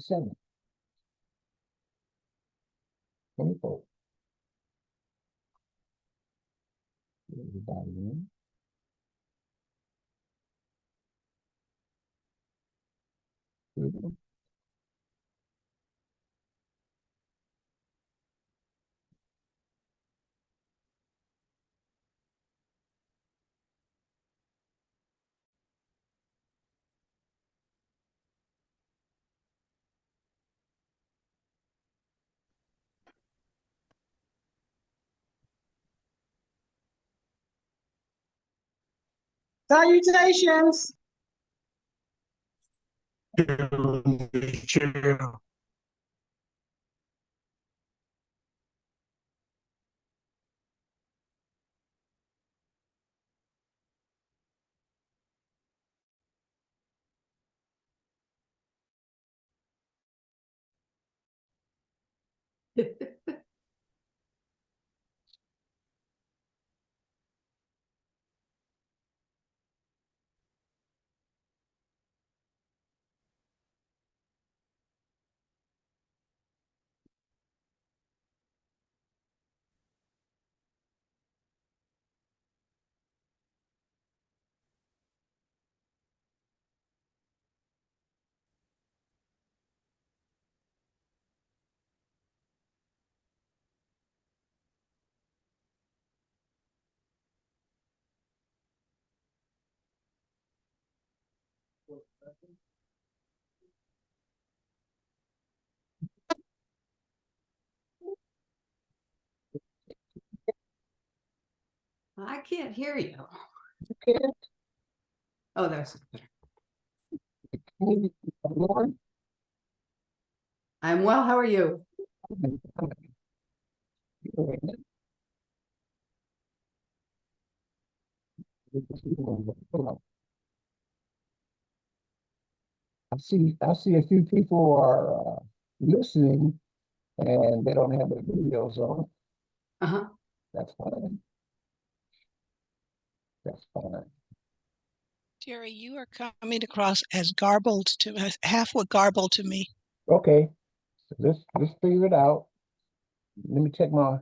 27, 24. Everybody in. Here we go. Salutations. I can't hear you. Okay. Oh, there's better. Lauren? I'm well. How are you? I see a few people are listening and they don't have their videos on. Uh-huh. That's fine. That's fine. Jerry, you are coming across as garbled to half what garbled to me. Okay, so let's figure it out. Let me check my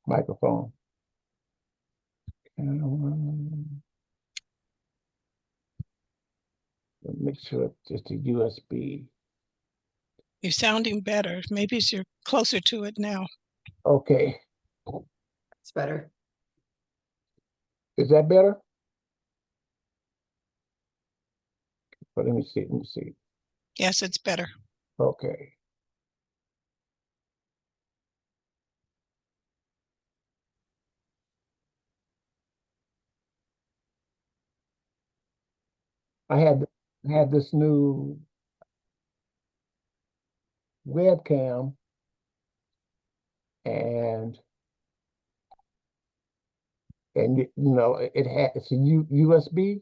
microphone. Make sure it's just a USB. You're sounding better. Maybe you're closer to it now. Okay, It's better. is that better? But let me see. Yes, it's better. Okay. I had this new webcam and it's a USB,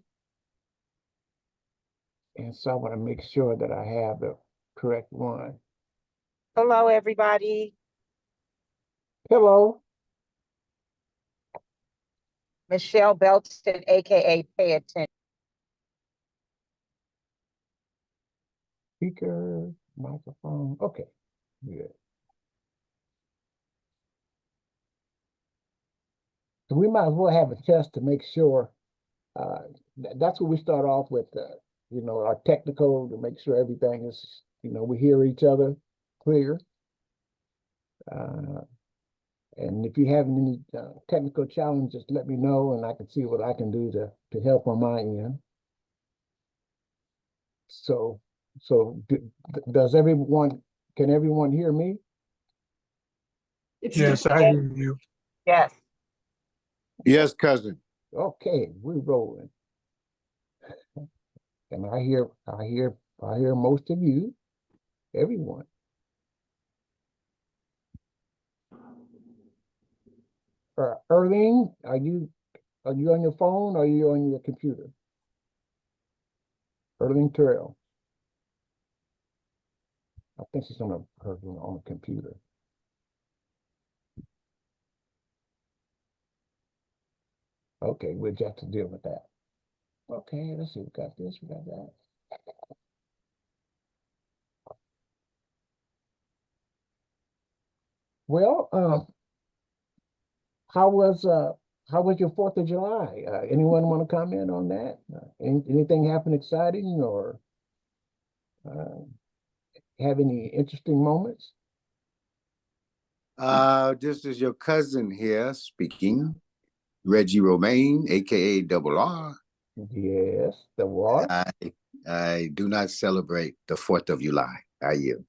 and so I want to make sure that I have the correct one. Hello, everybody. Hello. Michelle Belton, aka Pay Attention. Speaker, microphone. Okay, good. So we might as well have a test to make sure. That's what we start off with. Our technical to make sure everything is. We hear each other clear. And if you have any technical challenges, let me know, and I can see what I can do to help on my end. So does everyone? Can everyone hear me? Yes, I hear you. Yes. Yes, cousin. Okay, we're rolling. And I hear most of you, everyone. Erling, are you on your phone or are you on your computer? Erling Terrell. I think she's on a computer. Okay, we'll just have to deal with that. Okay, let's see. We got this, we got that. Well, how was your 4th of July? Anyone want to comment on that? Anything happen exciting or uh, have any interesting moments? This is your cousin here speaking, Reggie Romaine, aka Double R. Yes, the what? I do not celebrate the 4th of July. I yield.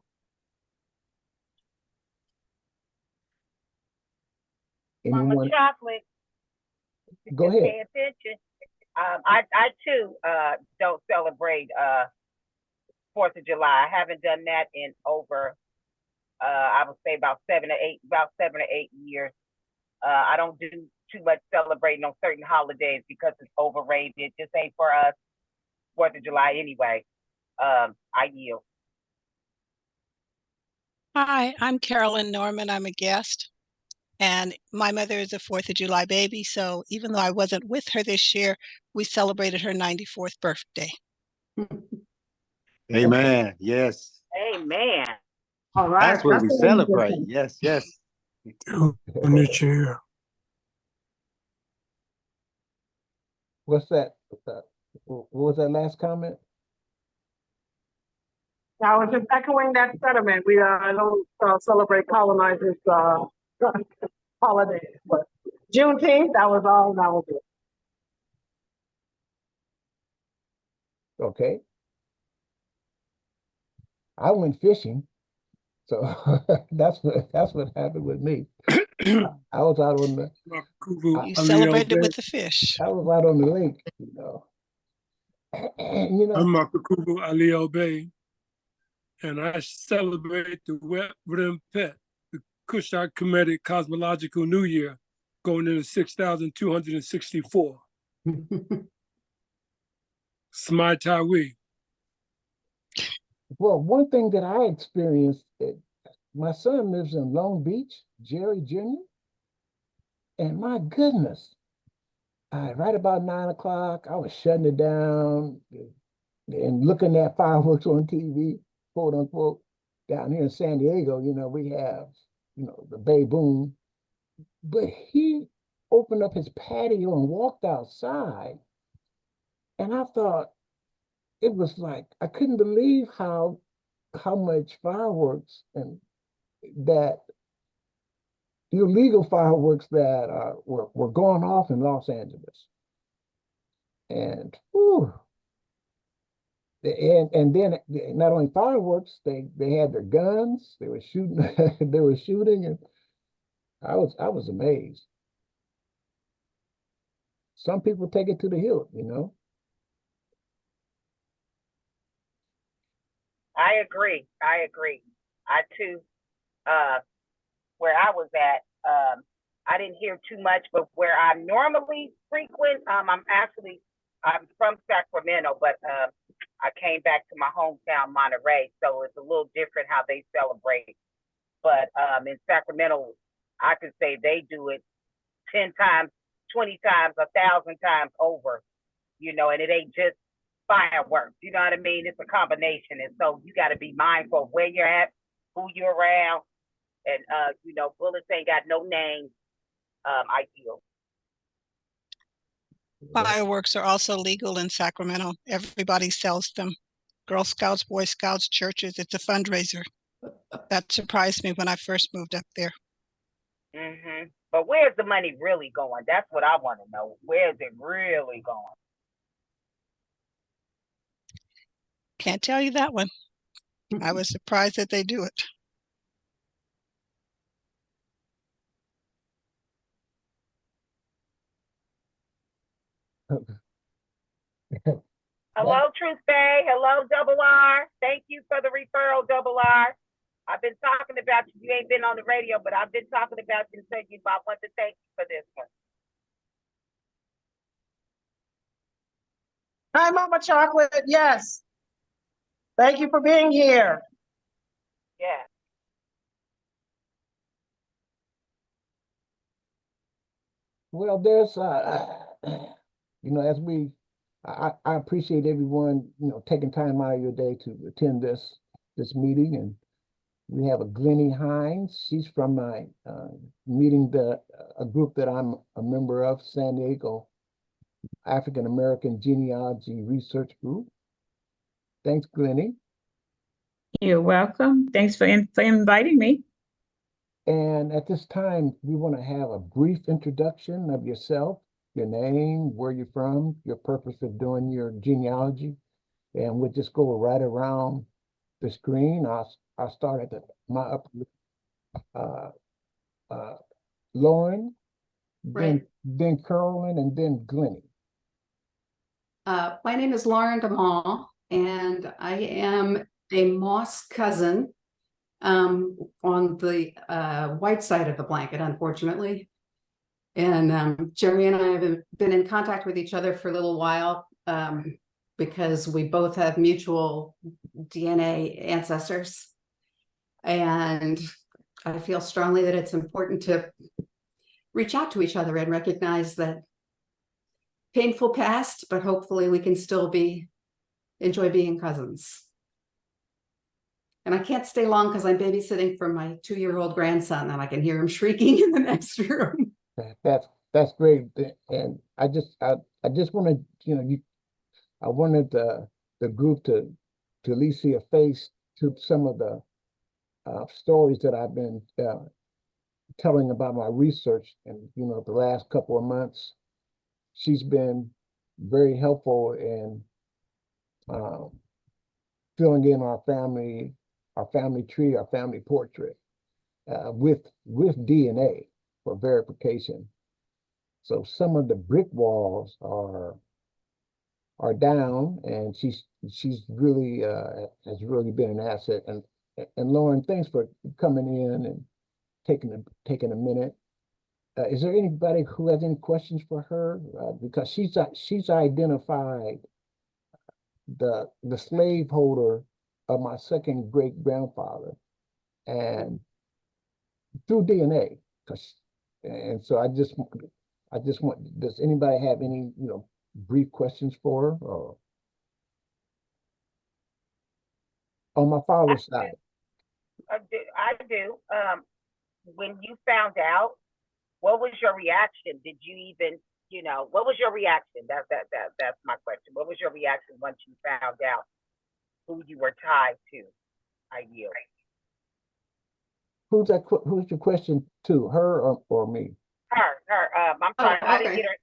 Mama Anyone? Chocolate, Go just ahead. pay attention. I too don't celebrate 4th of July. I haven't done that in over I would say about 7 or 8 years. I don't do too much celebrating on certain holidays because it's overrated. Just ain't for us. 4th of July anyway. I yield. Hi, I'm Carolyn Norman. I'm a guest. And my mother is a 4th of July baby. So even though I wasn't with her this year, we celebrated her 94th birthday. Amen. Yes. Amen. All right. That's what we an celebrate. interesting- Yes, yes. On the chair. What's that? What was that last comment? I was just echoing that sentiment. We don't celebrate colonizers' holidays, but Juneteenth, that was all. That was it. Okay. I went fishing, so that's what happened with me. I was out on the You celebrated with the fish. I was out on the lake, you know. And, I'm Makakubu Ali Bay, and I celebrate the Wet Rim Pet, the Kushite Kemetic Cosmological New Year, going into 6,264. Smai Tawi. well, one thing that I experienced, my son lives in Long Beach, Jerry Jr., and my goodness, right about 9 o'clock, I was shutting it down and looking at fireworks on TV, quote unquote. Down here in San Diego, you know, we have, you know, the Bay Boom. But he opened up his patio and walked outside. And I thought it was like, I couldn't believe how much fireworks and that illegal fireworks that were going off in Los Angeles. And whew, and then not only fireworks, they had their guns, they were shooting, they were shooting, and I was amazed. Some people take it to the hilt, you know. I agree. I too, where I was at, I didn't hear too much, but where I normally frequent, I'm from Sacramento, but I came back to my hometown, Monterey, so it's a little different how they celebrate. But in Sacramento, I could say they do it 10 times, 20 times, 1,000 times over, you know, and it ain't just fireworks, you know what I mean? It's a combination. And so you got to be mindful of where you're at, who you're around, and, you know, bullets ain't got no name. I feel. Fireworks are also legal in Sacramento. Everybody sells them. Girl Scouts, Boy Scouts, churches. It's a fundraiser. That surprised me when I first moved up there. Mm-hmm. But where's the money really going? That's what I want to know. Where's it really going? Can't tell you that one. I was surprised that they do it. Hello, Truth Bay. Hello, Double R. Thank you for the referral, Double R. I've been talking about you. You ain't been on the radio, but I've been talking about you and saying you about want to thank you for this one. Hi, Mama Chocolate. Yes. Thank you for being here. Yeah. Well, there's you know, I appreciate everyone, you know, taking time out of your day to attend this meeting, and We have a Glennie Hines. She's from my meeting a group that I'm a member of, San Diego African American Genealogy Research Group. Thanks, Glennie. You're welcome. Thanks for inviting me. And at this time, we want to have a brief introduction of yourself, your name, where you're from, your purpose of doing your genealogy, and we'll just go right around the screen. I'll start at my upper Lauren, Right. then Carolyn, and then Glennie. My name is Lauren DeMaw, and I am a Moss cousin on the white side of the blanket, unfortunately. And Jerry and I have been in contact with each other for a little while because we both have mutual DNA ancestors. And I feel strongly that it's important to reach out to each other and recognize that painful past, but hopefully we can still enjoy being cousins. And I can't stay long because I'm babysitting for my 2-year-old grandson and I can hear him shrieking in the next room. That's great. And I just wanted, I wanted the group to at least see a face to some of the stories that I've been telling about my research. And, the last couple of months, she's been very helpful in filling in our family tree, our family portrait with DNA for verification. So some of the brick walls are down, and she's really has really been an asset. And Lauren, thanks for coming in and taking a minute. Is there anybody who has any questions for her? Because she's identified the slaveholder of my second great grandfather, and through DNA. And so I just want. Does anybody have any brief questions for her? Or on my father's side? I do. When you found out, what was your reaction? Did you even, what was your reaction? That's my question. What was your reaction once you found out who you were tied to? I yield. Who's your question to, her or me? Her. I'm sorry, Oh, I didn't okay. get her.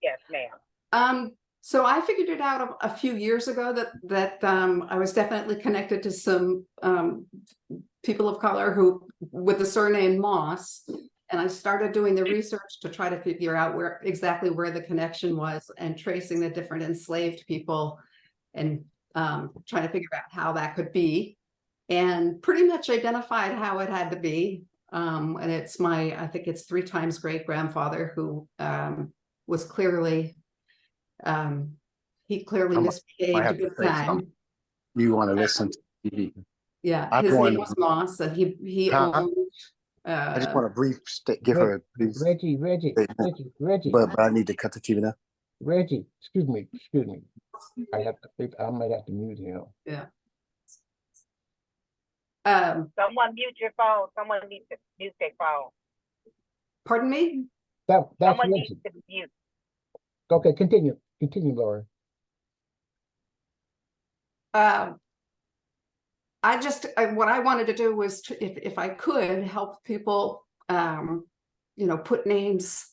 Yes, ma'am. So I figured it out a few years ago that I was definitely connected to some people of color who with the surname Moss, and I started doing the research to try to figure out exactly where the connection was and tracing the different enslaved people and trying to figure out how that could be, and pretty much identified how it had to be. And it's I think it's 3 times great grandfather who was clearly he clearly misbehaved a good time. You want to listen to TV? Yeah, his name was Moss, and he owned. I just want a brief give her a brief Reggie, but I need to cut the TV now. Reggie, excuse me. I might have to mute him. Yeah. Someone mute your phone. Someone needs to mute their phone. Pardon me? That's Someone Reggie. needs to mute. Okay, continue, Laura. What I wanted to do was if I could help people, put names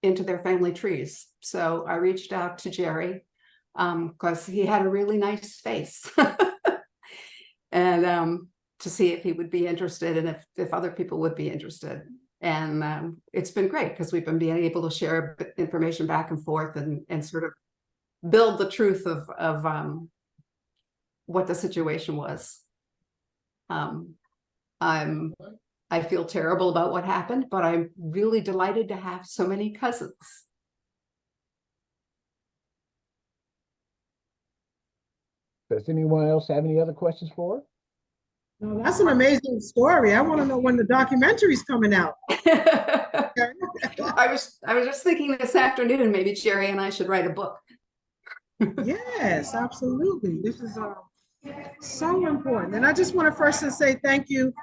into their family trees. So I reached out to Jerry because he had a really nice face and to see if he would be interested and if other people would be interested. And it's been great because we've been being able to share information back and forth and sort of build the truth of what the situation was. I feel terrible about what happened, but I'm really delighted to have so many cousins. Does anyone else have any other questions for her? No, that's an amazing story. I want to know when the documentary's coming out. I was just thinking this afternoon, maybe Jerry and I should write a book. Yes, absolutely. This is So important. And I just want to first say thank you.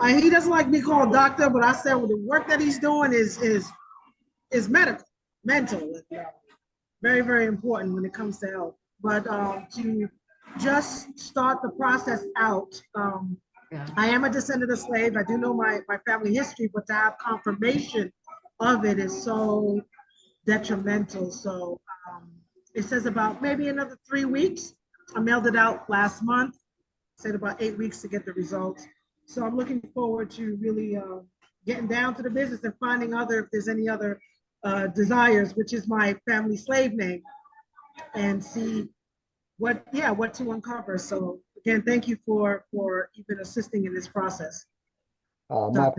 He doesn't like me called doctor, but I said well, the work that he's doing is medical, mental, very, very important when it comes to health. But to just start the process out, Yeah. I am a descendant of slaves. I do know my family history, but to have confirmation of it is so detrimental. So it says about maybe another 3 weeks. I mailed it out last month. Said about 8 weeks to get the results. So I'm looking forward to really getting down to the business and finding if there's any other desires, which is my family slave name, and see what to uncover. So again, thank you for even assisting in this process. My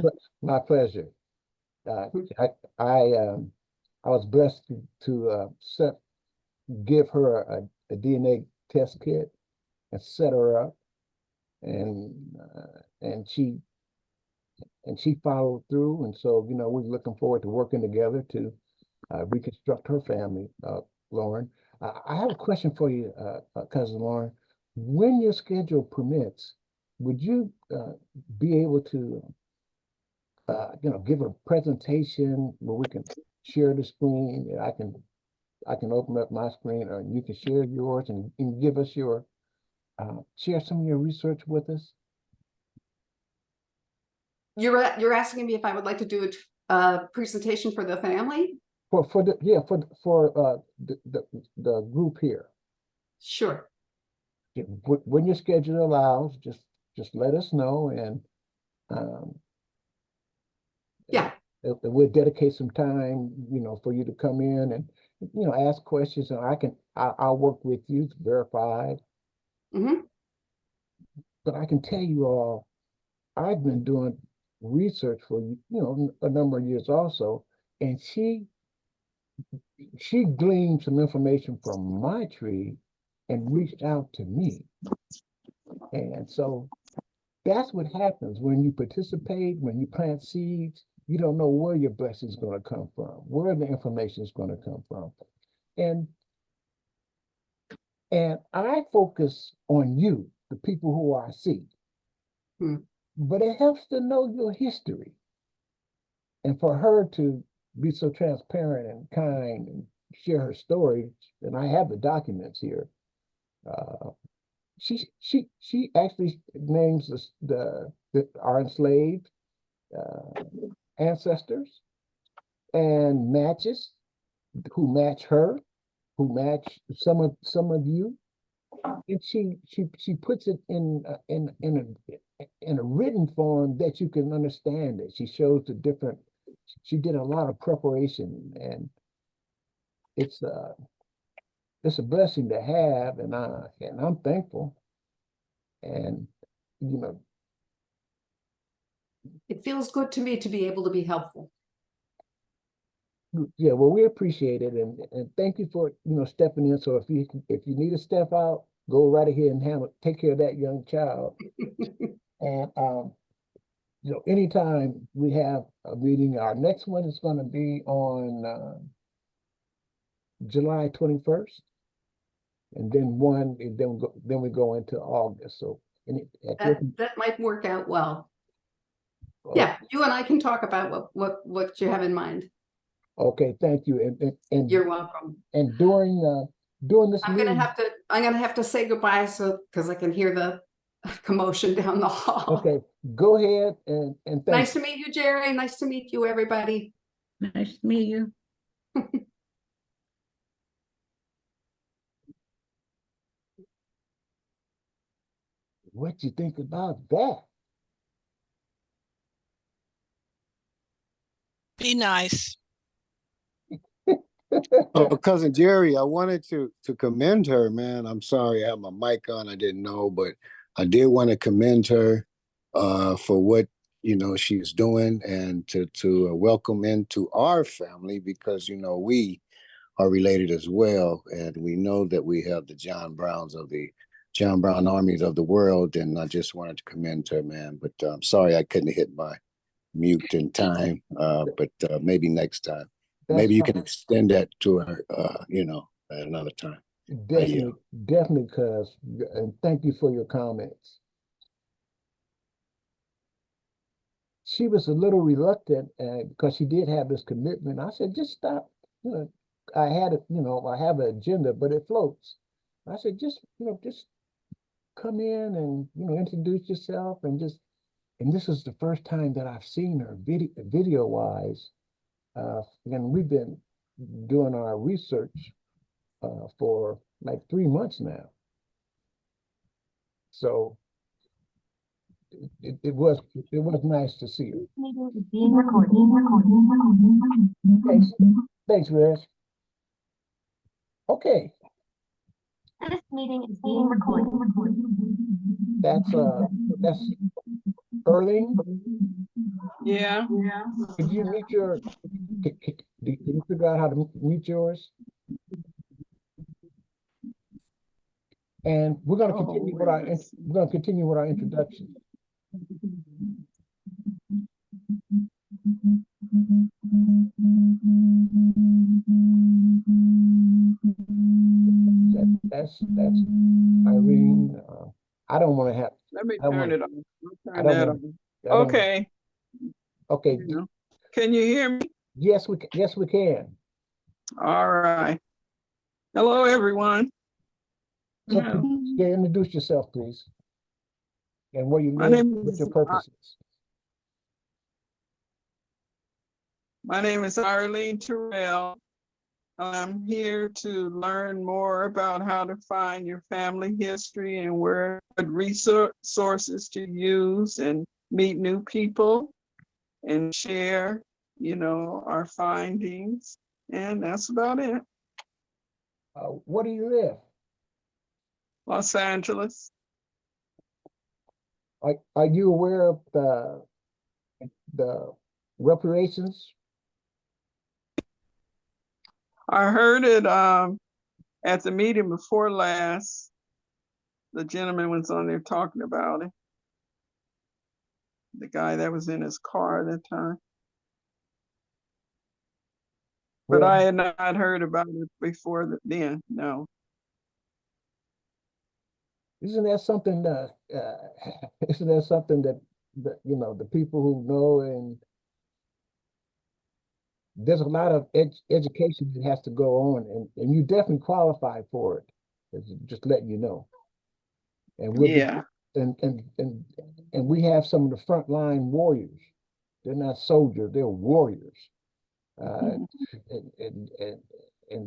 my pleasure. I I was blessed to give her a DNA test kit and set her up, and and she followed through. And so, we're looking forward to working together to reconstruct her family, Lauren. I have a question for you, Cousin Lauren. When your schedule permits, would you be able to, give a presentation where we can share the screen? And I can open up my screen, or you can share yours and give us share some of your research with us. You're asking me if I would like to do a presentation for the family? For the group here. Sure. When your schedule allows, just let us know, and Yeah. we'll dedicate some time, for you to come in and ask questions, and I'll work with you to verify. Mm-hmm. But I can tell you all, I've been doing research for a number of years also, and she gleaned some information from my tree and reached out to me. And so that's what happens when you participate, when you plant seeds. You don't know where your blessing is going to come from, where the information is going to come from. And I focus on you, the people who I see. But it helps to know your history. And for her to be so transparent and kind and share her story, and I have the documents here. She actually names our enslaved ancestors, and matches who match her, who match some of you, and she puts it in a written form that you can understand it. She shows the different. She did a lot of preparation, and it's a blessing to have, and I'm thankful. And it feels good to me to be able to be helpful. Yeah, well, we appreciate it, and thank you for stepping in. So if you need to step out, go right ahead and take care of that young child. And anytime we have a meeting, our next one is going to be on July 21st, and then we go into August. So that might work out well. Yeah, you and I can talk about what you have in mind. Okay, thank you, and you're welcome. And during this meeting, I'm gonna have to say goodbye, because I can hear the commotion down the hall. Okay, go ahead and thank Nice to meet you, Jerry. Nice to meet you, everybody. Nice to meet you. What you think about that? Be nice. Oh, Cousin Jerry, I wanted to commend her, man. I'm sorry I have my mic on. I didn't know, but I did want to commend her for what she's doing, and to welcome into our family, because we are related as well, and we know that we have the John Brown armies of the world, and I just wanted to commend her, man. But I'm sorry I couldn't hit my mute in time, but maybe next time. Maybe you can extend that to her, at another time. Definitely, definitely, cuz, and thank you for your comments. She was a little reluctant because she did have this commitment. I said, just stop. You know, I had it, I have an agenda, but it floats. I said, just come in and, introduce yourself and this is the first time that I've seen her video wise. And we've been doing our research for like 3 months now. So it was nice to see her. This meeting is being recorded. Thanks, Reg. Okay, This meeting is being recorded. that's Erling. Yeah. Could you mute your? Can you figure out how to mute yours? And we're going to continue with our introduction. That's Irene. I don't want to have. Let me I turn wanna- it on. I Turn don't that want. on. I don't want- Okay. Okay. You know. Can you hear me? Yes, we can. All right. Hello, everyone. So introduce yourself, please, and where you My live, name what is your purpose is. My name is Arlene Terrell. I'm here to learn more about how to find your family history and what resources to use and meet new people and share, our findings. And that's about it. Where do you live? Los Angeles. Are you aware of the reparations? I heard it at the meeting before last. The gentleman was on there talking about it. The guy that was in his car at that time. But Well, I had not heard about it before then, no. isn't that something that isn't that something that the people who know, and there's a lot of education that has to go on, and you definitely qualify for it. Just letting you know. And we'll be Yeah. and we have some of the frontline warriors. They're not soldiers, they're warriors. And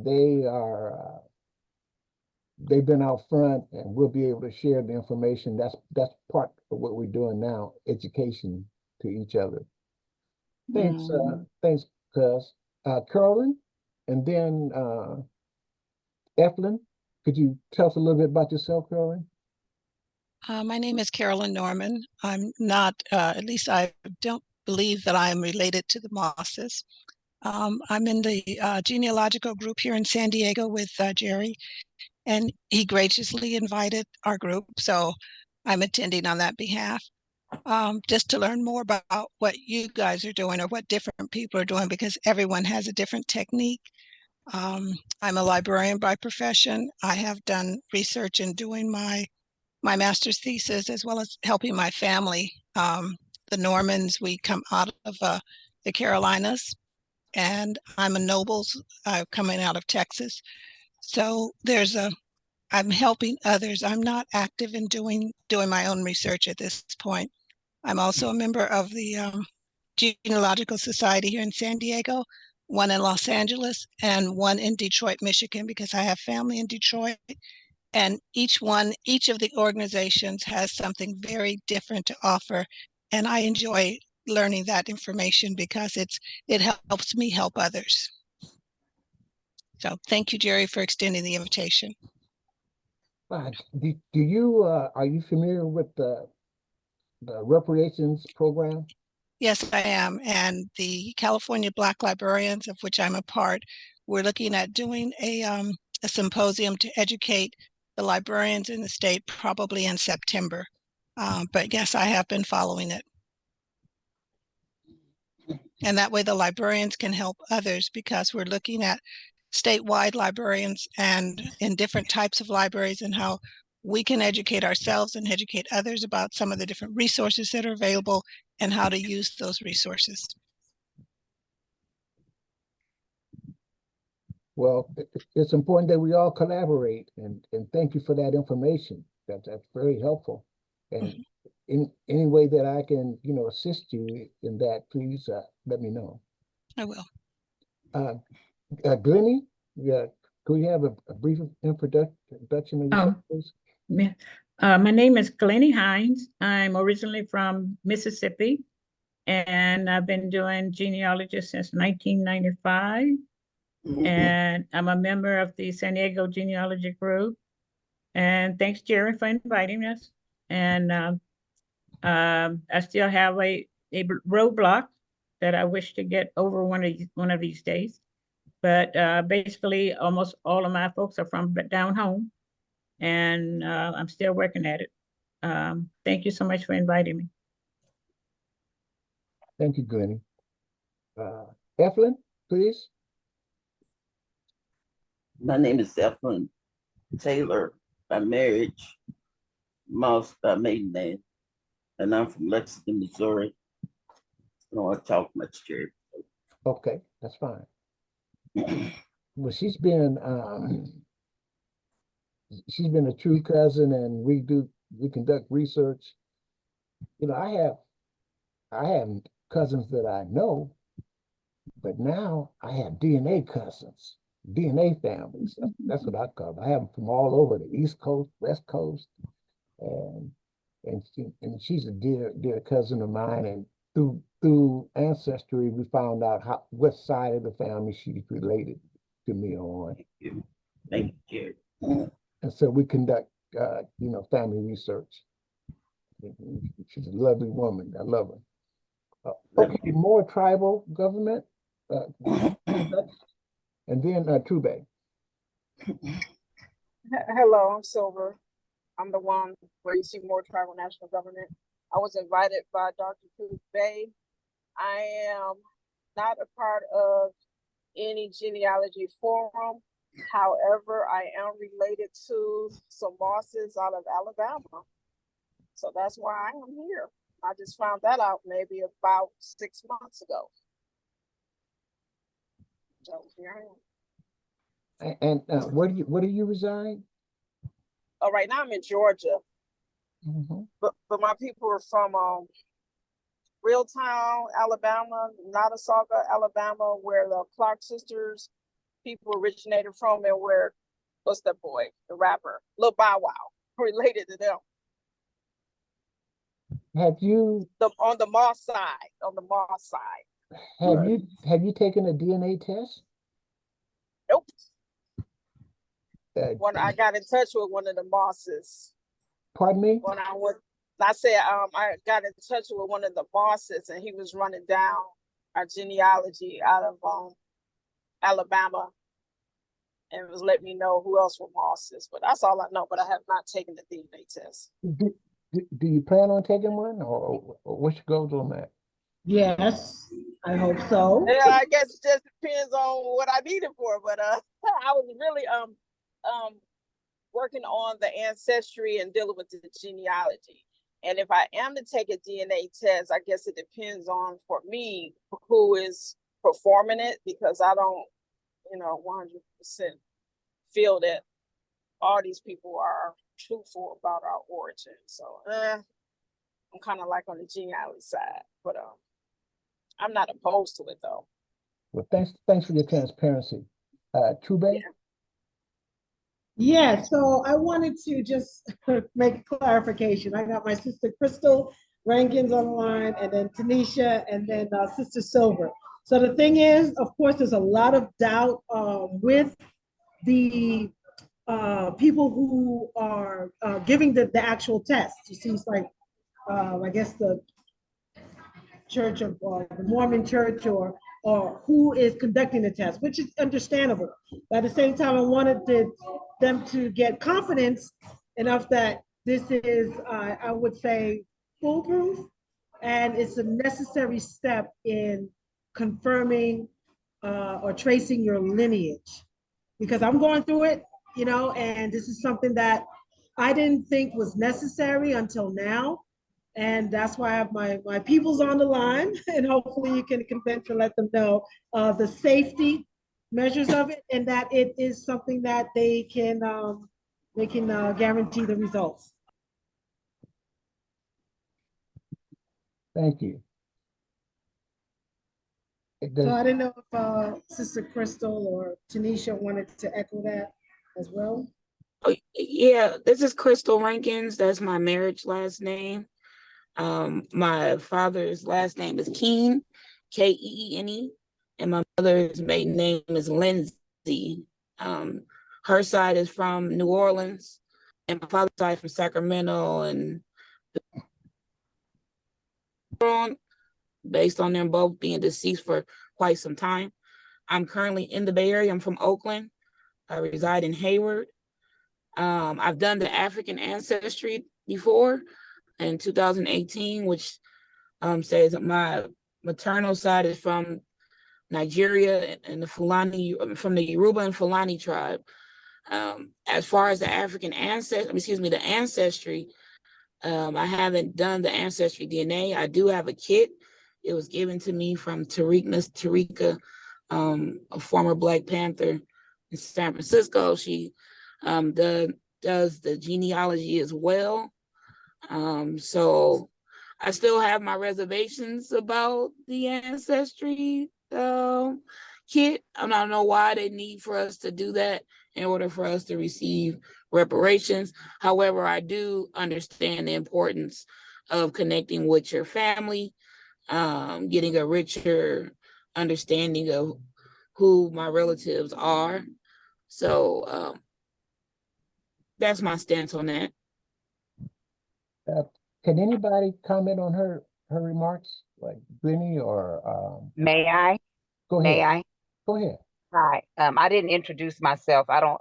they are they've been out front, and we'll be able to share the information. That's part of what we're doing now, education to each other. Thanks, cuz. Carolyn, and then Eflin, could you tell us a little bit about yourself, Carolyn? My name is Carolyn Norman. I'm not, at least I don't believe that I am related to the Mosses. I'm in the genealogical group here in San Diego with Jerry, and he graciously invited our group, so I'm attending on that behalf, just to learn more about what you guys are doing or what different people are doing, because everyone has a different technique. I'm a librarian by profession. I have done research in doing my master's thesis, as well as helping my family. The Normans, we come out of the Carolinas, and I'm a Nobles coming out of Texas. So I'm helping others. I'm not active in doing my own research at this point. I'm also a member of the Genealogical Society here in San Diego, one in Los Angeles, and one in Detroit, Michigan, because I have family in Detroit. And each of the organizations has something very different to offer. And I enjoy learning that information because it helps me help others. So thank you, Jerry, for extending the invitation. Do you are you familiar with the reparations program? Yes, I am. And the California Black Librarians, of which I'm a part, we're looking at doing a symposium to educate the librarians in the state, probably in September. But yes, I have been following it. And that way the librarians can help others, because we're looking at statewide librarians and in different types of libraries, and how we can educate ourselves and educate others about some of the different resources that are available and how to use those resources. Well, it's important that we all collaborate, and thank you for that information. That's very helpful. And in any way that I can, assist you in that, please let me know. I will. Glennie, yeah, could we have a brief introduction of yourself, please? My name is Glennie Hines. I'm originally from Mississippi, and I've been doing genealogy since 1995. And I'm a member of the San Diego Genealogy Group. And thanks, Jerry, for inviting us. And I still have a roadblock that I wish to get over one of these days. But basically, almost all of my folks are from down home, and I'm still working at it. Thank you so much for inviting me. Thank you, Glennie. Evelyn, please. My name is Evelyn Taylor by marriage, Moss by maiden name, and I'm from Lexington, Missouri. I don't want to talk much, Jerry. Okay, that's fine. Well, she's been a true cousin, and we conduct research. I have cousins that I know, but now I have DNA cousins, DNA families. That's what I call them. I have them from all over the East Coast, West Coast, and she's a dear cousin of mine. And through Ancestry, we found out what side of the family she's related to me on. Thank you, Jerry. And so we conduct, family research. She's a lovely woman. I love her. Okay, more tribal government, and then Trube. Hello, I'm Silver. I'm the one where you see more tribal national government. I was invited by Dr. Trube. I am not a part of any genealogy forum. However, I am related to some Mosses out of Alabama. So that's why I am here. I just found that out maybe about 6 months ago. So here I am. And where do you reside? Oh, right now I'm in Georgia. Mm-hmm. But my people are from Reeltown, Alabama, Nottasulga, Alabama, where the Clark sisters people originated from, and where what's that boy, the rapper, Lil Bow Wow, related to them. Have you on the Moss side? Have you taken a DNA test? Nope. When I got in touch with one of the Mosses. Pardon me? When I got in touch with one of the Mosses, and he was running down our genealogy out of Alabama, and was letting me know who else were Mosses. But that's all I know. But I have not taken the DNA test. Do you plan on taking one, or what's your goals on that? Yes, I hope so. Yeah, I guess it just depends on what I need it for. But I was really working on the ancestry and dealing with the genealogy. And if I am to take a DNA test, I guess it depends on, for me, who is performing it, because I don't, 100% feel that all these people are truthful about our origin. So I'm kind of like on the genealogy side, but I'm not opposed to it though. Well, thanks for your transparency. Trube? Yeah, so I wanted to just make a clarification. I got my sister Crystal Rankins on the line, and then Tanisha, and then Sister Silver. So the thing is, of course, there's a lot of doubt with the people who are giving the actual test. You see, it's like, I guess the Church of the Mormon Church, or who is conducting the test, which is understandable. But at the same time, I wanted them to get confidence enough that this is, I would say, foolproof, and it's a necessary step in confirming or tracing your lineage. because I'm going through it, you know, and this is something that I didn't think was necessary until now. And that's why I have my peoples on the line, and hopefully you can convince and let them know the safety measures of it, and that it is something that they can guarantee the results. Thank you. So I didn't know if Sister Crystal or Tanisha wanted to echo that as well. Oh, yeah, this is Crystal Rankins. That's my marriage last name. My father's last name is Keene, Keene, and my mother's maiden name is Lindsay. Her side is from New Orleans, and my father's side from Sacramento, and based on them both being deceased for quite some time. I'm currently in the Bay Area. I'm from Oakland. I reside in Hayward. I've done the African Ancestry before in 2018, which says that my maternal side is from Nigeria and the Fulani, from the Yoruba and Fulani tribe. As far as the African ancestry, the Ancestry, I haven't done the Ancestry DNA. I do have a kit. It was given to me from Tarika, a former Black Panther in San Francisco. She does the genealogy as well. So I still have my reservations about the Ancestry kit. I don't know why they need for us to do that in order for us to receive reparations. However, I do understand the importance of connecting with your family, getting a richer understanding of who my relatives are. So that's my stance on that. Can anybody comment on her remarks, like Glennie or May I? go May ahead. I? Go ahead. Hi. I didn't introduce myself. I don't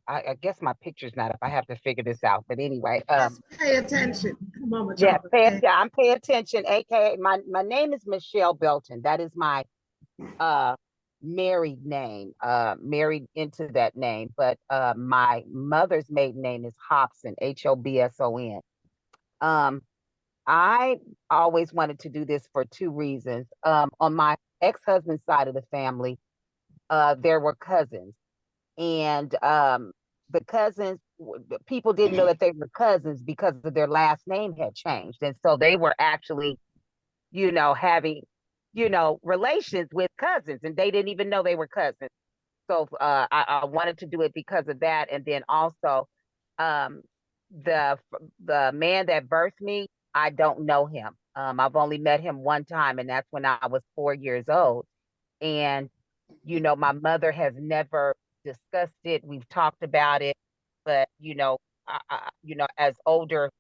I guess my picture's not up. I have to figure this out. But anyway, Just pay attention, Mama yeah, Chocolate. I'm paying attention, aka my name is Michelle Belton. That is my married name, married into that name, but my mother's maiden name is Hobson, Hobson. I always wanted to do this for two reasons. On my ex-husband's side of the family, there were cousins, and the cousins, people didn't know that they were cousins because of their last name had changed, and so they were actually, having, relations with cousins, and they didn't even know they were cousins. So I wanted to do it because of that, and then also, um, the man that birthed me, I don't know him. I've only met him one time, and that's when I was 4 years old. And my mother has never discussed it. We've talked about it, but as older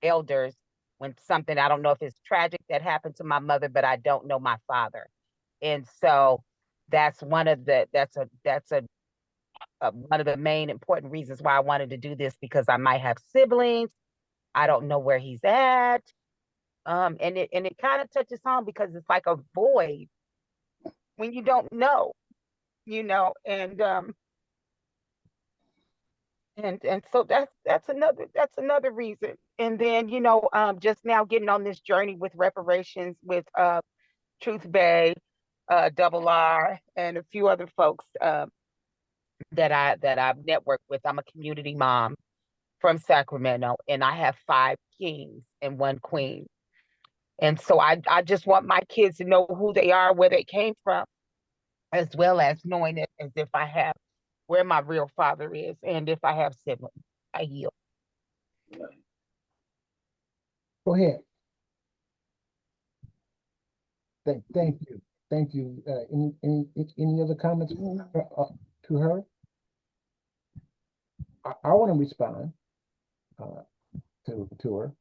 elders, when something, I don't know if it's tragic that happened to my mother, but I don't know my father, and so that's one of the one of the main important reasons why I wanted to do this, because I might have siblings. I don't know where he's at, and it kind of touches home because it's like a void when you don't know, and so that's another reason. And then just now getting on this journey with reparations with Truth Bay, Double R, and a few other folks that I've networked with. I'm a community mom from Sacramento, and I have 5 kings and 1 queen. And so I just want my kids to know who they are, where they came from, as well as knowing it as if I have where my real father is, and if I have siblings. I yield. Go ahead. Thank you. Thank you. Any other comments to her? I want to respond to her.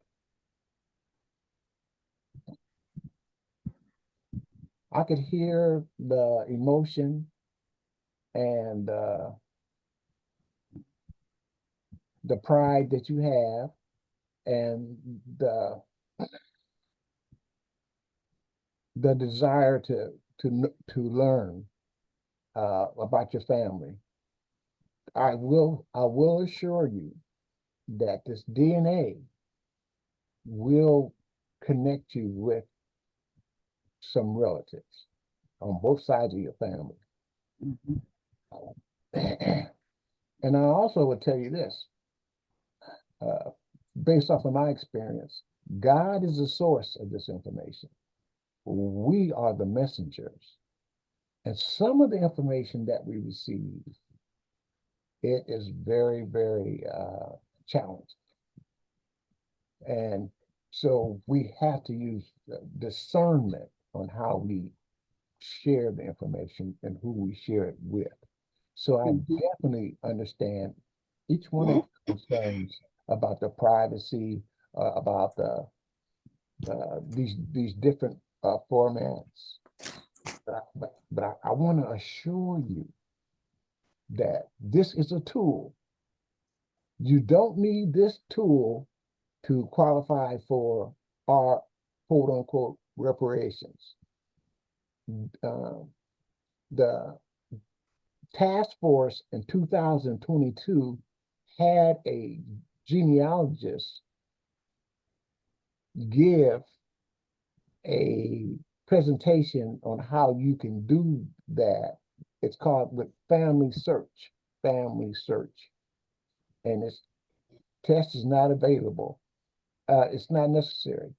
I could hear the emotion and the pride that you have, and the desire to learn about your family. I will assure you that this DNA will connect you with some relatives on both sides of your family. And I also would tell you this, based off of my experience, God is the source of this information. We are the messengers. And some of the information that we receive, it is very, very challenging. And so we have to use discernment on how we share the information and who we share it with. So I definitely understand each one of your concerns about the privacy, about these different formats. But I want to assure you that this is a tool. You don't need this tool to qualify for our quote unquote reparations. The task force in 2022 had a genealogist give a presentation on how you can do that. It's called the family search. And this test is not available. It's not necessary.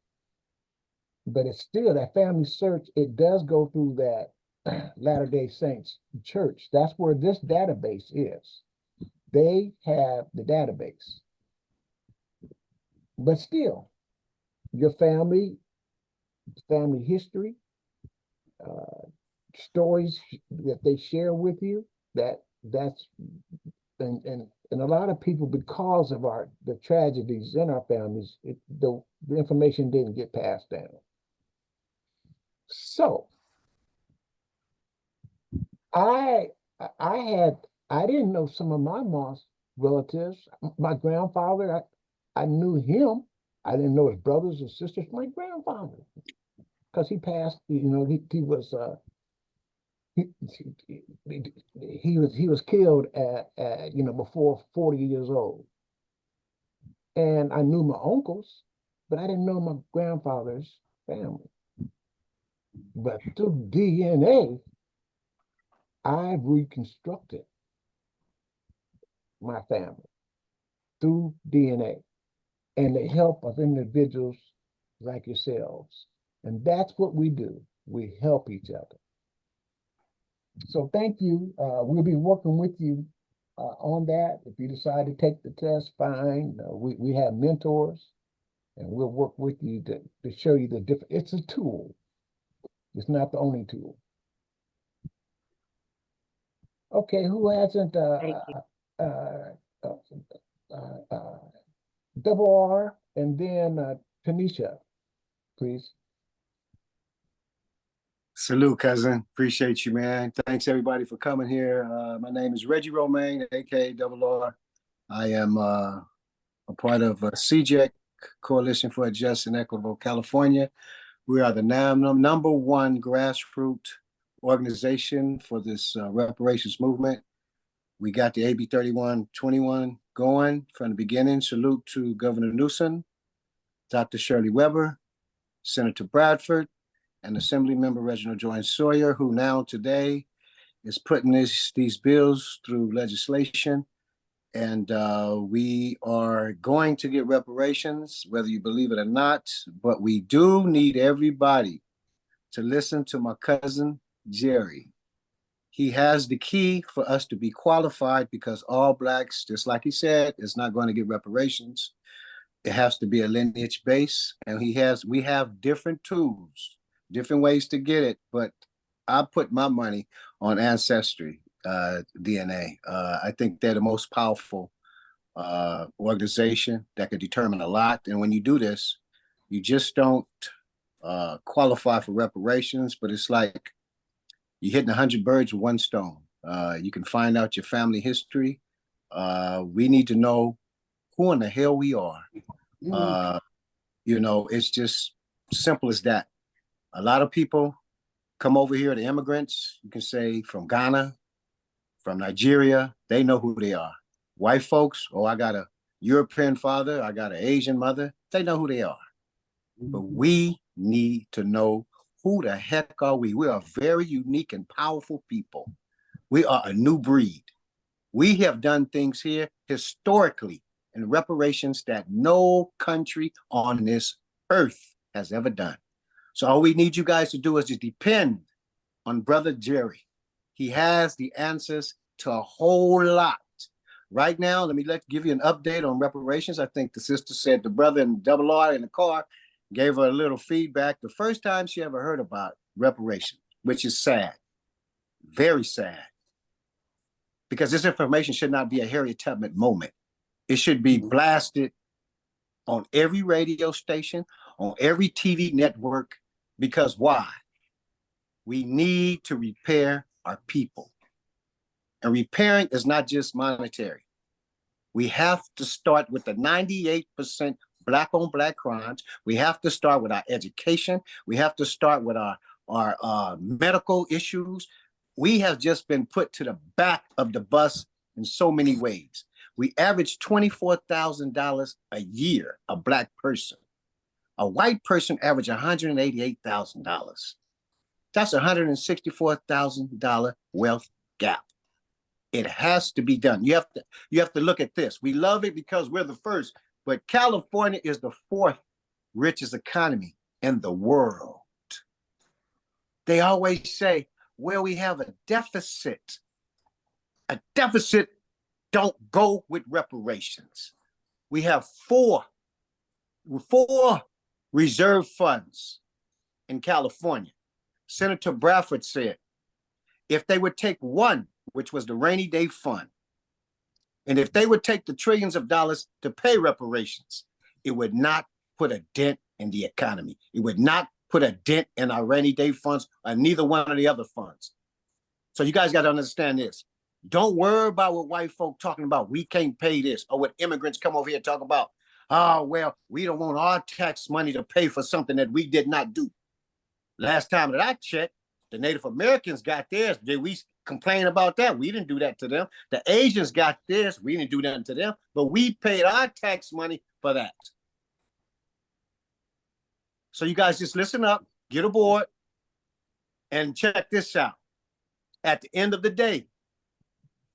But it's still that family search, it does go through that Latter-day Saints church. That's where this database is. They have the database. But still, your family history, stories that they share with you, that's and a lot of people, because of the tragedies in our families, the information didn't get passed down. So I didn't know some of my mom's relatives. My grandfather, I knew him. I didn't know his brothers or sisters. My grandfather, because he passed. He was he was killed at before 40 years old. And I knew my uncles, but I didn't know my grandfather's family. But through DNA, I've reconstructed my family through DNA and the help of individuals like yourselves. And that's what we do. We help each other. So thank you. We'll be working with you on that. If you decide to take the test, fine. We have mentors, and we'll work with you to show you the different. It's a tool. It's not the only tool. Okay, who hasn't? Double R, and then Tanisha, please. Salute, cousin. Appreciate you, man. Thanks everybody for coming here. My name is Reggie Romaine, aka Double R. I am a part of CJEC, Coalition for a Just and Equitable California. We are the number one grassroots organization for this reparations movement. We got the AB 3121 going from the beginning. Salute to Governor Newsom, Dr. Shirley Weber, Senator Bradford, and Assemblymember Reginald Joyce Sawyer, who now today is putting these bills through legislation. And we are going to get reparations, whether you believe it or not. But we do need everybody to listen to my cousin, Jerry. He has the key for us to be qualified, because all Blacks, just like he said, is not going to get reparations. It has to be a lineage base, and we have different tools, different ways to get it. But I put my money on Ancestry DNA. I think they're the most powerful organization that could determine a lot. And when you do this, you just don't qualify for reparations, but it's like you're hitting 100 birds with one stone. You can find out your family history. We need to know who in the hell we are. It's just simple as that. A lot of people come over here, the immigrants, you can say from Ghana, from Nigeria, they know who they are. White folks, oh, I got a European father, I got an Asian mother, they know who they are. But we need to know who the heck are we? We are very unique and powerful people. We are a new breed. We have done things here historically in reparations that no country on this earth has ever done. So all we need you guys to do is just depend on Brother Jerry. He has the answers to a whole lot. Right now, let me give you an update on reparations. I think the sister said the brother in double R in the car gave her a little feedback. The first time she ever heard about reparations, which is sad, very sad, because this information should not be a Harriet Tubman moment. It should be blasted on every radio station, on every TV network, because why? We need to repair our people. And repairing is not just monetary. We have to start with the 98% Black on Black crimes. We have to start with our education. We have to start with our medical issues. We have just been put to the back of the bus in so many ways. We average $24,000 a year, a Black person. A white person average $188,000. That's a $164,000 wealth gap. It has to be done. You have to look at this. We love it because we're the first, but California is the fourth richest economy in the world. They always say, well, we have a deficit. A deficit don't go with reparations. We have four reserve funds in California. Senator Bradford said, if they would take one, which was the rainy day fund, and if they would take the trillions of dollars to pay reparations, it would not put a dent in the economy. It would not put a dent in our rainy day funds or neither one of the other funds. So you guys got to understand this. Don't worry about what white folk talking about. We can't pay this, or what immigrants come over here and talk about. Oh, well, we don't want our tax money to pay for something that we did not do. Last time that I checked, the Native Americans got theirs. Did we complain about that? We didn't do that to them. The Asians got theirs. We didn't do that to them, but we paid our tax money for that. So you guys just listen up, get aboard, and check this out. At the end of the day,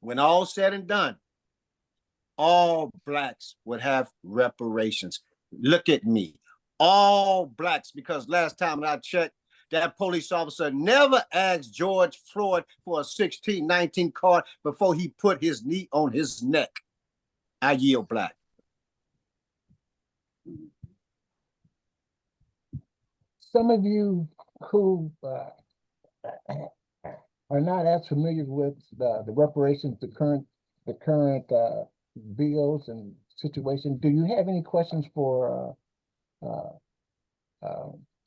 when all said and done, all Blacks would have reparations. Look at me. All Blacks, because last time I checked, that police officer never asked George Floyd for a 1619 card before he put his knee on his neck. I yield Black. Some of you who are not as familiar with the reparations, the current bills and situation, do you have any questions for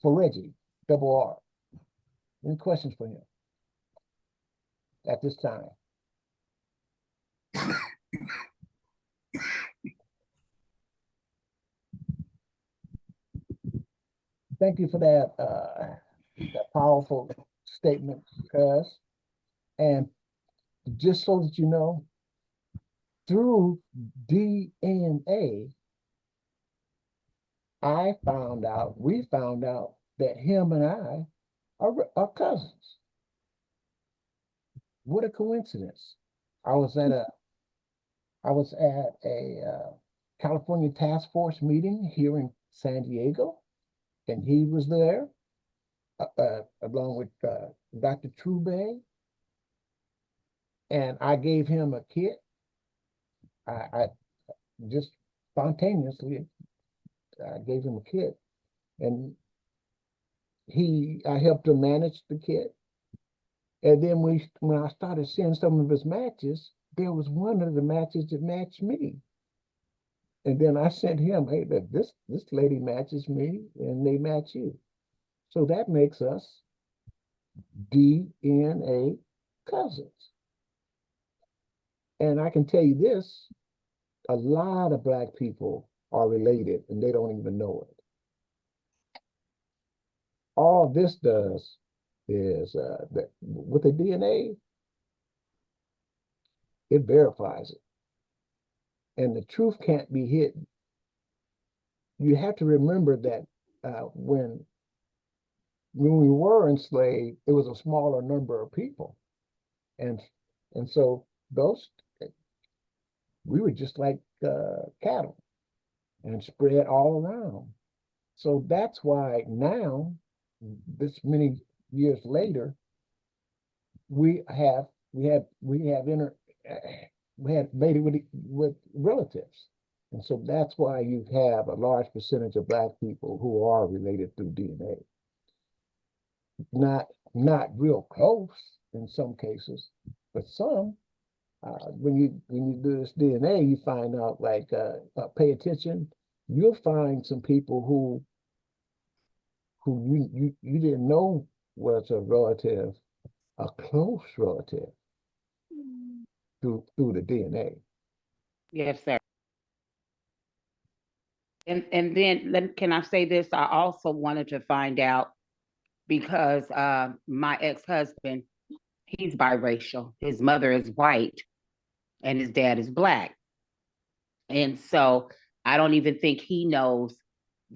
Reggie, double R? Any questions for him at this time? Thank you for that powerful statement, cuz. And just so that you know, through DNA, we found out that him and I are cousins. What a coincidence. I was at a California task force meeting here in San Diego, and he was there along with Dr. Trubay, and I gave him a kit. I just spontaneously I gave him a kit, and I helped him manage the kit. And then when I started seeing some of his matches, there was one of the matches that matched me. And then I sent him, hey, this lady matches me, and they match you. So that makes us DNA cousins. And I can tell you this, a lot of Black people are related and they don't even know it. All this does is with the DNA, it verifies it. And the truth can't be hidden. You have to remember that when we were enslaved, it was a smaller number of people. And so those, we were just like cattle and spread all around. So that's why now, this many years later, we have mated with relatives. And so that's why you have a large percentage of Black people who are related through DNA. Not real close in some cases, but some. When you do this DNA, you find out, like, pay attention. You'll find some people who you didn't know was a relative, a close relative, through the DNA. Yes, sir. And then can I say this? I also wanted to find out, because my ex-husband, he's biracial. His mother is white and his dad is Black. And so I don't even think he knows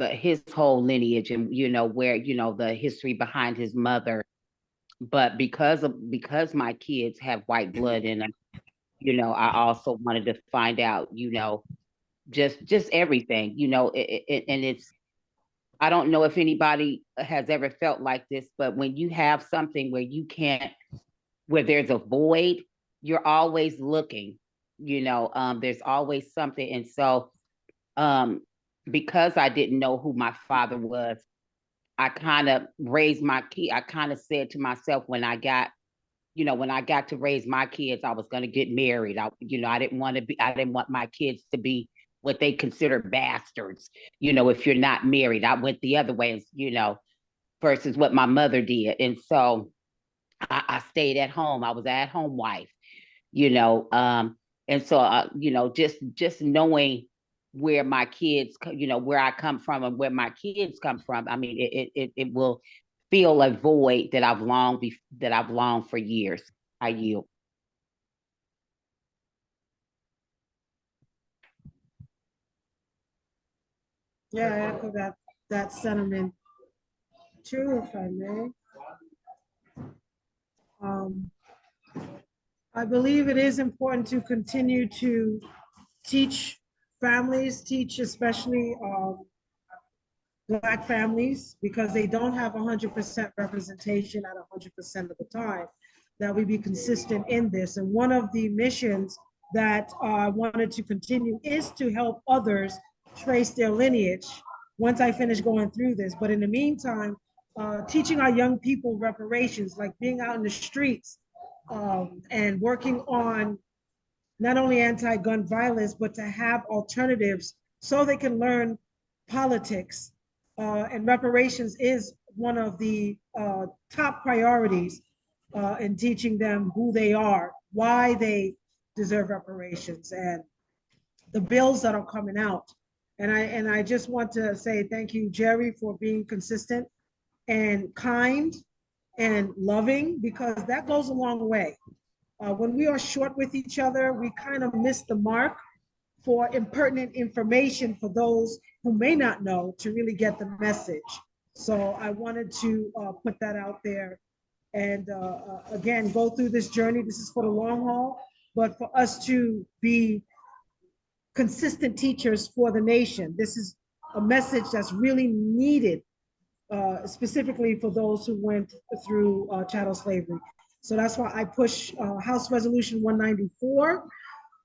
his whole lineage and where the history behind his mother. But because my kids have white blood in them, I also wanted to find out, just everything, and it's, I don't know if anybody has ever felt like this, but when you have something where there's a void, you're always looking, there's always something. And so, because I didn't know who my father was, I kind of raised my kid. I kind of said to myself, when I got to raise my kids, I was going to get married. I didn't want my kids to be what they consider bastards. If you're not married, I went the other way, versus what my mother did. And so I stayed at home. I was an at-home wife, and so, just knowing where my kids, where I come from and where my kids come from, I mean, it will fill a void that I've longed for years. I yield. Yeah, I echo that sentiment too, if I may. I believe it is important to continue to teach teach especially Black families, because they don't have 100% representation at 100% of the time, that we be consistent in this. And one of the missions that I wanted to continue is to help others trace their lineage once I finish going through this. But in the meantime, teaching our young people reparations, like being out in the streets, and working on not only anti-gun violence, but to have alternatives so they can learn politics. And reparations is one of the top priorities in teaching them who they are, why they deserve reparations, and the bills that are coming out. And I just want to say thank you, Jerry, for being consistent and kind and loving, because that goes a long way. When we are short with each other, we kind of miss the mark for impertinent information for those who may not know to really get the message. So I wanted to put that out there. And again, go through this journey. This is for the long haul, but for us to be consistent teachers for the nation. This is a message that's really needed, specifically for those who went through chattel slavery. So that's why I push House Resolution 194,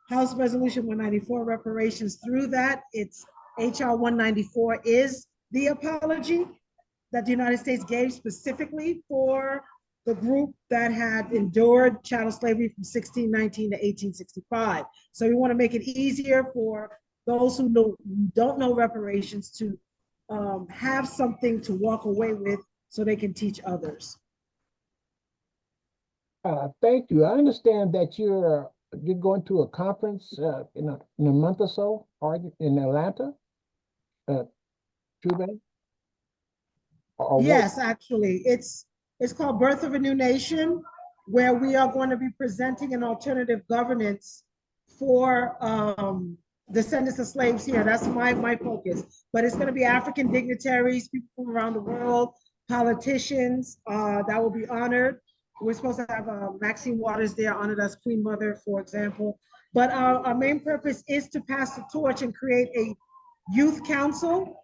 House Resolution 194 reparations through that. It's HR 194 is the apology that the United States gave specifically for the group that had endured chattel slavery from 1619 to 1865. So we want to make it easier for those who don't know reparations to have something to walk away with so they can teach others. Thank you. I understand that you're going to a conference in a month or so, are you, in Atlanta? True, Yes, actually, it's called Birth of a New Nation. where we are going to be presenting an alternative governance for descendants of slaves here. That's my focus. But it's going to be African dignitaries, people from around the world, politicians that will be honored. We're supposed to have Maxine Waters there, honored as Queen Mother, for example. But our main purpose is to pass the torch and create a youth council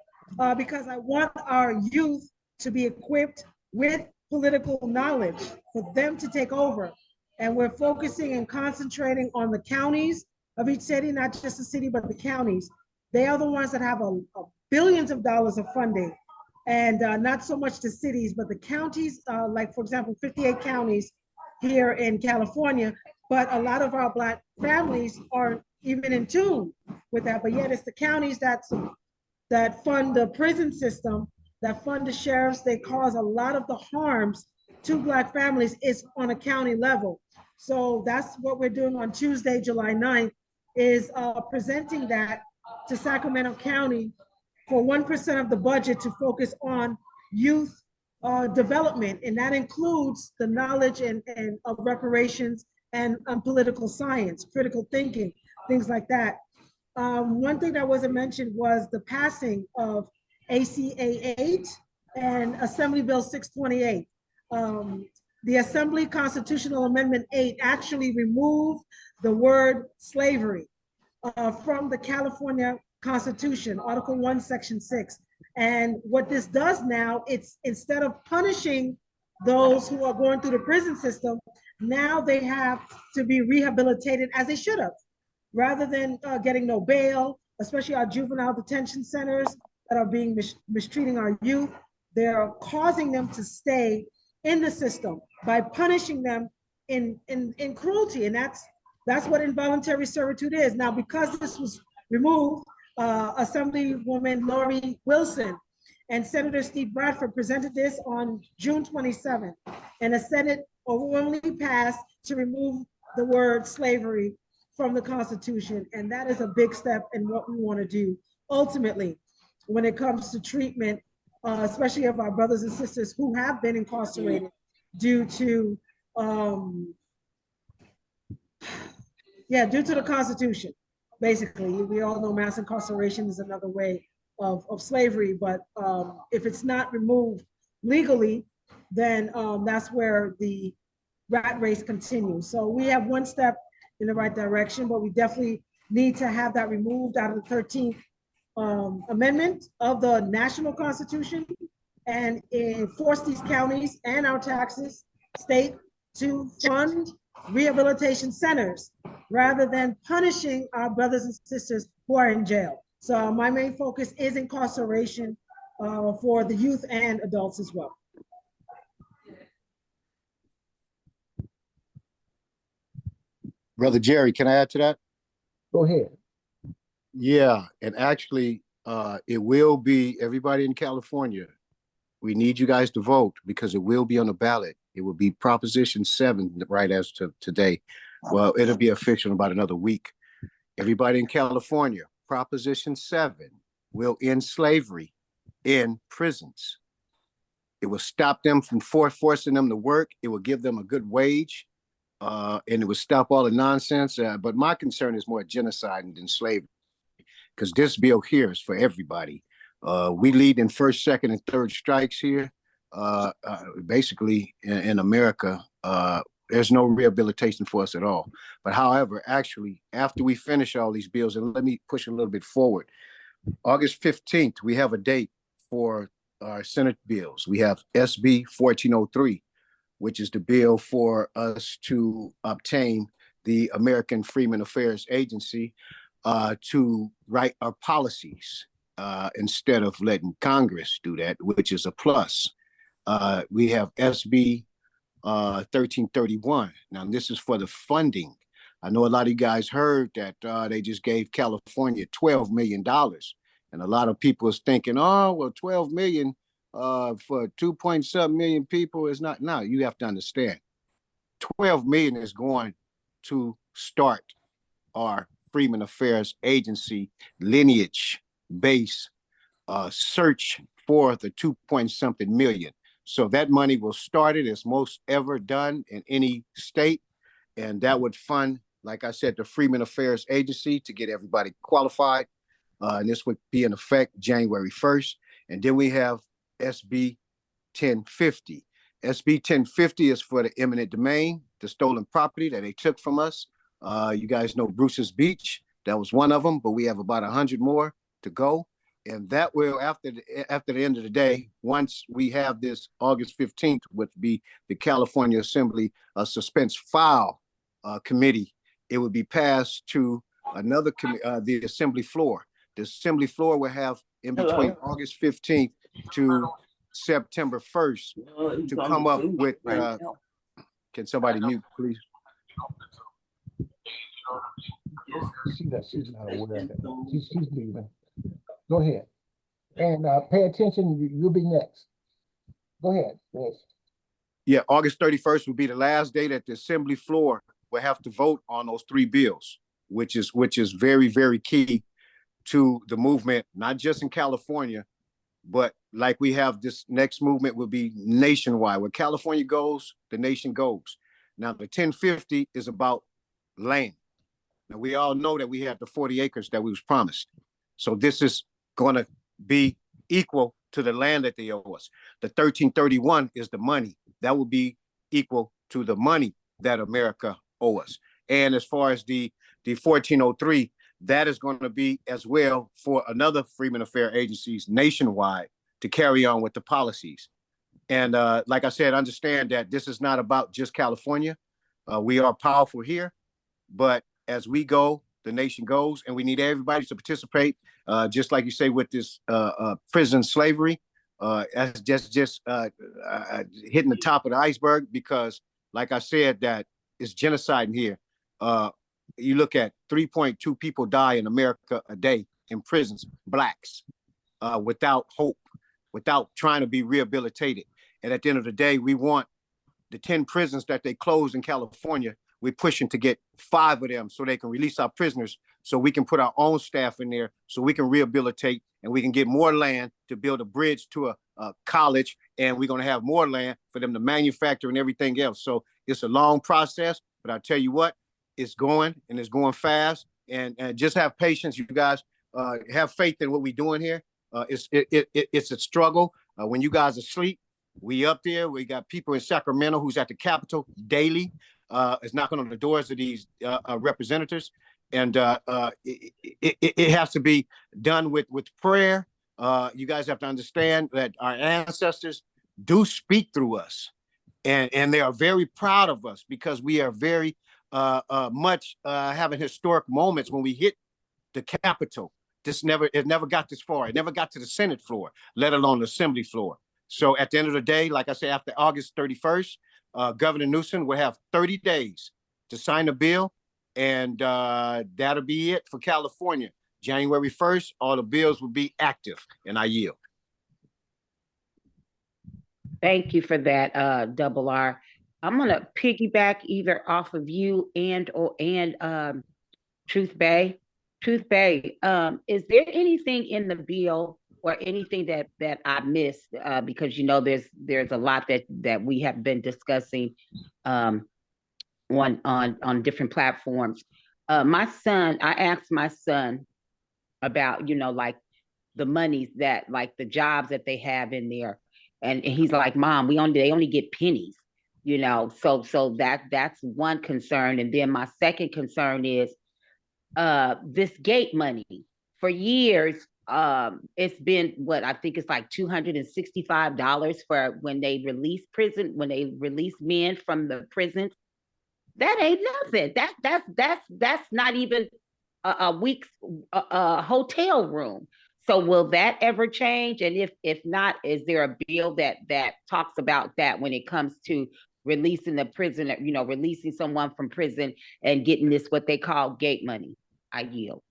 because I want our youth to be equipped with political knowledge for them to take over. And we're focusing and concentrating on the counties of each city, not just the city, but the counties. They are the ones that have billions of dollars of funding, and not so much the cities, but the counties, like for example, 58 counties here in California, but a lot of our Black families aren't even in tune with that, but yet it's the counties that fund the prison system, that fund the sheriffs. They cause a lot of the harms to Black families is on a county level. So that's what we're doing on Tuesday, July 9th, is presenting that to Sacramento County for 1% of the budget to focus on youth development. And that includes the knowledge and of reparations and political science, critical thinking, things like that. One thing that wasn't mentioned was the passing of ACA 8 and Assembly Bill 628. The Assembly Constitutional Amendment 8 actually removed the word slavery from the California Constitution, Article 1, Section 6. And what this does now, it's instead of punishing those who are going through the prison system, now they have to be rehabilitated as they should have, rather than getting no bail, especially our juvenile detention centers that are being mistreating our youth. They're causing them to stay in the system by punishing them in cruelty. And that's what involuntary servitude is. Now, because this was removed, Assemblywoman Lori Wilson and Senator Steve Bradford presented this on June 27th, and the Senate overwhelmingly passed to remove the word slavery from the Constitution. And that is a big step in what we want to do ultimately when it comes to treatment, especially of our brothers and sisters who have been incarcerated due to due to the Constitution. Basically, we all know mass incarceration is another way of slavery, but if it's not removed legally, then that's where the rat race continues. So we have one step in the right direction, but we definitely need to have that removed out of the 13th Amendment of the National Constitution and force these counties and our taxes, state, to fund rehabilitation centers rather than punishing our brothers and sisters who are in jail. So my main focus is incarceration for the youth and adults as well. Brother Jerry, can I add to that? Go ahead. Yeah, and actually, it will be everybody in California. We need you guys to vote because it will be on the ballot. It will be Proposition 7 right as to today. Well, it'll be official in about another week. Everybody in California, Proposition 7 will end slavery in prisons. It will stop them from forcing them to work. It will give them a good wage, and it will stop all the nonsense. But my concern is more genocide than slavery, because this bill here is for everybody. We lead in first, second, and third strikes here. Basically, in America, there's no rehabilitation for us at all. But however, actually, after we finish all these bills, and let me push a little bit forward, August 15th, we have a date for our Senate bills. We have SB 1403, which is the bill for us to obtain the American Freedmen Affairs Agency to write our policies instead of letting Congress do that, which is a plus. We have SB 1331. Now, this is for the funding. I know a lot of you guys heard that they just gave California $12 million. And a lot of people is thinking, oh, well, 12 million for 2.7 million people is not. No, you have to understand. 12 million is going to start our Freedmen Affairs Agency lineage base search for the 2 point something million. So that money will start it as most ever done in any state. And that would fund, like I said, the Freedmen Affairs Agency to get everybody qualified. And this would be in effect January 1st. And then we have SB 1050. SB 1050 is for the eminent domain, the stolen property that they took from us. You guys know Bruce's Beach. That was one of them, but we have about 100 more to go. And that will, after the end of the day, once we have this August 15th, would be the California Assembly suspense file committee, it would be passed to another the Assembly floor. The Assembly floor will have in between August 15th to September 1st to come up with, can somebody mute, please? See that she's not aware of that. She's leaving. Go ahead. And pay attention, you'll be next. Go ahead. Yes. Yeah, August 31st will be the last day that the Assembly floor will have to vote on those 3 bills, which is very, very key to the movement, not just in California, but like we have this next movement will be nationwide. Where California goes, the nation goes. Now, the 1050 is about land. Now, we all know that we have the 40 acres that we was promised. So this is going to be equal to the land that they owe us. The 1331 is the money. That will be equal to the money that America owes us. And as far as the 1403, that is going to be as well for another Freedmen Affairs agencies nationwide to carry on with the policies. And like I said, understand that this is not about just California. We are powerful here, but as we go, the nation goes, and we need everybody to participate. Just like you say with this prison slavery, as just hitting the top of the iceberg, because like I said, that it's genocide in here. You look at 3.2 people die in America a day in prisons, blacks, without hope, without trying to be rehabilitated. And at the end of the day, we want the 10 prisons that they closed in California. We're pushing to get 5 of them so they can release our prisoners, so we can put our own staff in there, so we can rehabilitate, and we can get more land to build a bridge to a college, and we're going to have more land for them to manufacture and everything else. So it's a long process, but I'll tell you what, it's going, and it's going fast, and just have patience, you guys. Have faith in what we're doing here. It's a struggle. When you guys are asleep, we up there. We got people in Sacramento who's at the Capitol daily. Is knocking on the doors of these representatives, and it has to be done with prayer. You guys have to understand that our ancestors do speak through us, and they are very proud of us, because we are very much having historic moments when we hit the Capitol. It never got this far. It never got to the Senate floor, let alone the Assembly floor. So at the end of the day, like I said, after August 31st, Governor Newsom will have 30 days to sign the bill, and that'll be it for California. January 1st, all the bills will be active, and I yield. Thank you for that, Double R. I'm gonna piggyback either off of you and Truth Bay. Truth Bay, is there anything in the bill or anything that I missed? Because there's a lot that we have been discussing on different platforms. My son, I asked my son about like the monies that, like the jobs that they have in there, and he's like, Mom, they only get pennies, so that's one concern. And then my second concern is this gate money. For years, it's been what I think it's like $265 for when they release men from the prisons. That ain't nothing. That's not even a week's hotel room. So will that ever change? And if not, is there a bill that talks about that when it comes to releasing the prisoner, releasing someone from prison and getting this what they call gate money? I yield.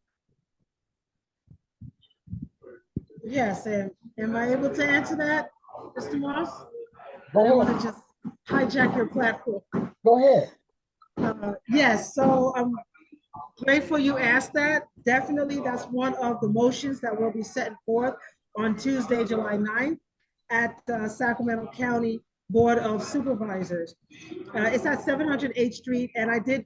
Yes, and am I able to answer that, Mr. Moss? Go I ahead. want to just hijack your platform. Go ahead. Yes, so I'm grateful you asked that. Definitely, that's one of the motions that will be set forth on Tuesday, July 9th. at Sacramento County Board of Supervisors. It's at 700 H Street, and I do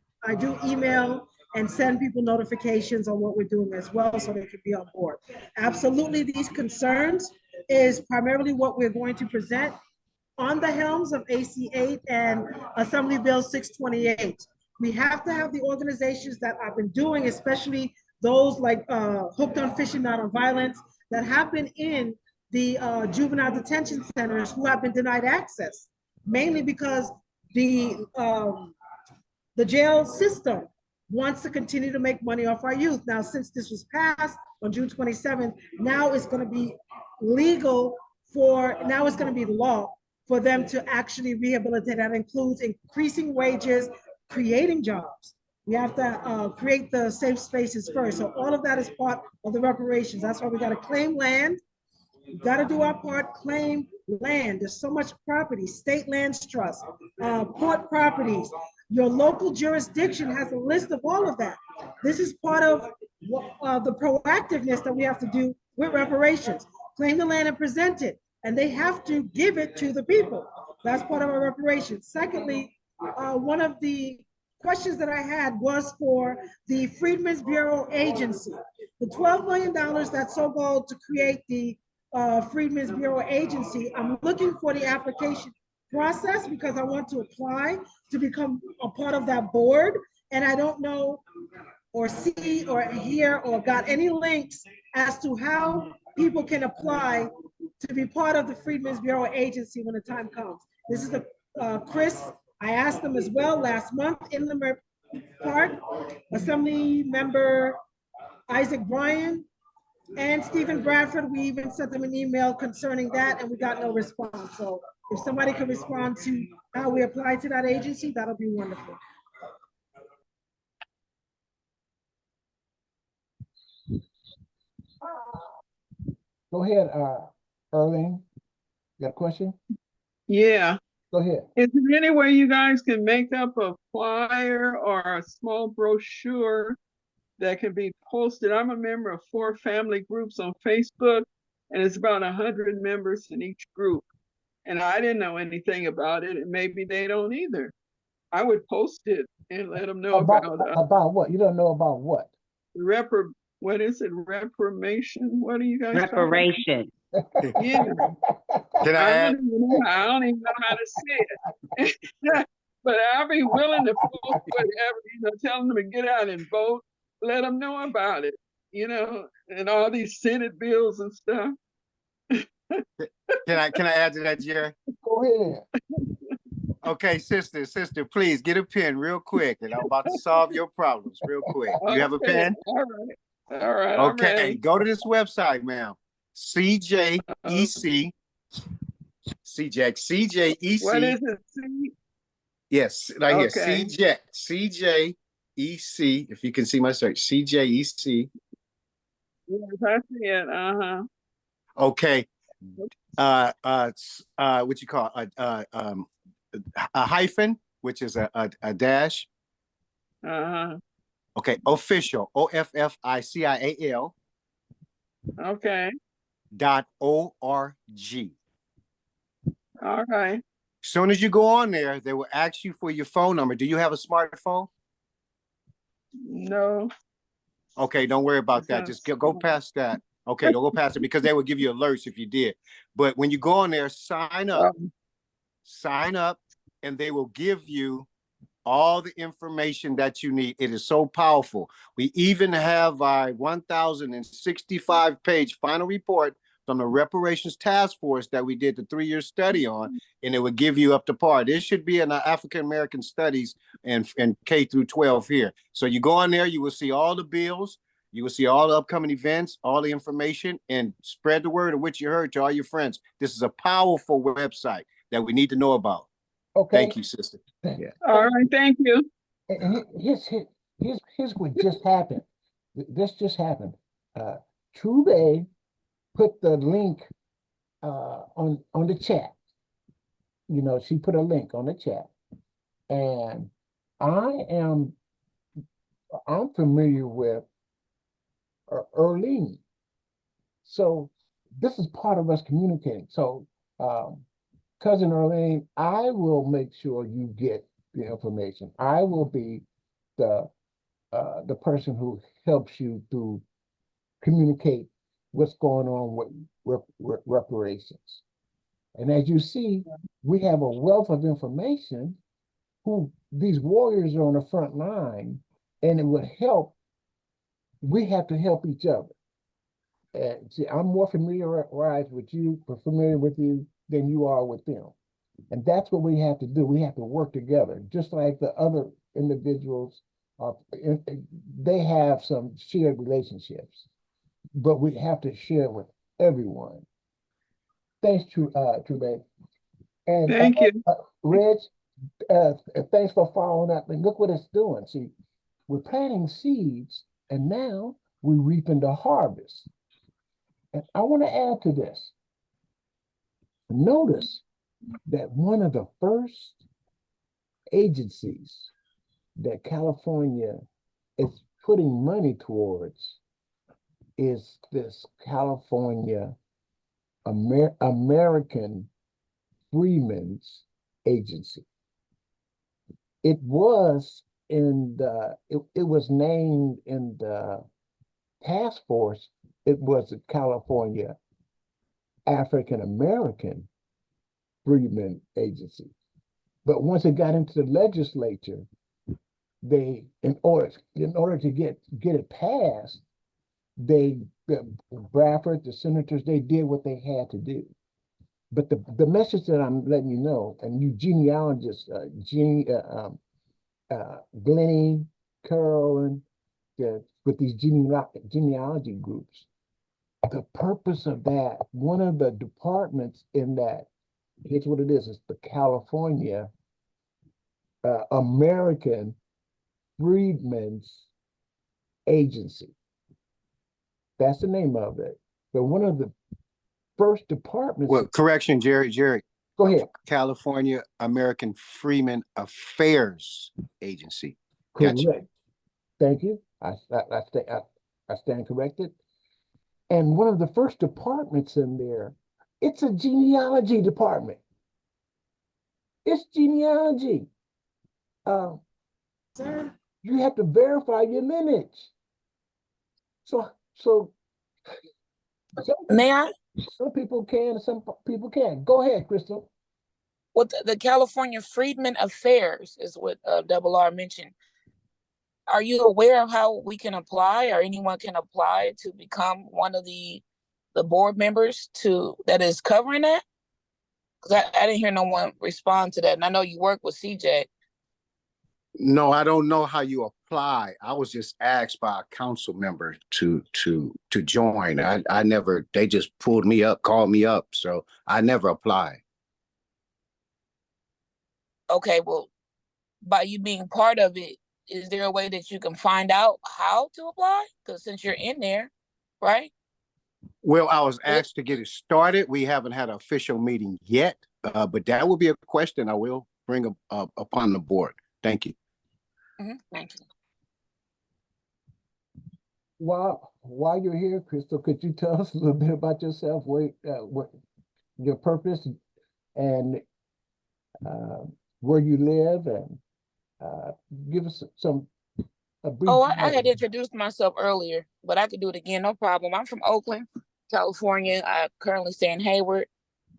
email and send people notifications on what we're doing as well, so they can be on board. Absolutely, these concerns is primarily what we're going to present on the helms of AC8 and Assembly Bill 628. We have to have the organizations that I've been doing, especially those like Hooked on Fishing, Not on Violence, that have been in the juvenile detention centers who have been denied access, mainly because the jail system wants to continue to make money off our youth. Now, since this was passed on June 27th, now it's going to be legal now it's going to be law for them to actually rehabilitate. That includes increasing wages, creating jobs. We have to create the safe spaces first. So all of that is part of the reparations. That's why we got to claim land. We got to do our part, claim land. There's so much property, state lands trust, port properties. Your local jurisdiction has a list of all of that. This is part of the proactiveness that we have to do with reparations. Claim the land and present it, and they have to give it to the people. That's part of our reparations. Secondly, one of the questions that I had was for the Freedmen's Bureau Agency. The $12 million that's so-called to create the Freedmen's Bureau Agency, I'm looking for the application process because I want to apply to become a part of that board. And I don't know or see or hear or got any links as to how people can apply to be part of the Freedmen's Bureau Agency when the time comes. This is Chris. I asked them as well last month in the park. Assembly member Isaac Bryan and Stephen Bradford, we even sent them an email concerning that and we got no response. So if somebody can respond to how we apply to that agency, that'll be wonderful. Go ahead, Erling. You got a question? Yeah. Go ahead. Is there any way you guys can make up a flyer or a small brochure that can be posted? I'm a member of 4 family groups on Facebook, and it's about 100 members in each group. And I didn't know anything about it, and maybe they don't either. I would post it and let them know about what? You don't know about what? What is it? Reformation? What are you guys Reparation. Yeah. Can I add? I don't even know how to say it. But I'll be willing to post whatever, telling them to get out and vote, let them know about it, and all these Senate bills and stuff. Can I add to that, Jerry? Go ahead. Okay, sister, please get a pen real quick, and I'm about to solve your problems real quick. You have a pen? All right. Okay, go to this website, ma'am. CJEC. CJEC. What is it? C? Yes, right here. CJEC. If you can see my search, CJEC. Yes, I see it. Okay. What you call a hyphen, which is a dash. Okay, official, OFFICIAL. Okay. .org. All right. As soon as you go on there, they will ask you for your phone number. Do you have a smartphone? No. Okay, don't worry about that. Just go past that. Okay, don't go past it because they will give you alerts if you did. But when you go on there, sign up, and they will give you all the information that you need. It is so powerful. We even have our 1,065-page final report from the reparations task force that we did the 3-year study on, and it would give you up to par. This should be in the African-American studies and K through 12 here. So you go on there, you will see all the bills, you will see all the upcoming events, all the information, and spread the word of what you heard to all your friends. This is a powerful website that we need to know about. Okay. Thank you, sister. Yeah. All right, thank you. And here's what just happened. This just happened. True put the link on the chat. She put a link on the chat, and I'm familiar with Erling. So this is part of us communicating. So Um, Cousin Earlene, I will make sure you get the information. I will be the person who helps you to communicate what's going on with reparations. And as you see, we have a wealth of information who these warriors are on the front line, and it would help. We have to help each other. And see, I'm more familiarized with you, familiar with you than you are with them. And that's what we have to do. We have to work together, just like the other individuals are. They have some shared relationships, but we have to share with everyone. Thanks, True. And Thank you. Reg, thanks for following up. And look what it's doing. See, we're planting seeds, and now we're reaping the harvest. And I want to add to this. Notice that one of the first agencies that California is putting money towards is this California American Freedmen's Agency. It was it was named in the task force. It was the California African American Freedmen Agency. But once it got into the legislature, they in order to get it passed, Bradford, the senators, they did what they had to do. But the message that I'm letting you know, and you genealogists, Glennie, Carolyn, with these genealogy groups, the purpose of that, one of the departments in that, here's what it is, the California American Freedmen's Agency. That's the name of it. But one of the first departments. Well, correction, Jerry. Go ahead. California American Freemen Affairs Agency. Correct. Gotcha. Thank you. I stand corrected. And one of the first departments in there, it's a genealogy department. It's genealogy. Sir? You have to verify your lineage. So May I? some people can, some people can't. Go ahead, Crystal. What the California Freedmen Affairs is what Double R mentioned. Are you aware of how we can apply, or anyone can apply to become one of the board members that is covering that? Because I didn't hear no one respond to that, and I know you work with CJ. No, I don't know how you apply. I was just asked by a council member to join. I never. They just pulled me up, called me up, so I never applied. Okay, well, by you being part of it, is there a way that you can find out how to apply? Because since you're in there, right? Well, I was asked to get it started. We haven't had an official meeting yet, but that will be a question I will bring up upon the board. Thank you. Thank you. While you're here, Crystal, could you tell us a little bit about yourself, what your purpose, and where you live, and give us a brief. Oh, I had introduced myself earlier, but I could do it again, no problem. I'm from Oakland, California. I currently stay in Hayward.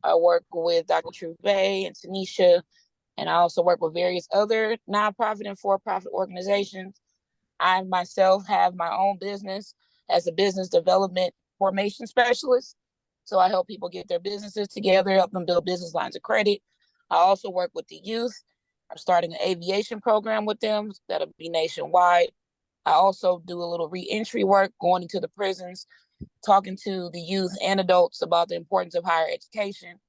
I work with Dr. Trouvé and Tanisha, and I also work with various other nonprofit and for-profit organizations. I myself have my own business as a business development formation specialist. So I help people get their businesses together, help them build business lines of credit. I also work with the youth. I'm starting an aviation program with them that'll be nationwide. I also do a little re-entry work, going into the prisons, talking to the youth and adults about the importance of higher education.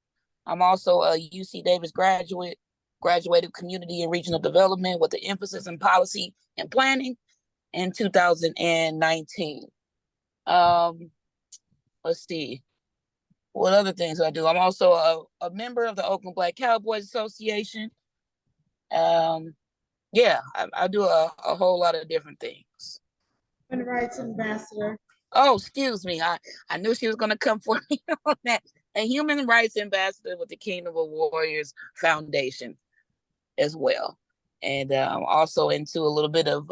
I'm also a UC Davis graduated community and regional development with an emphasis in policy and planning in 2019. Let's see. What other things do I do? I'm also a member of the Oakland Black Cowboys Association. Yeah, I do a whole lot of different things. Human rights ambassador. Oh, excuse me. I knew she was going to come for me on that. a human rights ambassador with the Kingdom of Warriors Foundation as well. And also into a little bit of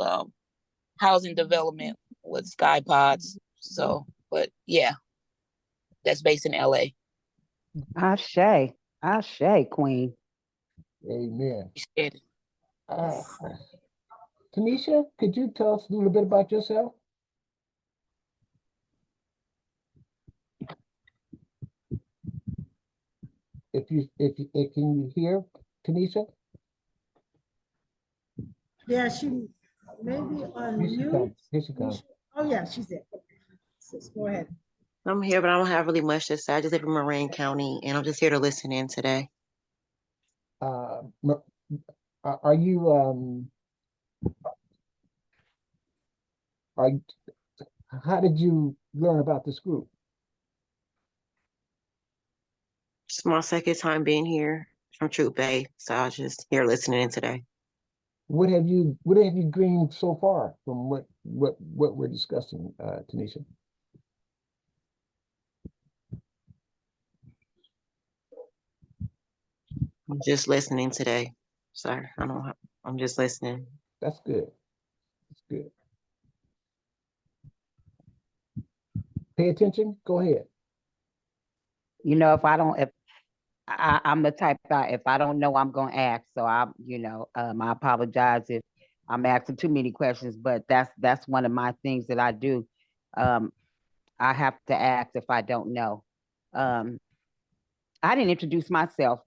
housing development with Sky Pods. So, but yeah, that's based in LA. Ashe, Queen. Amen. Yeah. Tanisha, could you tell us a little bit about yourself? If can you hear Tanisha? Yeah, she maybe on Here she mute. comes. Here she comes. Oh yeah, she's there. Sis, go ahead. I'm here, but I don't have really much to say. I just live in Marin County, and I'm just here to listen in today. Are you are how did you learn about this group? It's my second time being here from Troop Bay, so I was just here listening in today. What have you gleaned so far from what we're discussing, Tanisha? I'm just listening today. Sorry, I don't. I'm just listening. That's good. That's good. Pay attention. Go ahead. You know, if I'm the type that if I don't know, I'm gonna ask. So I apologize if I'm asking too many questions, but that's one of my things that I do. I have to ask if I don't know. I didn't introduce myself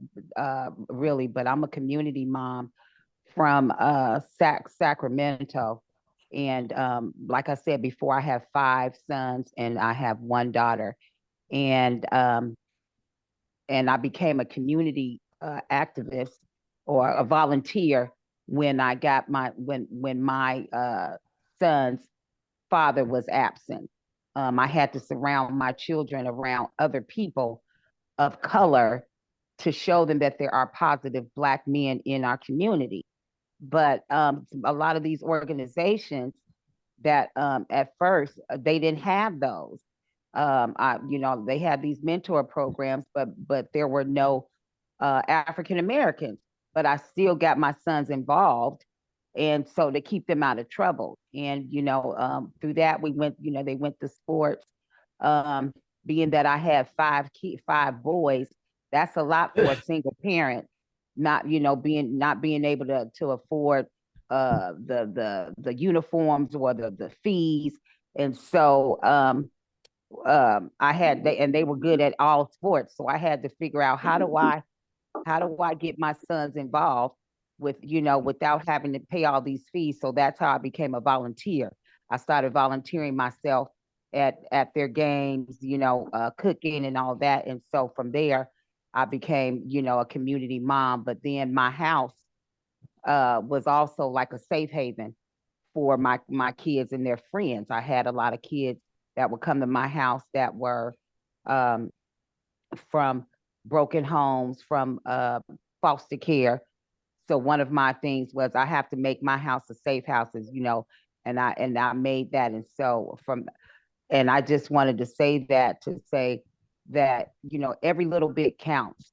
really, but I'm a community mom from Sacramento. And like I said before, I have 5 sons and I have 1 daughter. And I became a community activist or a volunteer when I got when my son's father was absent. I had to surround my children around other people of color to show them that there are positive Black men in our community. But a lot of these organizations that at first they didn't have those. They had these mentor programs, but there were no African Americans. But I still got my sons involved, and so to keep them out of trouble. And through that we went. They went to sports. Being that I had 5 boys, that's a lot for a single parent. Not being able to afford the uniforms or the fees. And so they were good at all sports. So I had to figure out how do I get my sons involved without having to pay all these fees. So that's how I became a volunteer. I started volunteering myself at their games, cooking and all that. And so from there, I became, a community mom. But then my house was also like a safe haven for my kids and their friends. I had a lot of kids that would come to my house that were from broken homes, from foster care. So one of my things was I have to make my house a safe house, and I made that. And so and I just wanted to say that every little bit counts.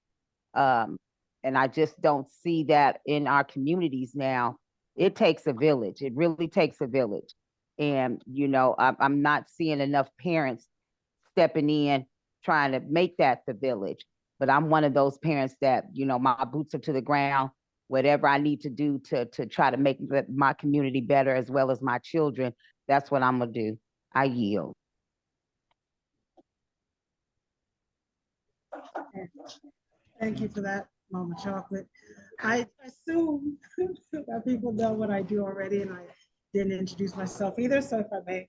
And I just don't see that in our communities now. It takes a village. It really takes a village. And, I'm not seeing enough parents stepping in, trying to make that the village. But I'm one of those parents that, my boots are to the ground. Whatever I need to do to try to make my community better as well as my children, that's what I'm going to do. I yield. Thank you for that, Mama Chocolate. I assume that people know what I do already, and I didn't introduce myself either. So if I may,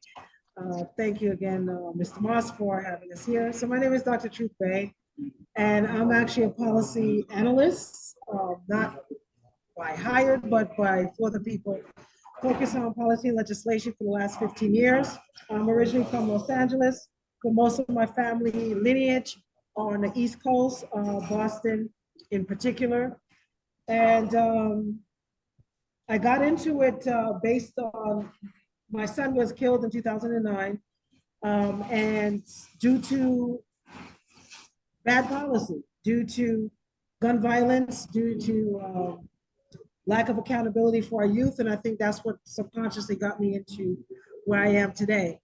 thank you again, Mr. Moss, for having us here. So my name is Dr. Truth Bay, and I'm actually a policy analyst, not by hired, but for the people. Focus on policy and legislation for the last 15 years. I'm originally from Los Angeles, but most of my family lineage on the East Coast, Boston in particular. And I got into it based on, my son was killed in 2009. And due to bad policy due to gun violence, due to lack of accountability for our youth. And I think that's what subconsciously got me into where I am today.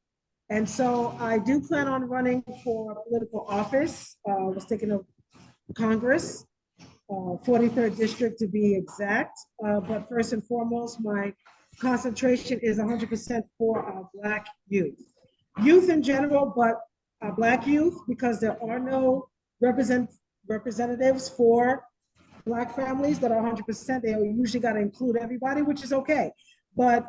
And so I do plan on running for political office. I was thinking of Congress, 43rd district to be exact. But first and foremost, my concentration is 100% for our Black youth. Youth in general, but Black youth, because there are no representatives for Black families that are 100%, they usually got to include everybody, which is okay. But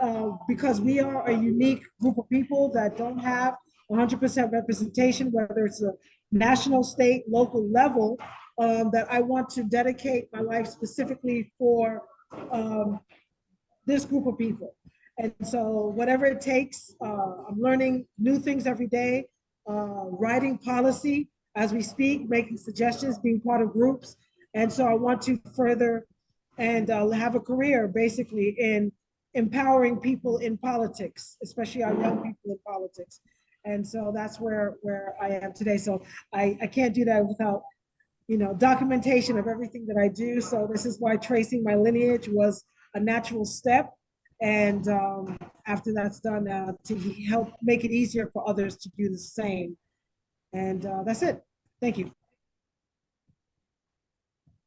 because we are a unique group of people that don't have 100% representation, whether it's a national, state, local level, that I want to dedicate my life specifically for this group of people. And so whatever it takes, I'm learning new things every day, writing policy as we speak, making suggestions, being part of groups. And so I want to further and have a career basically in empowering people in politics, especially our young people in politics. And so that's where I am today. So I can't do that without, documentation of everything that I do. So this is why tracing my lineage was a natural step. And after that's done, to help make it easier for others to do the same. And that's it. Thank you.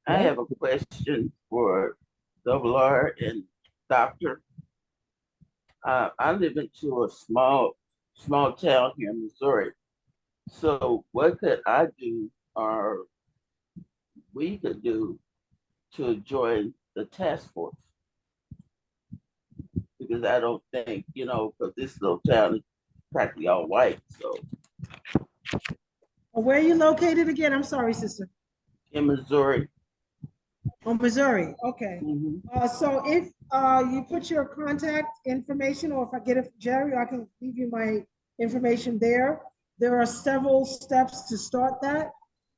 I have a question for Double R and Doctor. I live into a small town here in Missouri. So what could I do, or we could do, to join the task force? Because I don't think, because this little town is practically all white. So where are you located again? I'm sorry, sister. in Missouri. Oh, Missouri. Okay. So if you put your contact information, or if I get it from Jerry, I can leave you my information there. There are several steps to start that.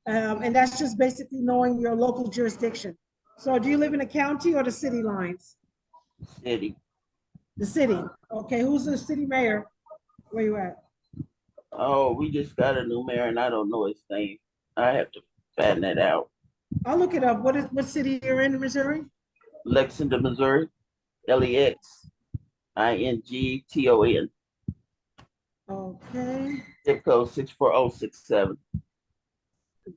And that's just basically knowing your local jurisdiction. So do you live in a county or the city lines? City. The city. Okay. Who's the city mayor? Where you at? Oh, we just got a new mayor and I don't know his name. I have to find that out. I'll look it up. What city you're in Missouri? Lexington, Missouri. Lexington. Okay. Zip code 64067.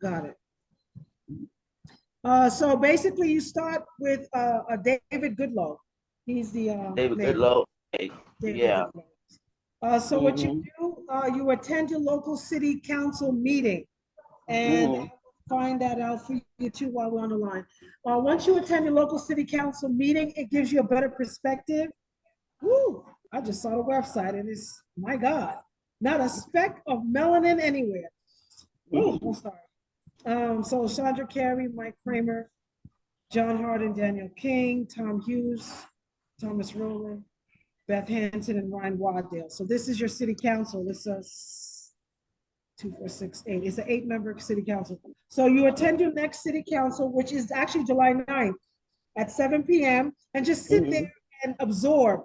Got it. So basically you start with David Goodlow. He's the David mayor. Goodlow. Okay. Yeah. Goodlow. So what you do, you attend your local city council meeting, and I'll find that out for you too while we're on the line. Once you attend your local city council meeting, it gives you a better perspective. Woo! I just saw the website and it's, my God, not a speck of melanin anywhere. Oh, I'm sorry. So Chandra Carey, Mike Kramer, John Hardin, Daniel King, Tom Hughes, Thomas Rowland, Beth Hanson, and Ryan Waddell. So this is your city council. This is 2, 4, 6, 8. It's an 8-member city council. So you attend your next city council, which is actually July 9th at 7 p.m. and just sit there and absorb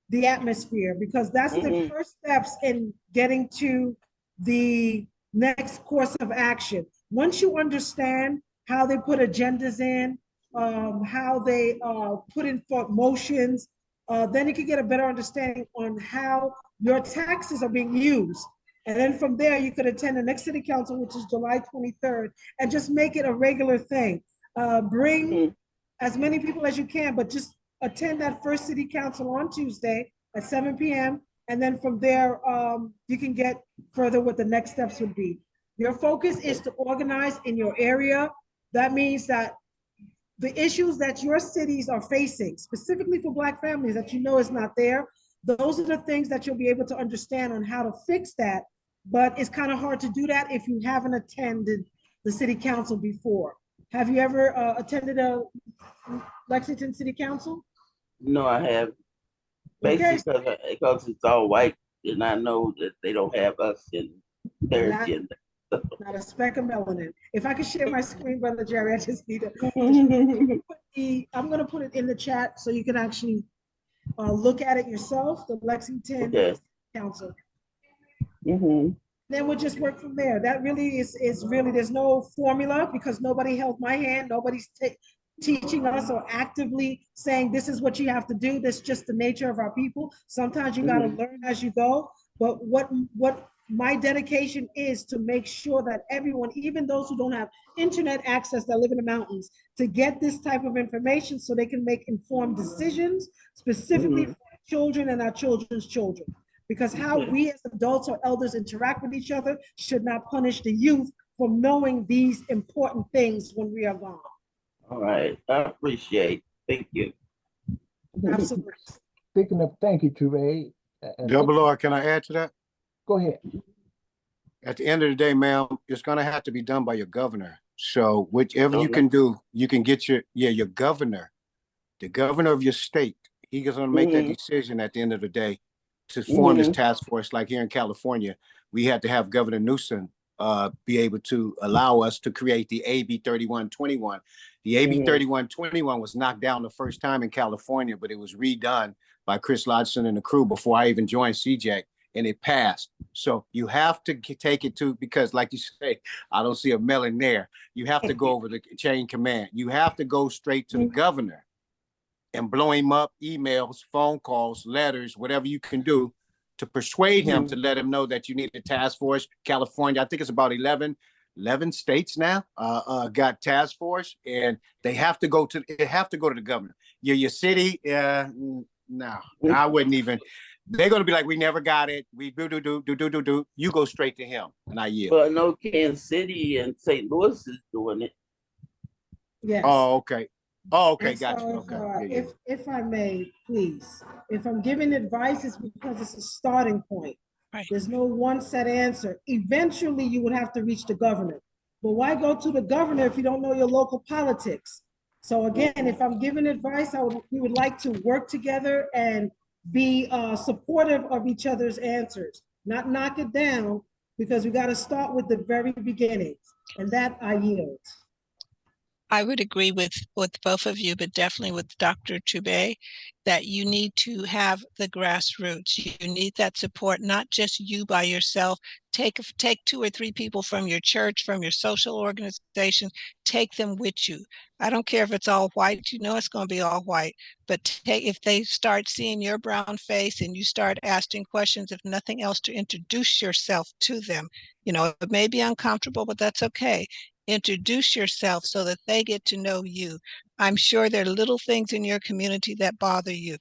the atmosphere, because that's the first steps in getting to the next course of action. Once you understand how they put agendas in, how they put in for motions, then you can get a better understanding on how your taxes are being used. And then from there, you could attend the next city council, which is July 23rd, and just make it a regular thing. Bring as many people as you can, but just attend that first city council on Tuesday at 7 p.m. And then from there, you can get further what the next steps would be. Your focus is to organize in your area. That means that the issues that your cities are facing, specifically for Black families that you know is not there, those are the things that you'll be able to understand on how to fix that. But it's kind of hard to do that if you haven't attended the city council before. Have you ever attended a Lexington City Council? No, I haven't. Basically, because it's all white, and I know that they don't have us in their agenda. Not a speck of melanin. If I could share my screen, Brother Jerry, I just need to. I'm going to put it in the chat so you can actually look at it yourself. The Lexington Council. then we'll just work from there. That really is really, there's no formula because nobody held my hand. Nobody's teaching us or actively saying this is what you have to do. That's just the nature of our people. Sometimes you got to learn as you go. But what my dedication is to make sure that everyone, even those who don't have internet access that live in the mountains, to get this type of information so they can make informed decisions specifically for children and our children's children. Because how we as adults or elders interact with each other should not punish the youth from knowing these important things when we are gone. All right, I appreciate. Thank you. Absolutely. Speaking of, thank you, Trey. Double R, can I add to that? Go ahead. At the end of the day, ma'am, it's going to have to be done by your governor. So whichever you can do, you can get your governor, the governor of your state. He's going to make that decision at the end of the day to form this task force. Like here in California, we had to have Governor Newsom be able to allow us to create the AB 3121. The AB 3121 was knocked down the first time in California, but it was redone by Chris Lodson and the crew before I even joined CJAC, and it passed. So you have to take it to, because like you say, I don't see a melon there. You have to go over the chain command. You have to go straight to the governor and blow him up, emails, phone calls, letters, whatever you can do to persuade him to let him know that you need a task force. California, I think it's about 11 states now got task force, and they have to go to the governor. Your city, no, I wouldn't even. They're going to be like, we never got it. We do. You go straight to him, and I yield. But I know Kansas City and St. Louis is doing it. Yes. Oh, okay. Oh, okay, And gotcha. so Okay. if I may, please, if I'm giving advice, it's because it's a starting point. Right. There's no one set answer. Eventually, you would have to reach the governor. But why go to the governor if you don't know your local politics? So again, if I'm giving advice, we would like to work together and be supportive of each other's answers, not knock it down, because we got to start with the very beginnings. And that I yield. I would agree with both of you, but definitely with Dr. Toubey, that you need to have the grassroots. You need that support, not just you by yourself. Take 2 or 3 people from your church, from your social organization, take them with you. I don't care if it's all white, you know it's going to be all white, but if they start seeing your brown face and you start asking questions, if nothing else, to introduce yourself to them. You know, it may be uncomfortable, but that's okay. Introduce yourself so that they get to know you. I'm sure there are little things in your community that bother you.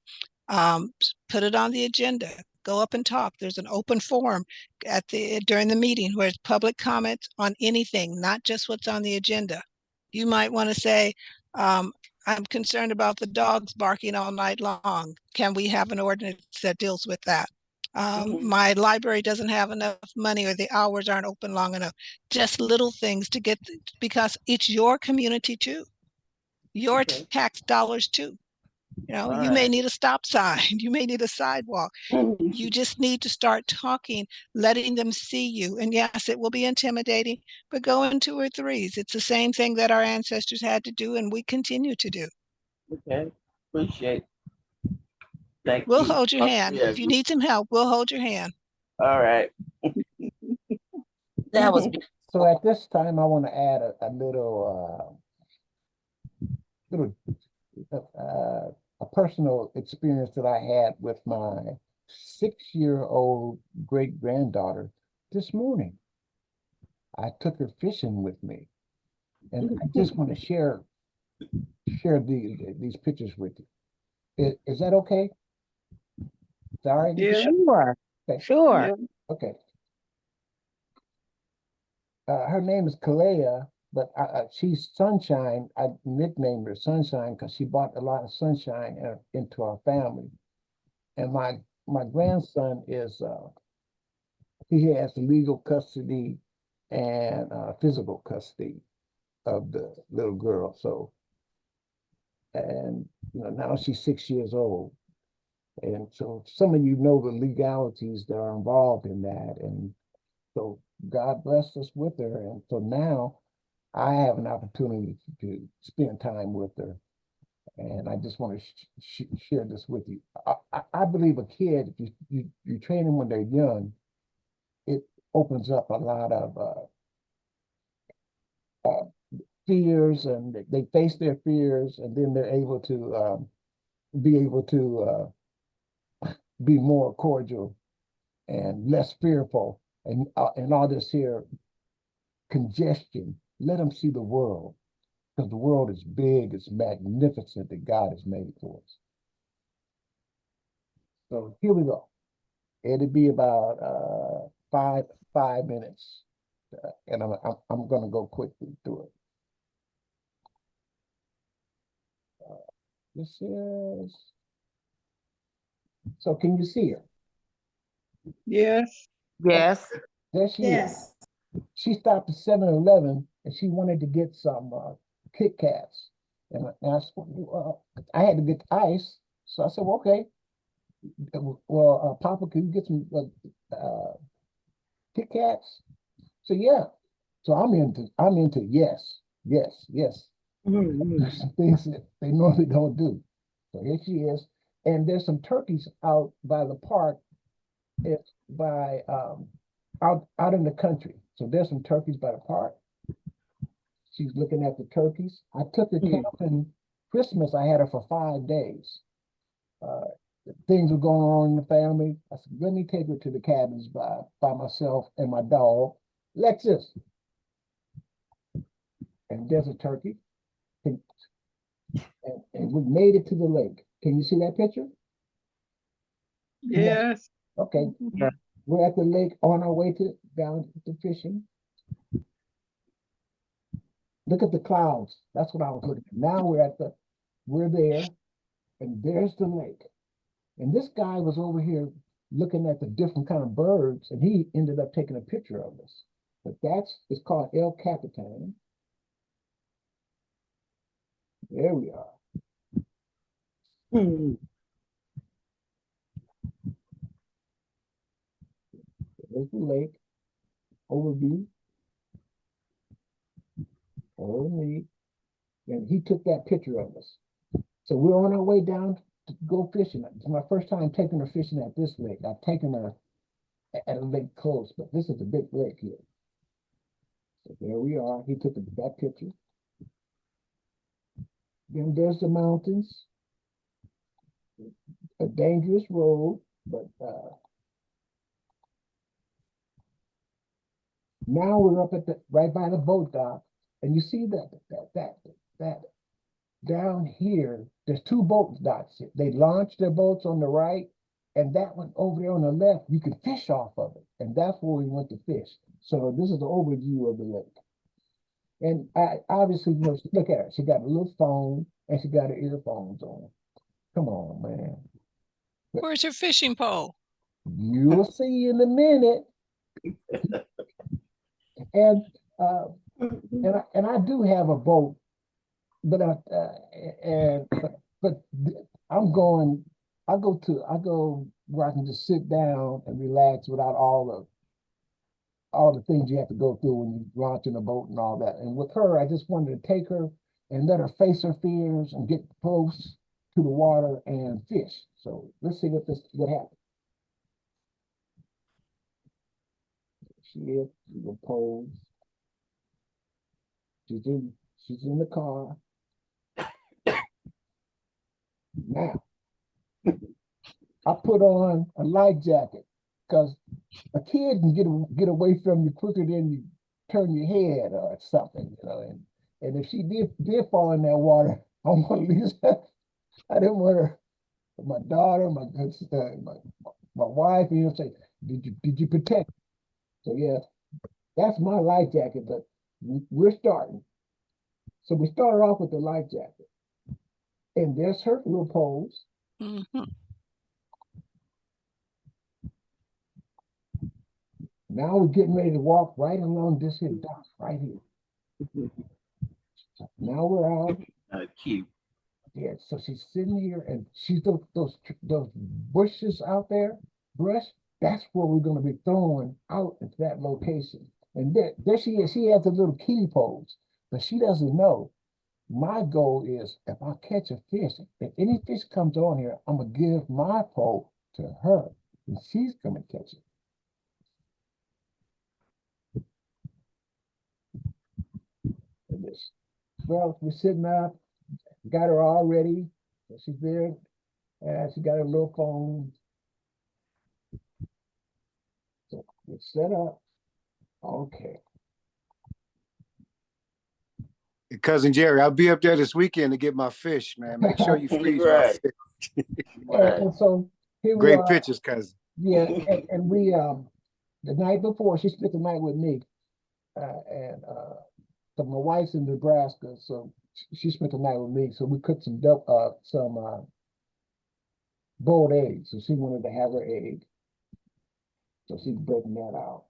Put it on the agenda. Go up and talk. There's an open forum during the meeting where it's public comments on anything, not just what's on the agenda. You might want to say, I'm concerned about the dogs barking all night long. Can we have an ordinance that deals with that? My library doesn't have enough money, or the hours aren't open long enough. Just little things to get, because it's your community too, your tax dollars too. You know, you may need a stop sign, you may need a sidewalk. You just need to start talking, letting them see you. And yes, it will be intimidating, but go in 2 or 3s. It's the same thing that our ancestors had to do, and we continue to do. Okay, appreciate. Thank you. We'll hold your hand. If you need some help, we'll hold your hand. All right. That was So at this time, I want to add a little a personal experience that I had with my 6-year-old great-granddaughter this morning. I took her fishing with me, and I just want to share these pictures with you. Is that okay? Sorry. Yeah. Sure. Okay. Sure. Yeah. Okay. Her name is Kalea, but she's Sunshine. I nicknamed her Sunshine because she brought a lot of sunshine into our family. And my grandson is he has legal custody and physical custody of the little girl. So, and now she's 6 years old. And so some of you know the legalities that are involved in that. And so God blessed us with her. And so now I have an opportunity to spend time with her. And I just want to share this with you. I believe a kid, if you train them when they're young, opens up a lot of fears, and they face their fears, and then they're able to be more cordial and less fearful, and all this here congestion. Let them see the world, because the world is big, it's magnificent that God has made for us. So here we go. It'll be about 5 minutes, and I'm going to go quickly through it. This is, so can you see her? Yes. Yes. There she is. Yes. She stopped at 7-Eleven and she wanted to get some Kit Kats. And I said, I had to get the ice. So I said, well, okay. Well, Papa, can you get some Kit Kats? So yeah. So I'm into yes. There's some things that they normally don't do. So here she is. And there's some turkeys out by the park. It's by out in the country. So there's some turkeys by the park. She's looking at the turkeys. I took her camping Christmas. I had her for 5 days. Things were going on in the family. I said, let me take her to the cabins by myself and my dog, Lexus. And there's a turkey. And we made it to the lake. Can you see that picture? Yes. Okay. Yeah. We're at the lake on our way down to fishing. Look at the clouds. That's what I was looking at. Now we're there, and there's the lake. And this guy was over here looking at the different kind of birds, and he ended up taking a picture of us. But it's called El Capitan. There we are. There's the lake overview. Over me. And he took that picture of us. So we're on our way down to go fishing. It's my first time taking her fishing at this lake. I've taken her at a lake close, but this is a big lake here. So there we are. He took that picture. Then there's the mountains. A dangerous road, but now we're up at right by the boat dock, and you see that down here, there's 2 boat docks. They launch their boats on the right, and that one over there on the left, you can fish off of it, and that's where we went to fish. So this is the overview of the lake. And I obviously, look at her. She got a little phone, and she got her earphones on. Come on, man. Where's your fishing pole? You'll see in a minute. And I do have a boat, but I'm going. I go where I can just sit down and relax without all the things you have to go through when you're launching a boat and all that. And with her, I just wanted to take her and let her face her fears and get close to the water and fish. So let's see what happens. She is. She will pose. She's in the car. Now, I put on a life jacket because a kid can get away from you quicker than you turn your head or something, And if she did fall in that water, I want to leave. I didn't want her, my daughter, my wife, say, did you protect? So yeah, that's my life jacket, but we're starting. So we started off with the life jacket. And there's her little pose. Mm-hmm. Now we're getting ready to walk right along this here dock right here. So now we're out. Cute. Yeah, so she's sitting here, and she's those bushes out there, brush. That's where we're going to be throwing out at that location. And there she is. She has a little kitty pose, but she doesn't know. My goal is if I catch a fish, if any fish comes on here, I'm gonna give my pole to her, and she's gonna catch it. And this, well, we're sitting up, got her all ready. So she's there, and she got her little phone. So we're set up. Okay. Cousin Jerry, I'll be up there this weekend to get my fish, man. Make sure you freeze my Right. fish. And so here we Great are. pictures, cousin. Yeah, and we the night before she spent the night with me, and so my wife's in Nebraska, so she spent the night with me. So we cooked some boiled eggs. So she wanted to have her egg, so she's breaking that out.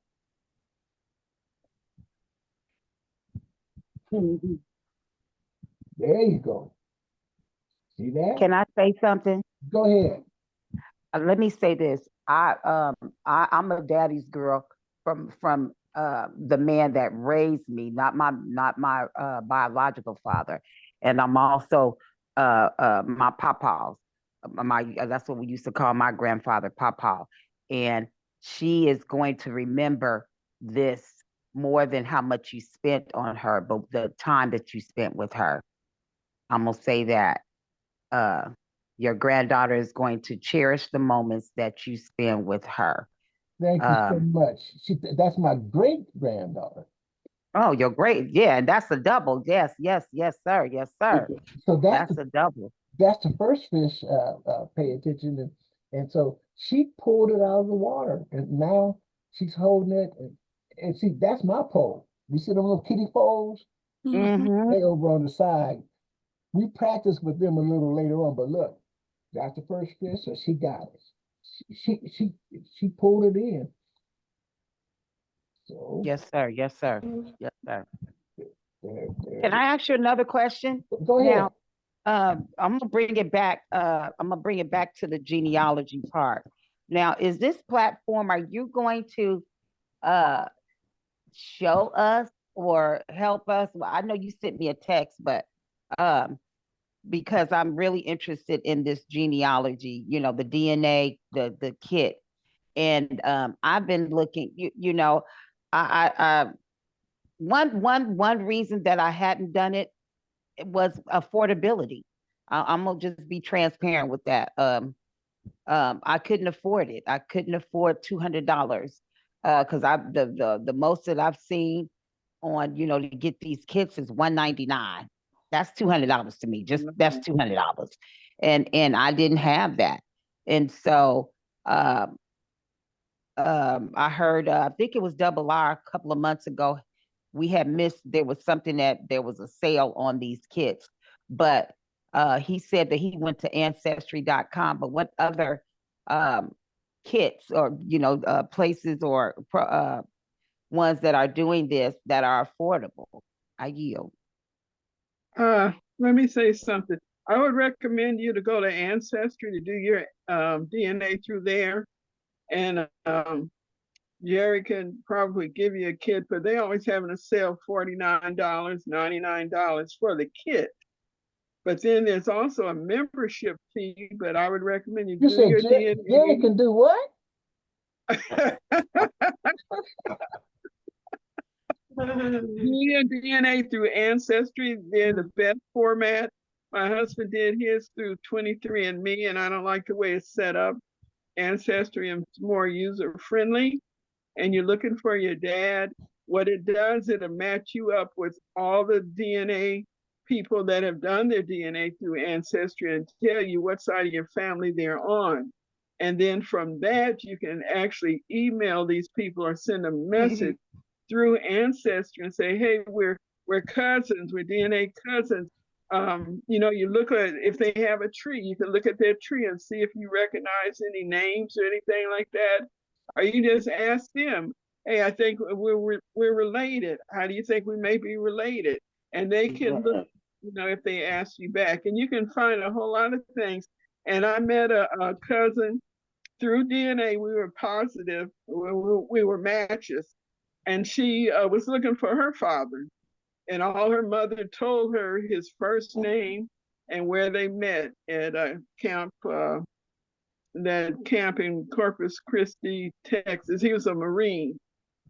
There you go. See that? Can I say something? Go ahead. Let me say this. I'm a daddy's girl from the man that raised me, not my biological father, and I'm also my papa's. My That's what we used to call my grandfather, papa, and she is going to remember this more than how much you spent on her, but the time that you spent with her. I'm gonna say that. Uh, your granddaughter is going to cherish the moments that you spend with her. Thank you so much. That's my great granddaughter. Oh, you're great. Yeah, and that's a double. Yes, yes, yes, sir. Yes, sir. So that's a double. That's the first fish. Pay attention, and so she pulled it out of the water, and now she's holding it, and see that's my pole. You see them little kiddie poles? Mm-hmm. They over on the side. We practiced with them a little later on, but look, that's the first fish, so she got it. She pulled it in. So yes, sir. Yes, sir. Yes, sir. There. Can I ask you another question? Go ahead. Now, I'm gonna bring it back. I'm gonna bring it back to the genealogy part. Now, is this platform? Are you going to show us or help us? Well, I know you sent me a text, but because I'm really interested in this genealogy, the DNA, the kit. And I've been looking, I one reason that I hadn't done it was affordability. I'm gonna just be transparent with that. I couldn't afford it. I couldn't afford $200 because the most that I've seen on to get these kits is $199. That's $200 to me. Just that's $200, and I didn't have that, and so I heard I think it was Double R a couple of months ago. We had missed there was something that there was a sale on these kits, but he said that he went to ancestry.com. But what other kits or places or ones that are doing this that are affordable? I yield. Let me say something. I would recommend you to go to Ancestry to do your DNA through there. And Jerry can probably give you a kit, but they always having a sale $49, $99 for the kit. But then there's also a membership fee, but I would recommend you do your DNA. Jerry can do what? Your DNA through Ancestry, they're the best format. My husband did his through 23andMe, and I don't like the way it's set up. Ancestry is more user friendly, and you're looking for your dad. What it does, it'll match you up with all the DNA people that have done their DNA through Ancestry and tell you what side of your family they're on. And then from that, you can actually email these people or send a message through Ancestry and say, hey, we're cousins, we're DNA cousins. You look at if they have a tree, you can look at their tree and see if you recognize any names or anything like that. Or you just ask them, hey, I think we're related. How do you think we may be related? And they can look, if they ask you back. And you can find a whole lot of things. And I met a cousin through DNA. We were positive. We were matches. And she was looking for her father. And all her mother told her his first name and where they met at a camp, that camp in Corpus Christi, Texas. He was a Marine.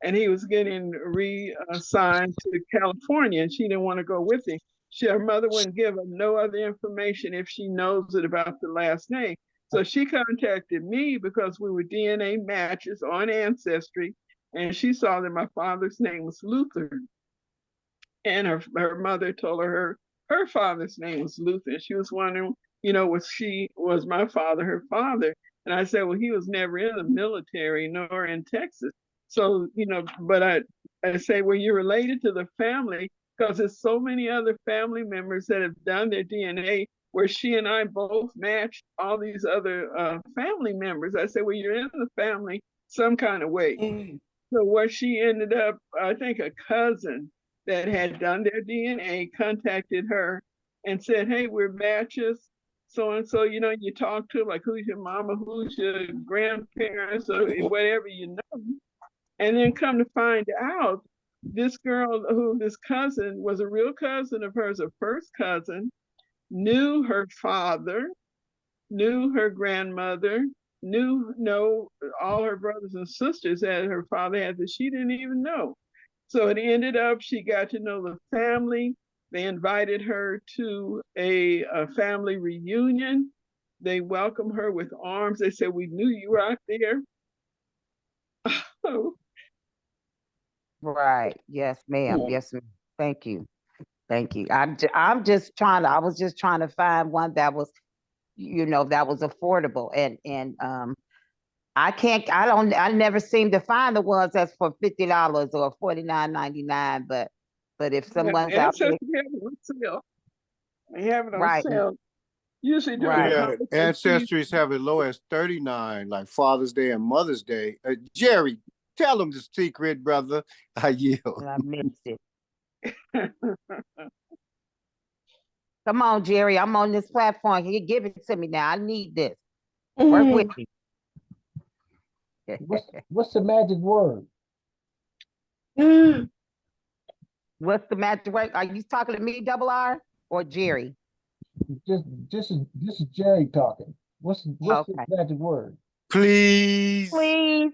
and he was getting reassigned to California, and she didn't want to go with him. Her mother wouldn't give her no other information if she knows it about the last name. So she contacted me because we were DNA matches on Ancestry, and she saw that my father's name was Luther. And her mother told her father's name was Luther. She was wondering, was my father her father? And I said, well, he was never in the military nor in Texas. So, but I say, well, you're related to the family because there's so many other family members that have done their DNA where she and I both matched all these other family members. I said, well, you're in the family some kind of way. So what she ended up, I think a cousin that had done their DNA contacted her and said, hey, we're matches. So and so, you talk to them, like, who's your mama, who's your grandparents, or whatever, And then come to find out, this girl, this cousin was a real cousin of hers, a first cousin, knew her father, knew her grandmother, knew all her brothers and sisters that her father had that she didn't even know. So it ended up, she got to know the family. They invited her to a family reunion. They welcomed her with arms. They said, we knew you were out there. Right. Yes, ma'am. Yes, ma'am. Thank you. Thank you. I'm just trying to, I was just trying to find one that was, that was affordable. And I never seem to find the ones that's for $50 or $49.99, but if someone's out there. They have it on Right. sale. Usually during Right. Yeah, Ancestries have it low as $39, like Father's Day and Mother's Day. Jerry, tell them the secret, brother. I yield. I missed it. Come on, Jerry. I'm on this platform. You give it to me now. I need this. Work with me. What's the magic word? What's the magic word? Are you talking to me, Double R, or Jerry? This is Jerry talking. What's Okay. the magic word? Please. Please.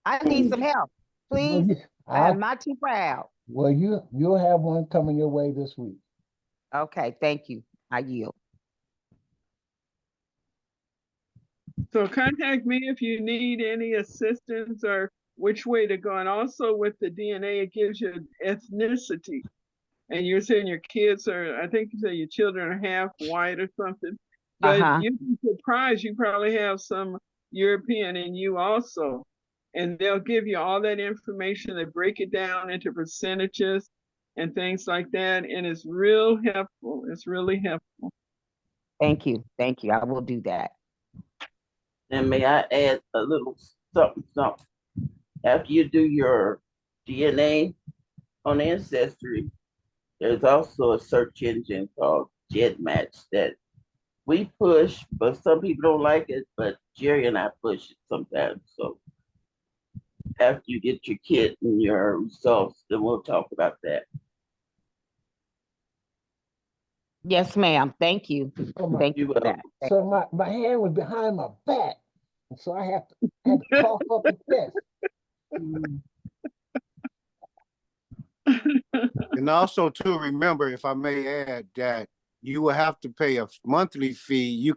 I need some help. Please. I'm not too proud. Well, you'll have one coming your way this week. Okay, thank you. I yield. So contact me if you need any assistance or which way to go. And also with the DNA, it gives you ethnicity. And you're saying your kids are, I think you say your children are half white or something. But you'd be surprised, you probably have some European in you also. And they'll give you all that information. They break it down into percentages and things like that. And it's real helpful. It's really helpful. Thank you. Thank you. I will do that. And may I add a little something? After you do your DNA on Ancestry, there's also a search engine called GEDmatch that we push, but some people don't like it, but Jerry and I push it sometimes. So after you get your kit and your results, then we'll talk about that. Yes, ma'am. Thank you. Thank you for that. So my hand was behind my back. So I had to cough up the test. And also to remember, if I may add, that you will have to pay a monthly fee. You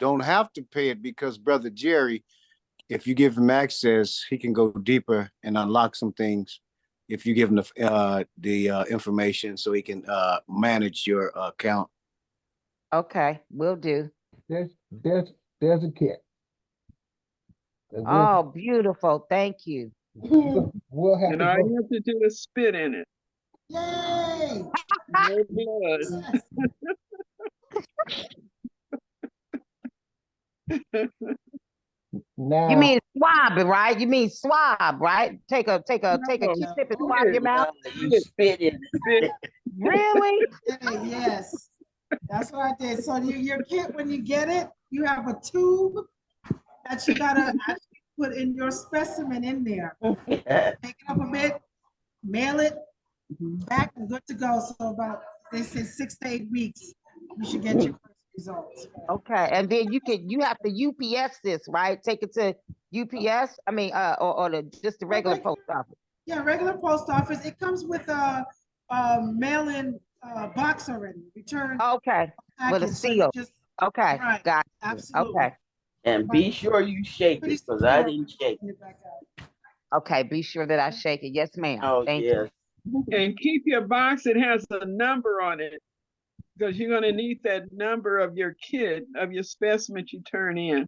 don't have to pay it because Brother Jerry, if you give him access, he can go deeper and unlock some things. If you give him the information, so he can manage your account. Okay, will do. There's a kit. Oh, beautiful. Thank you. We'll have and all you have to do is spit in it. Yay! No blood. Now, you mean swab, right? You mean swab, right? Take a Q-tip and swab your mouth. You spit in it. Really? Yes. That's what I did. So your kit, when you get it, you have a tube that you gotta actually put in your specimen in there. Take it up a bit, mail it back, and good to go. So about, they say 6 to 8 weeks, you should get your first results. Okay, and then you have to UPS this, right? Take it to UPS. I mean, or just the regular post office. Yeah, regular post office. It comes with a mail-in box already, return Okay, with a package. So you seal. just, Okay, right, got you. absolutely. Okay, And Right. be sure you shake Pretty it, because I secure. didn't shake Send it. it back out. okay. Be sure that I shake it. Yes, ma'am. Oh, Thank yes. And keep your box, it has a number on it, because you're gonna need that number of your kit, of your specimen you turn in. you.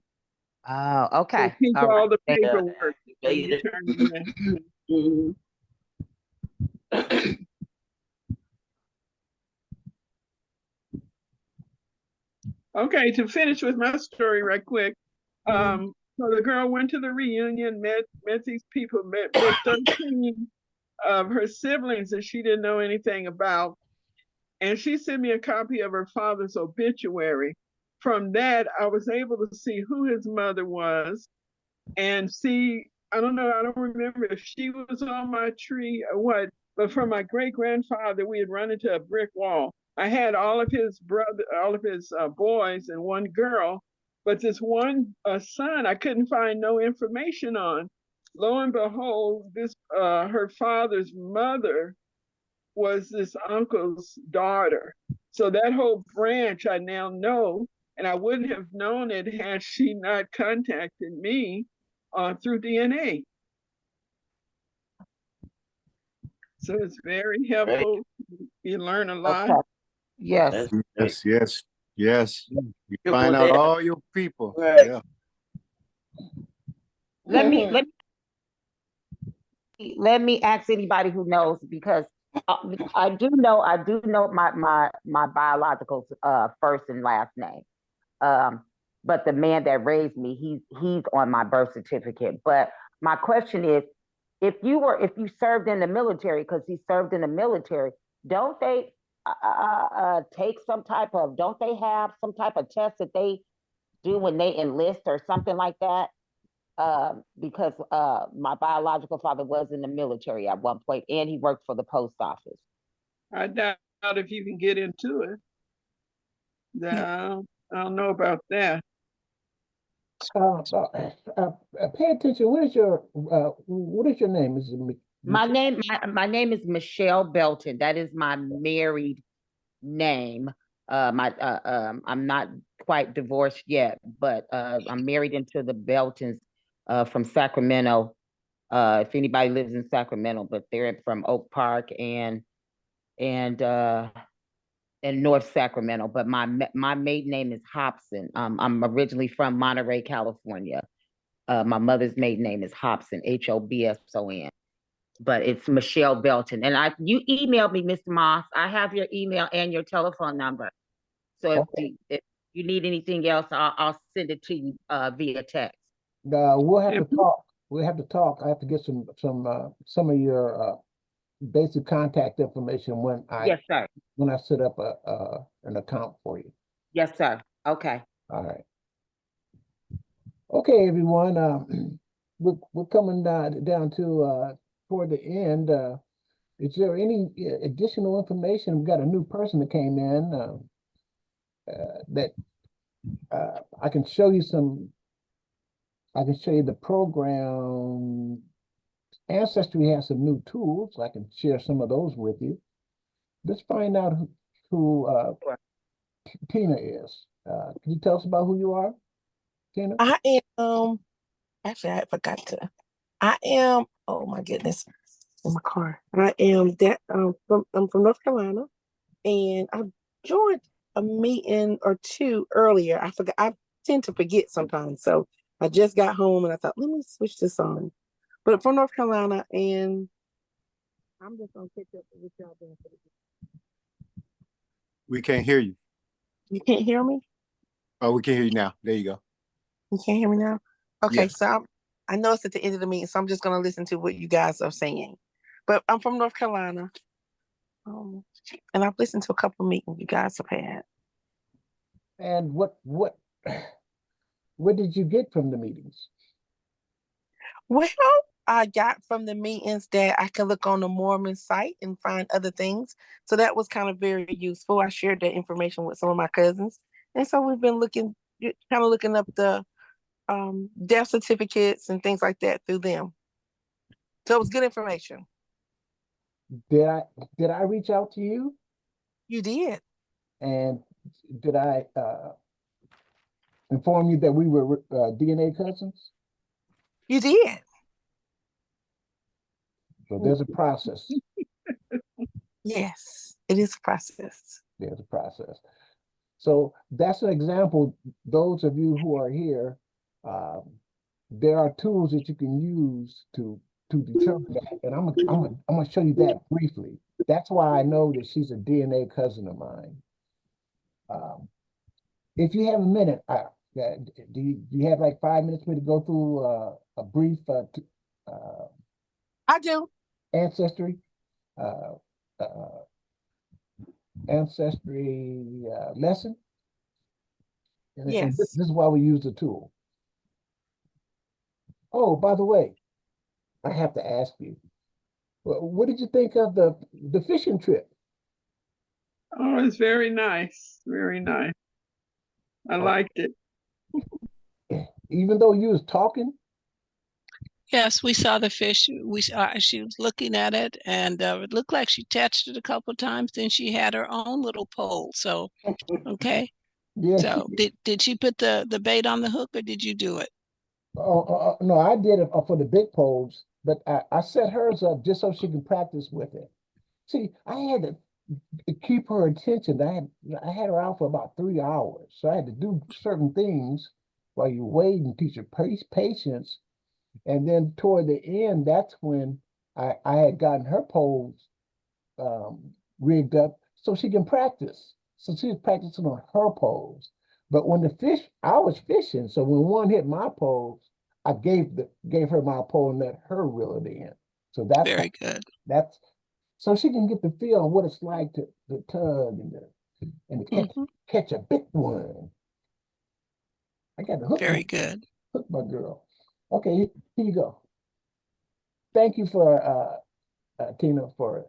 Oh, So okay. keep All right. all the Thank Yeah, paperwork when you activate it. turn it in. Mhm. Okay, to finish with my story right quick. So the girl went to the reunion, met these people, met 13 of her siblings that she didn't know anything about. And she sent me a copy of her father's obituary. From that, I was able to see who his mother was and see, I don't know, I don't remember if she was on my tree or what, but for my great grandfather, we had run into a brick wall. I had all of his boys and one girl, but this one son, I couldn't find no information on. Lo and behold, this her father's mother was this uncle's daughter. So that whole branch I now know, and I wouldn't have known it had she not contacted me through DNA. So it's very helpful. You learn a lot. Okay. Yes. That's great. Yes, yes, yes. You Triple find out down. all your people. Right. Yeah. Let me ask anybody who knows, because I do know my biological first and last name. But the man that raised me, he's on my birth certificate. But my question is, if you served in the military, because he served in the military, don't they take don't they have some type of test that they do when they enlist or something like that? Because my biological father was in the military at one point, and he worked for the post office. I doubt if you can get into it. I don't know about that. Pay attention. What is your name? Is it My name is Michelle Belton. That is my married name. I'm not quite divorced yet, but I'm married into the Beltons from Sacramento. If anybody lives in Sacramento, but they're from Oak Park and North Sacramento. But my maiden name is Hobson. I'm originally from Monterey, California. My mother's maiden name is Hobson, Hobson. But it's Michelle Belton. And you emailed me, Mr. Moss. I have your email and your telephone number. So if you need anything else, I'll send it to you via text. We'll have to talk. We'll have to talk. I have to get some of your basic contact information when Yes, sir. when I set up an account for you. Yes, sir. Okay. All right. Okay, everyone. We're coming down to toward the end. Is there any additional information? We've got a new person that came in that I can show you some. I can show you the program. Ancestry has some new tools. I can share some of those with you. Let's find out who Tina is. Can you tell us about who you are, Tina? I am, actually, I forgot to. I am, oh my goodness, in my car. I'm from North Carolina, and I joined a meeting or two earlier. I forgot, I tend to forget sometimes. So I just got home and I thought, let me switch this on. But from North Carolina, and I'm just gonna catch up with y'all doing for the week. We can't hear you. You can't hear me? Oh, we can hear you now. There you go. You can't hear me now? Okay, Yes. so I know it's at the end of the meeting, so I'm just going to listen to what you guys are saying. But I'm from North Carolina, and I've listened to a couple of meetings you guys have had. And what did you get from the meetings? Well, I got from the meetings that I can look on the Mormon site and find other things. So that was kind of very useful. I shared that information with some of my cousins. And so we've been looking up the death certificates and things like that through them. So it was good information. Did I reach out to you? You did. And did I inform you that we were DNA cousins? You did. So there's a process. Yes, it is a process. There's a process. So that's an example. Those of you who are here, there are tools that you can use to determine that. And I'm gonna show you that briefly. That's why I know that she's a DNA cousin of mine. If you have a minute, do you have like 5 minutes for me to go through a brief I do. ancestry uh, uh, ancestry lesson? And this Yes. is why we use the tool. Oh, by the way, I have to ask you, what did you think of the fishing trip? Oh, it's very nice. Very nice. I liked it. Even though you was talking? Yes, we saw the fish. She was looking at it, and it looked like she touched it a couple of times. Then she had her own little pole. So, okay. Yeah. So did she put the bait on the hook, or did you do it? No, I did it for the big poles, but I set hers up just so she can practice with it. See, I had to keep her attention. I had her out for about 3 hours, so I had to do certain things while you wait and teach her patience. And then toward the end, that's when I had gotten her poles rigged up so she can practice. So she was practicing on her poles. But when I was fishing, so when one hit my poles, I gave her my pole and let her reel it in. So Very good. That's so she can get the feel of what it's like to tug and to catch a big one. I got the hook. Very good. Hook my girl. Okay, here you go. Thank you for Tina, for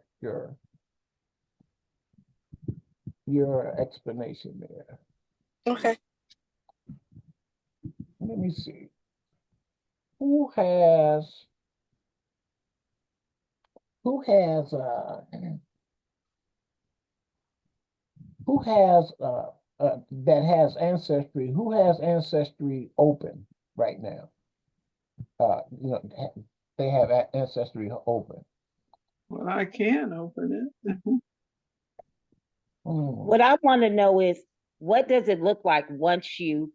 your explanation there. Okay. Let me see. Who has who has uh that has Ancestry? Who has Ancestry open right now? They have Ancestry open. Well, I can open it. What I want to know is, what does it look like once you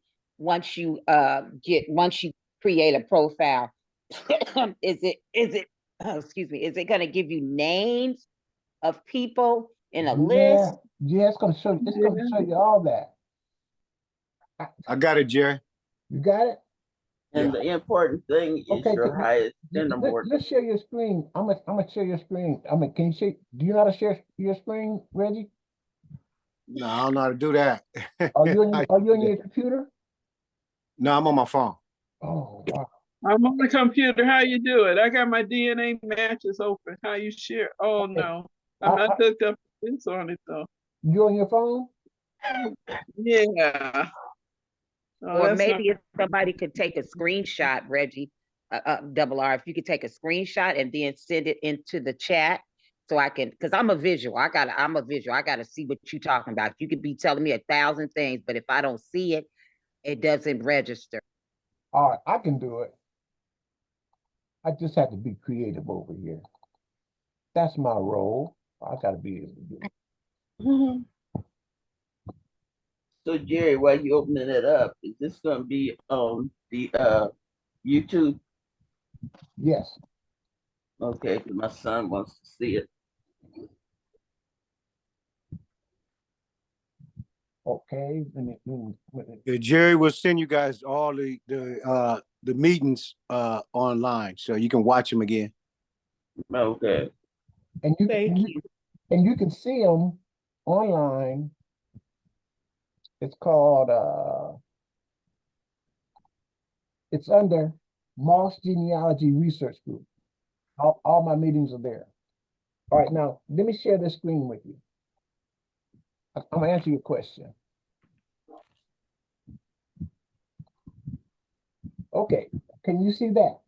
create a profile? Is it excuse me, is it going to give you names of people in a list? Yeah, it's gonna show you all that. I got it, Jerry. You got it? And the important thing is Okay, your highest centerboard. let's share your screen. I'm gonna share your screen. Can you share? Do you know how to share your screen, Reggie? No, I don't know how to do that. Are you on your computer? No, I'm on my phone. Oh, wow. I'm on the computer. How you do it? I got my DNA matches open. How you share? Oh no, I'm not hooked up to this on it though. You on your phone? Yeah. Oh, Or maybe if somebody could take a screenshot, Reggie, double R, if you could take a screenshot and then send it into the chat so I can, because I'm a visual. I'm a visual. I gotta see what you're talking about. You could be telling me 1,000 things, but if I don't see it, it doesn't register. All right, I can do it. I just have to be creative over here. That's my role. I gotta be able to do it. So Jerry, while you opening it up, is this gonna be on the YouTube? Yes. Okay, because my son wants to see it. Okay. Jerry will send you guys all the meetings online, so you can watch them again. Okay. And you can see them online. It's called it's under Moss Genealogy Research Group. All my meetings are there. All right, now let me share this screen with you. I'm gonna answer your question. Okay, can you see that?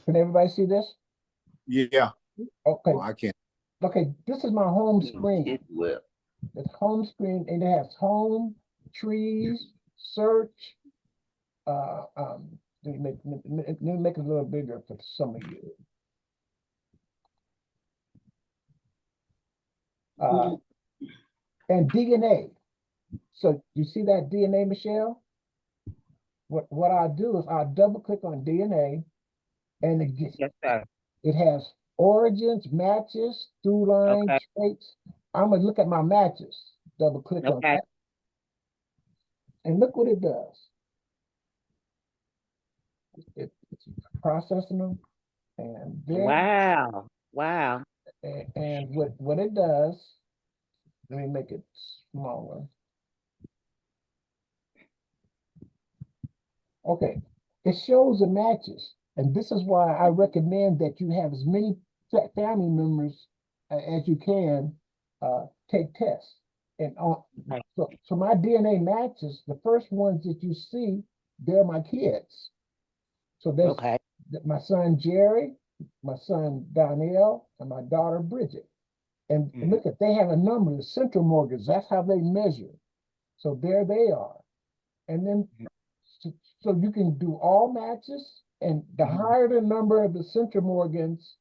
Can everybody see this? Yeah. Okay. Oh, I can't. Okay, this is my home screen. Well, It's home screen, and it has home, trees, search. Let me make it a little bigger for some of you. And DNA. So you see that DNA, Michelle? What I do is I double click on DNA, and it gets Yes, sir. it has origins, matches, through line, Okay. traits. I'm gonna look at my matches. Double click on Okay. that, and look what it does. It's processing them, and then Wow. Wow. and what it does. Let me make it smaller. Okay, it shows the matches, and this is why I recommend that you have as many family members as you can take tests. And so my DNA matches, the first ones that you see, they're my kids. So there's my son Jerry, my son Donnell, and my daughter Bridget. And look at, they have a number, the central mortgage, that's how they measure. So there they are. And then so you can do all matches, and the higher the number of the centromorgans,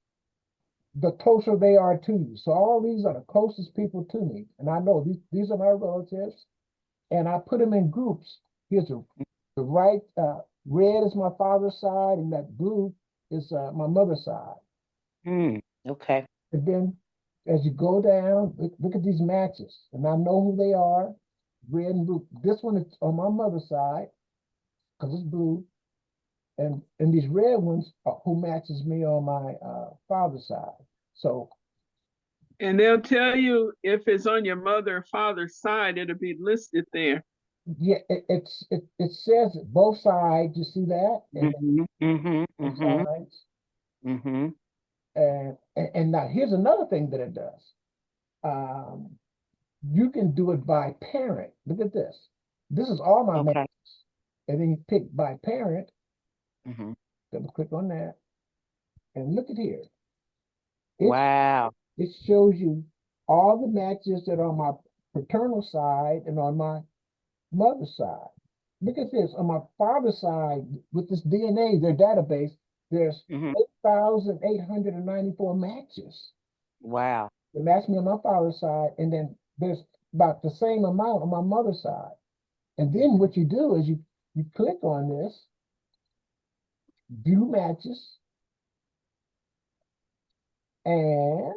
the closer they are to you. So all these are the closest people to me. And I know these are my relatives, and I put them in groups. Here's the right, red is my father's side, and that blue is my mother's side. Okay. And then as you go down, look at these matches, and I know who they are, red and blue. This one is on my mother's side, because it's blue. And these red ones are who matches me on my father's side. So, and they'll tell you if it's on your mother or father's side, it'll be listed there. yeah, it says it, both sides. You see that? And both sides. And now here's another thing that it does. You can do it by parent. Look at this. This is all my matches. And then you pick by parent. Double click on that. And look at here. Wow. It shows you all the matches that are on my paternal side and on my mother's side. Look at this. On my father's side, with this DNA, their database, there's 8,894 matches. Wow. That match me on my father's side, and then there's about the same amount on my mother's side. And then what you do is you click on this, view matches, and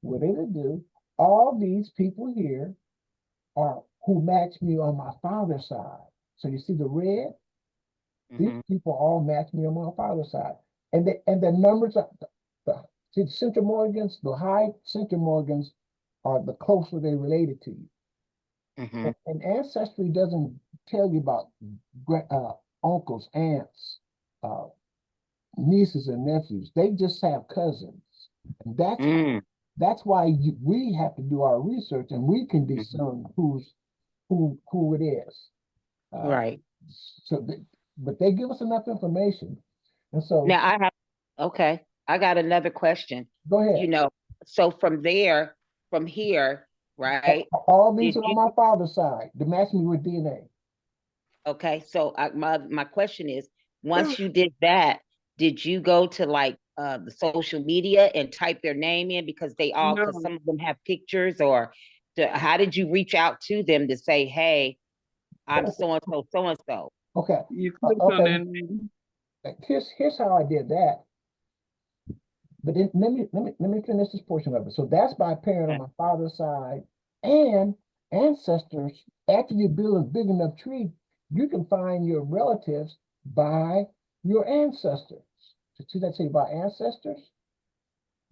what it'll do, all these people here are who match me on my father's side. So you see the red? These people all match me on my father's side. And the numbers are, see the centromorgans, the high centromorgans are the closer they related to you. And Ancestry doesn't tell you about uncles, aunts, nieces and nephews. They just have cousins. And that's why we have to do our research, and we can discern who it is. Right. So, but they give us enough information, and so now I got another question. Go ahead. You know, so from here, right? All these are on my father's side. They match me with DNA. Okay, so my question is, once you did that, did you go to like the social media and type their name in, because because some of them have pictures, or how did you reach out to them to say, hey, I'm so and so, so and so? Okay. You click on their name. Here's how I did that. But then let me finish this portion of it. So that's by parent on my father's side, and ancestors. After you build a big enough tree, you can find your relatives by your ancestors. See that say by ancestors?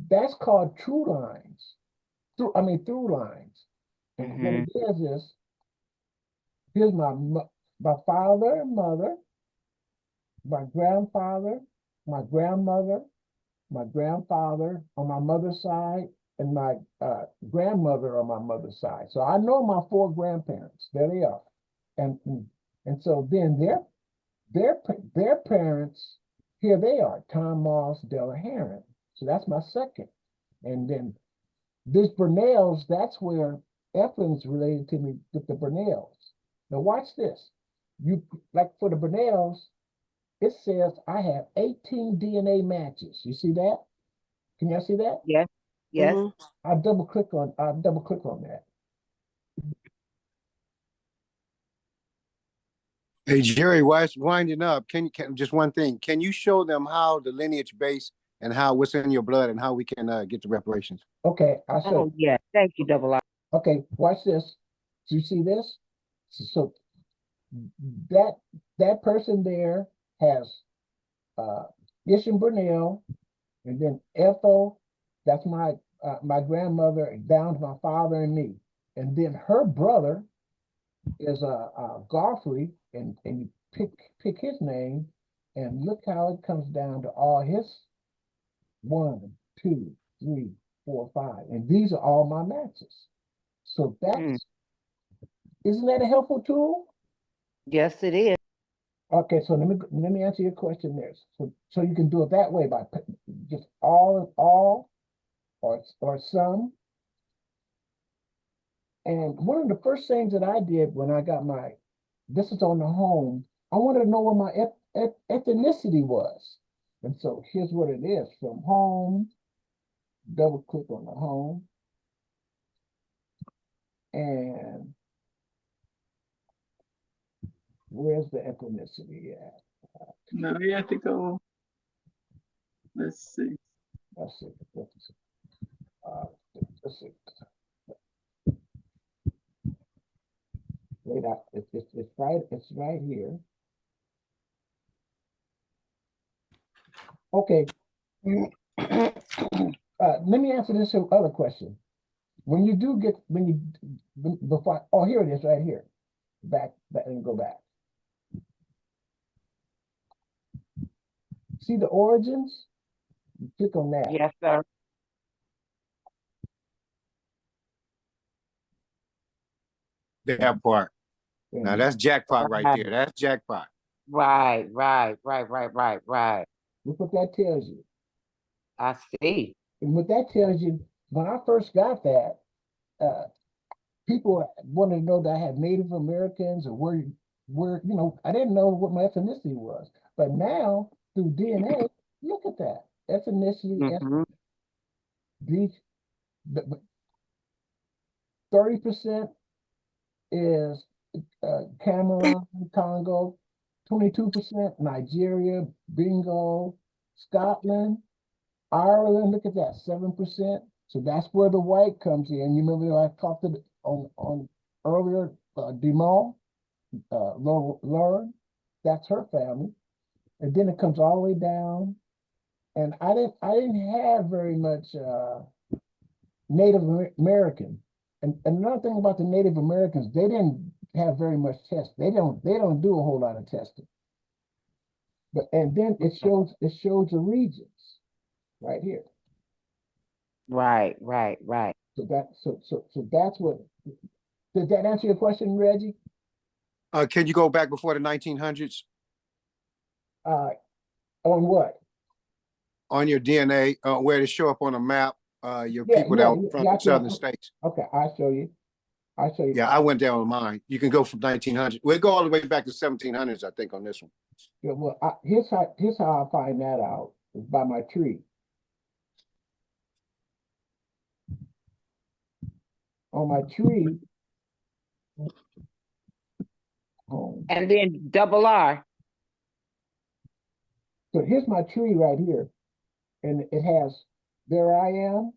That's called true lines. Through lines. And what it is here's my father and mother, my grandfather, my grandmother, my grandfather on my mother's side, and my grandmother on my mother's side. So I know my 4 grandparents. There they are. And so then their parents here they are, Tom Moss, Della Heron. So that's my second. And then this Burnells, that's where Eflin's related to me with the Burnells. Now watch this. You like for the Burnells, it says I have 18 DNA matches. You see that? Can y'all see that? Yes. Yes. I'll double click on that. Hey, Jerry, while it's winding up, can just one thing, can you show them how the lineage base and how what's in your blood and how we can get the reparations? Okay, I'll show you. Yeah, thank you, Double R. Okay, watch this. Do you see this? So that person there has Isham Burnell, and then Ethel, that's my grandmother, down to my father and me. And then her brother is Godfrey, and you pick his name, and look how it comes down to all his 1, 2, 3, 4, 5. And these are all my matches. So that's isn't that a helpful tool? Yes, it is. Okay, so let me answer your question there. So you can do it that way by just all or some. And one of the first things that I did when I got this is on the home, I wanted to know what my ethnicity was. And so here's what it is from home, double click on the home. And where's the ethnicity at? No, you have to go. Let's see. Let's see. Let's see. Wait, it's right here. Okay. Let me answer this other question. When you before, oh, here it is right here. Back and go back. See the origins? You click on that. Yes, sir. That part. Now that's jackpot right there. That's jackpot. Right. Look what that tells you. I see. And what that tells you, when I first got that, people wanted to know that I had Native Americans or where I didn't know what my ethnicity was. But now through DNA, look at that ethnicity. These 30% is Cameroon, Congo, 22% Nigeria, Bingo, Scotland, Ireland. Look at that, 7%. So that's where the white comes in. You remember I talked on earlier, Demont, Lauren, that's her family. And then it comes all the way down. And I didn't have very much Native American. And another thing about the Native Americans, they didn't have very much test. They don't do a whole lot of testing. And then it shows the regions right here. Right. So that's what. Did that answer your question, Reggie? Can you go back before the 1900s? On what? On your DNA, where to show up on a map, your Yeah, people that were from the southern states. Okay, I'll show you. Yeah, I went down on mine. You can go from 1900. We'll go all the way back to 1700s, I think, on this one. Yeah, well, here's how I find that out, is by my tree. On my tree. And then Double R. So here's my tree right here. And it has, there I am.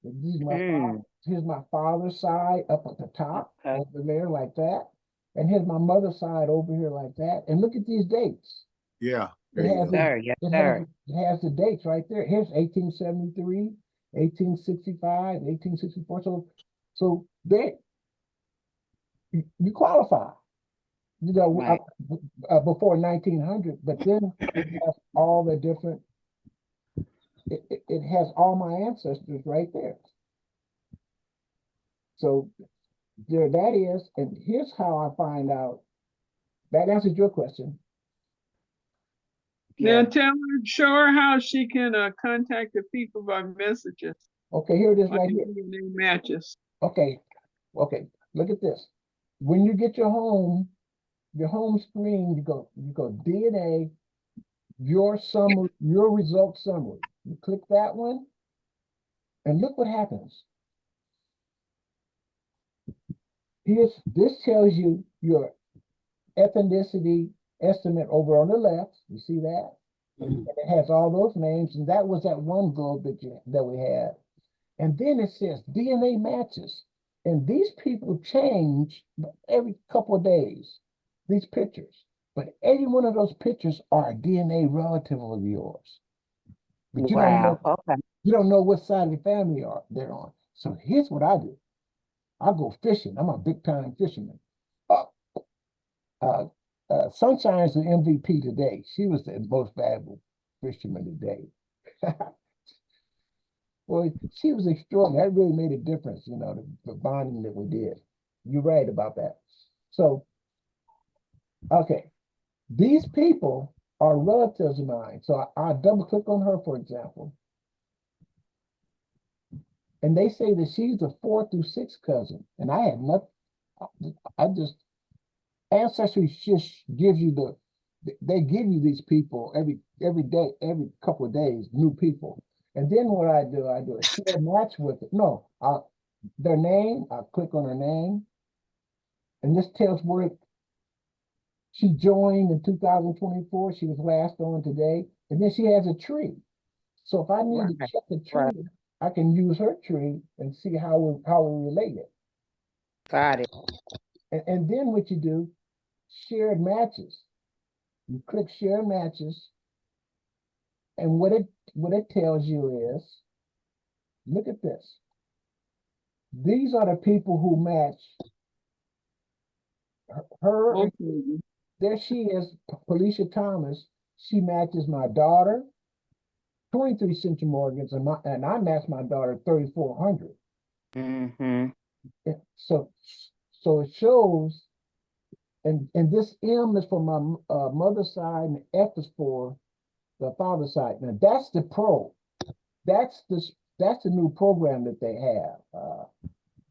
This is my father. Here's my father's side up at the top, over there like that. And here's my mother's side over here like that. And look at these dates. Yeah. It has the dates right there. Here's 1873, 1865, 1864. So you qualify. Before 1900, but then it has all the different, it has all my ancestors right there. So there that is, and here's how I find out. That answers your question. Now show her how she can contact the people by messages. Okay, here it is on right the here. DNA matches. Okay, look at this. When you get your home screen, you go DNA, your summary, your result summary. You click that one, and look what happens. This tells you your ethnicity estimate over on the left. You see that? And it has all those names, and that was that one globe that we had. And then it says DNA matches. And these people change every couple of days, these pictures. But every one of those pictures are a DNA relative of yours. But Wow. Okay. You don't know what side of the family they're on. So here's what I do. I go fishing. I'm a big time fisherman. Sunshine is the MVP today. She was the most valuable fisherman today. Well, she was extraordinary. That really made a difference, the bonding that we did. You're right about that. So, okay, these people are relatives of mine. So I double click on her, for example. And they say that she's the 4th through 6th cousin. And I had nothing. Ancestry just gives you they give you these people every day, every couple of days, new people. And then what I do a share match with it. No, their name, I click on her name, and this tells where she joined in 2024. She was last on today, and then she has a tree. So if I need to check the tree, I can use her tree and see how we related. Got it. And then what you do, shared matches. You click share matches, and what it tells you is, look at this. These are the people who match her. Okay. There she is, Felicia Thomas. She matches my daughter, 23 centimorgans, and I match my daughter 3,400. So it shows, and this M is for my mother's side, and F is for the father's side. Now that's the pro. That's the new program that they have.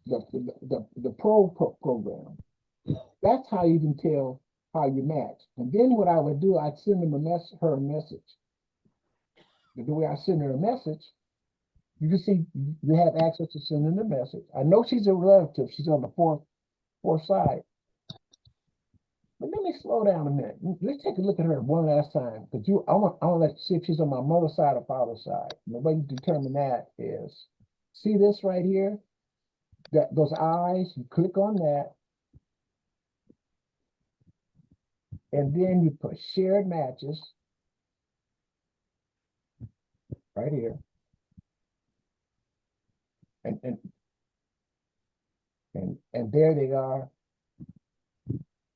The pro program. That's how you can tell how you match. And then what I would do, I'd send them her a message. The way I send her a message, you can see you have access to sending a message. I know she's a relative. She's on the fourth side. But let me slow down a minute. Let's take a look at her one last time. Because I want to see if she's on my mother's side or father's side. And the way you determine that is, see this right here? Those eyes, you click on that. And then you put shared matches right here. And there they are.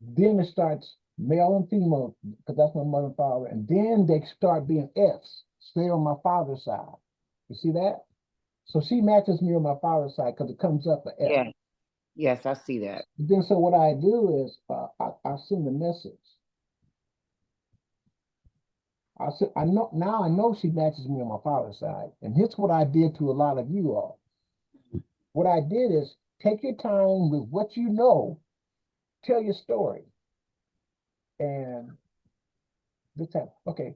Then it starts male and female, because that's my mother and father. And then they start being Fs, stay on my father's side. You see that? So she matches me on my father's side because it comes up an F. Yeah. Yes, I see that. Then so what I do is I send a message. I know she matches me on my father's side. And here's what I did to a lot of you all. What I did is take your time with what you know, tell your story. And this time, okay,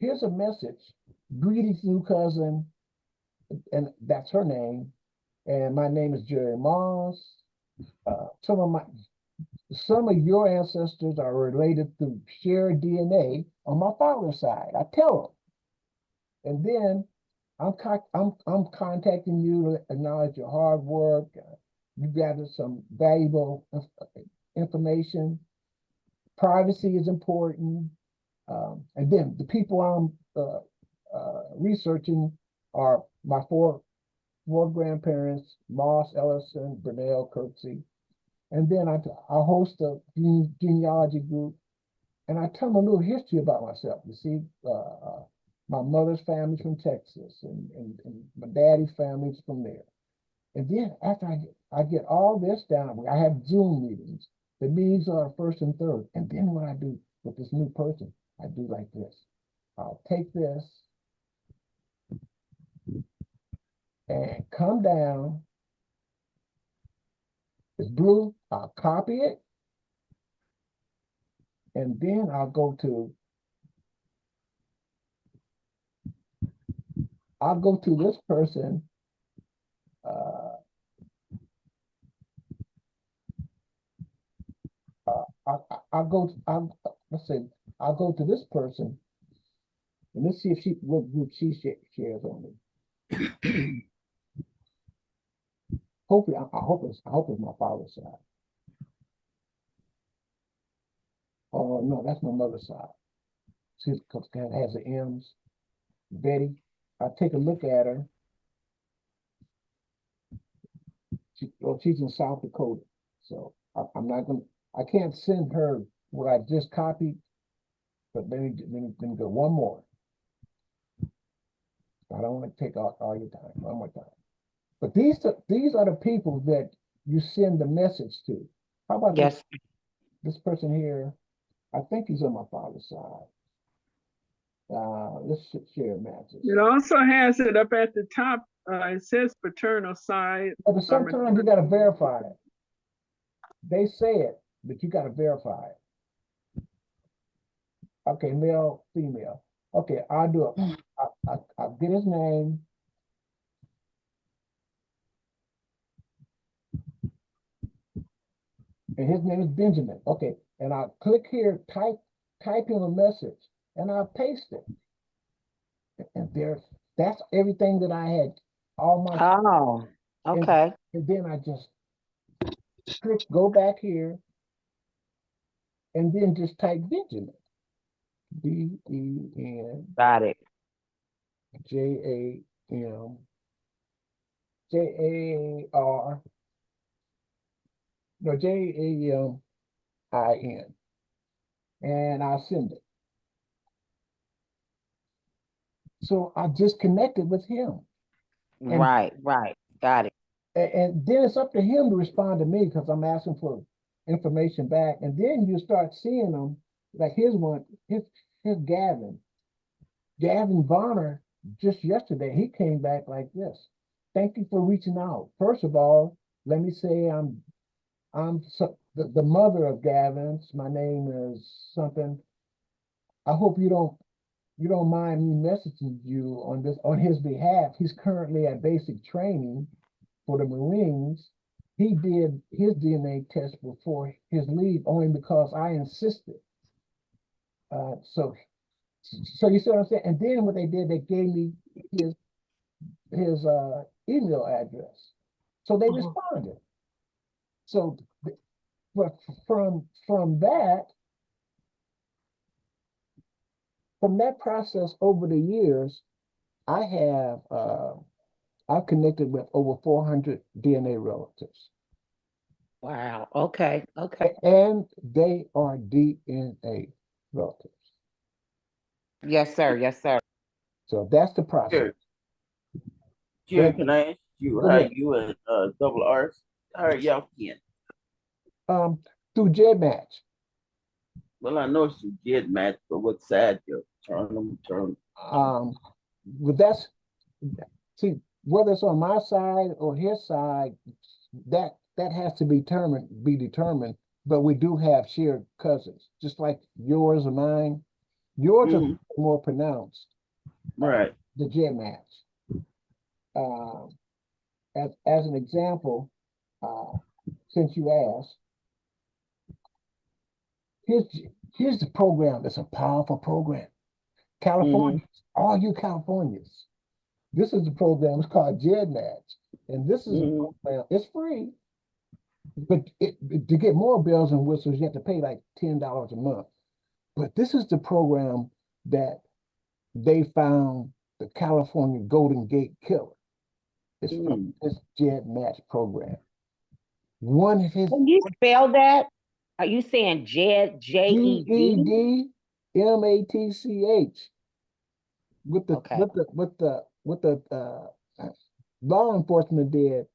here's a message. Greetings, new cousin. And that's her name. And my name is Jerry Moss. Some of your ancestors are related through shared DNA on my father's side. I tell them. And then I'm contacting you to acknowledge your hard work. You gathered some valuable information. Privacy is important. And then the people I'm researching are my four grandparents, Moss, Ellison, Burnell, Kirksey. And then I host a genealogy group, and I tell them a little history about myself. You see, my mother's family's from Texas, and my daddy's family's from there. And then after I get all this down, I have Zoom meetings. The meetings are first and third. And then what I do with this new person, I do like this. I'll take this and come down. It's blue. I'll copy it. And then I'll go to this person. Let's say, I'll go to this person and let's see if what group she shares on me. Hopefully, I hope it's my father's side. Oh no, that's my mother's side. She's because it has the M's. Betty. I take a look at her. She's in South Dakota, so I'm not gonna. I can't send her what I just copied. But let me go one more. I don't want to take all your time. One more time. But these are the people that you send the message to. How about this person here? I think he's on my father's side. Let's share matches. It also has it up at the top. It says paternal side. But sometimes you got to verify it. They say it, but you got to verify it. Okay, male, female. Okay, I'll do it. I'll get his name. And his name is Benjamin. Okay, and I'll click here, type in a message, and I'll paste it. And that's everything that I had. All my. Oh, okay. And then I just click, go back here, and then just type Benjamin. B-E-N. Got it. J-A-M. J-A-R. No, J-A-M-I-N. And I'll send it. So I just connected with him. Right. Got it. And then it's up to him to respond to me because I'm asking for information back. And then you start seeing them, like here's Gavin. Gavin Bonner, just yesterday, he came back like this. Thank you for reaching out. First of all, let me say I'm the mother of Gavin's. My name is something. I hope you don't mind me messaging you on his behalf. He's currently at basic training for the Marines. He did his DNA test before his leave only because I insisted. So you see what I'm saying? And then what they did, they gave me his email address. So they responded. So but from that process over the years, I've connected with over 400 DNA relatives. Wow. Okay. And they are DNA relatives. Yes, sir. So that's the process. Jerry, can I ask you how you and Double R's, how are y'all kin? Through GEDmatch. Well, I know it's through GEDmatch, but what side you turn? But see, whether it's on my side or his side, that has to be determined. But we do have shared cousins, just like yours and mine. Yours are more pronounced. Right. The GEDmatch. As an example, since you asked, here's the program. It's a powerful program. California, all you Californians, this is the program. It's called GEDmatch, and this is a program. It's free, but to get more bells and whistles, you have to pay like $10 a month. But this is the program that they found the California Golden Gate Killer. It's from this GEDmatch program. One of his. Can you spell that? Are you saying Jed, J-E-D? GEDmatch. What the law enforcement did,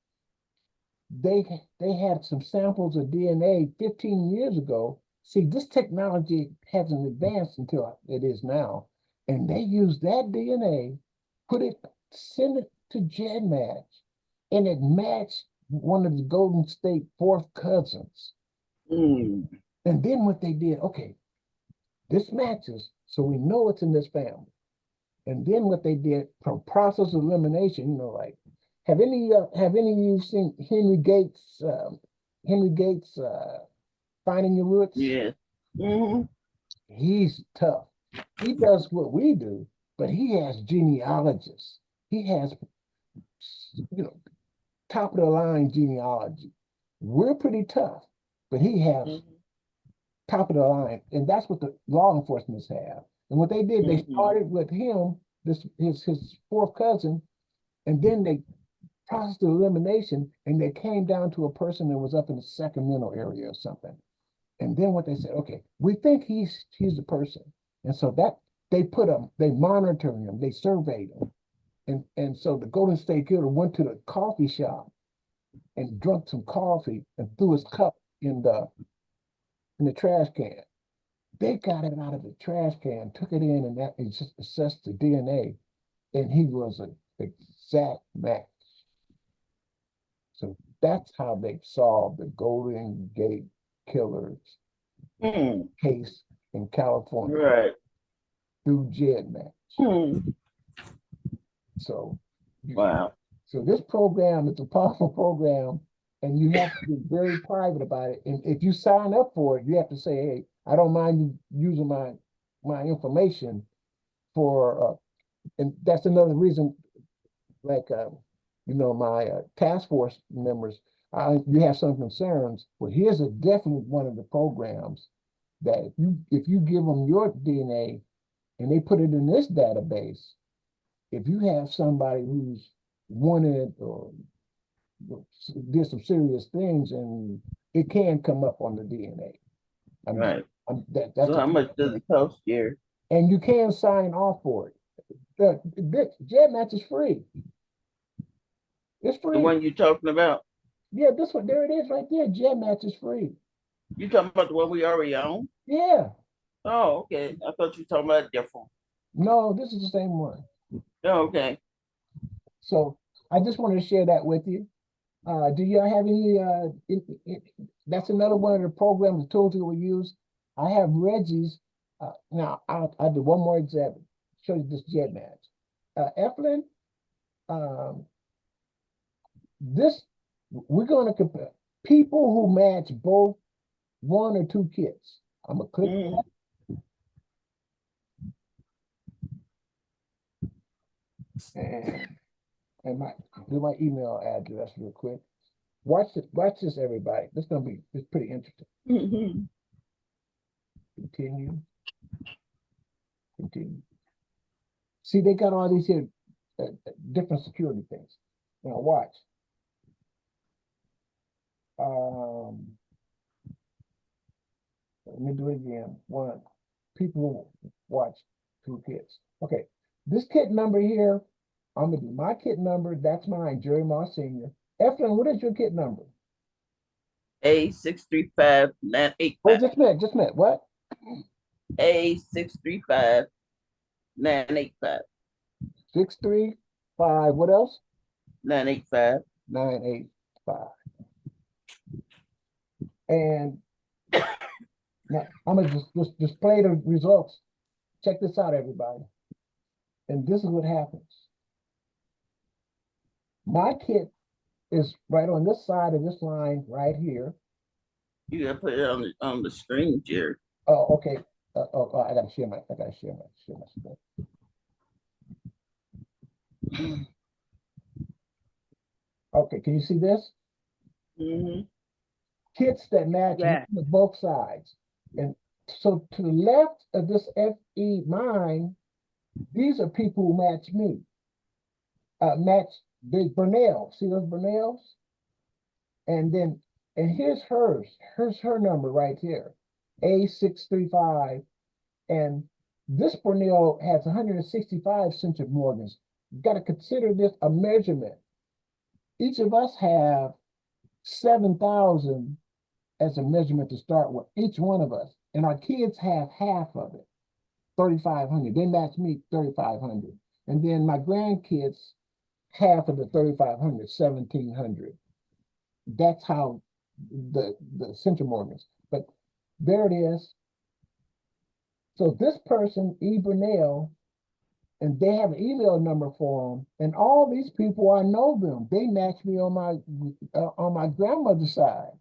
they had some samples of DNA 15 years ago. See, this technology hasn't advanced until it is now. And they used that DNA, send it to GEDmatch, and it matched one of the Golden State fourth cousins. Mm. And then what they did, okay, this matches, so we know it's in this family. And then what they did from process of elimination, like, have any of you seen Henry Gates, Finding Your Roots? Yeah. Mm-hmm. He's tough. He does what we do, but he has genealogists. He has, top of the line genealogy. We're pretty tough, but he has top of the line, and that's what the law enforcement have. And what they did, they started with him, his fourth cousin, and then they processed the elimination, and they came down to a person that was up in the Sacramento area or something. And then what they said, okay, we think he's the person, and so that they monitored him, they surveyed him, and so the Golden State Killer went to the coffee shop and drank some coffee and threw his cup in the trash can. They got it out of the trash can, took it in, and that is just assessed the DNA, and he was an exact match. So that's how they solved the Golden Gate Killers case in California, right? Through GEDmatch. So, wow. So this program is a powerful program, and you have to be very private about it. And if you sign up for it, you have to say, "Hey, I don't mind you using my information for." And that's another reason, like my task force members, you have some concerns. Well, here's definitely one of the programs that if you give them your DNA and they put it in this database, if you have somebody who's wanted or did some serious things, and it can come up on the DNA. Right. That's so how much does it cost here? And you can sign off for it. GEDmatch is free. It's free. The one you're talking about? Yeah, this one. There it is right there. GEDmatch is free. You talking about the one we already own? Yeah. Oh, okay. I thought you were talking about a different. No, this is the same one. Oh, okay. So I just wanted to share that with you. Do you have any, that's another one of the programs, the tools that we use. I have Reggie's, now I'll do one more example, show you this GEDmatch. Eflin, we're gonna compare people who match both one or two kits. I'm gonna click that. And do my email address real quick. Watch this, everybody. It's pretty interesting. Continue. See, they got all these here different security things. Now watch. Let me do it again. One, people watch two kits. Okay, this kit number here, I'm gonna do my kit number. That's mine, Jerry Moss Sr. Eflin, what is your kit number? A635985. Oh, just a minute. What? A635985. 635. What else? 985. 985. And now I'm gonna just display the results. Check this out, everybody. And this is what happens. My kit is right on this side of this line right here. You gotta put it on the screen, Jerry. Oh, okay. I gotta share my screen. Okay, can you see this? Kits that match both sides. And so to the left of this FE mine, these are people who match me. Match the Burnell. See those Burnells? And here's hers. Here's her number right here. A635. And this Burnell has 165 centric Morgans. You got to consider this a measurement. Each of us have 7,000 as a measurement to start with, each one of us. And our kids have half of it. 3,500. They matched me 3,500. And then my grandkids, half of the 3,500, 1,700. That's how the central mortgage. But there it is. So this person, E. Burnell, and they have an email number for them. And all these people, I know them. They match me on my grandmother's side.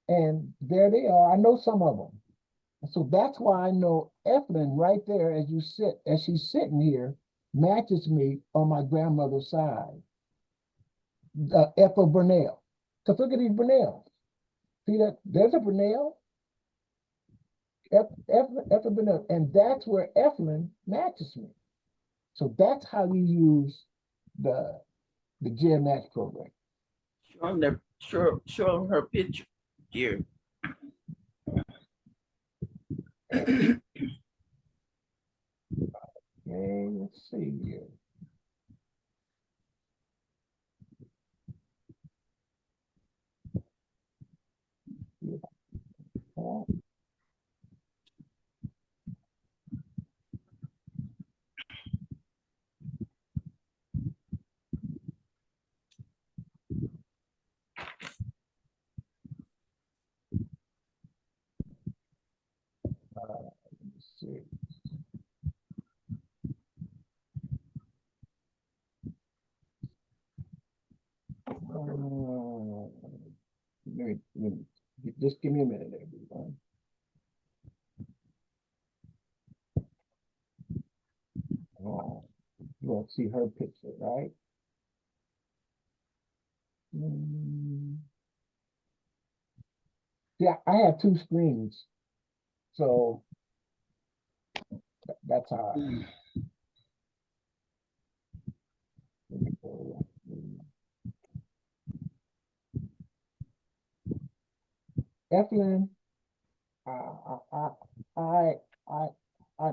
And there they are. I know some of them. So that's why I know Evelyn right there as she's sitting here, matches me on my grandmother's side. Ethel Burnell. Because look at these Burnells. See that? There's a Burnell. Ethel Burnell. And that's where Evelyn matches me. So that's how you use the GeoMatch program. Show her picture here. Okay, let's see here. Oh. Let me see. Just give me a minute, everyone. Oh, you want to see her picture, right? Yeah, I have two screens, so that's how. Evelyn, I, I, I, I,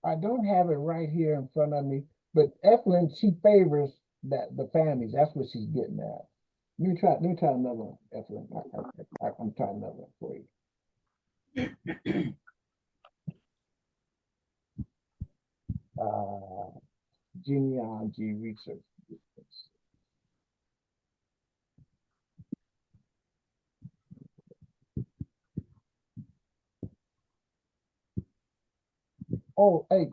I don't have it right here in front of me, but Evelyn, she favors the families. That's what she's getting at. Let me try another one, Evelyn. I'm trying another one for you. Genealogy research. Oh, hey,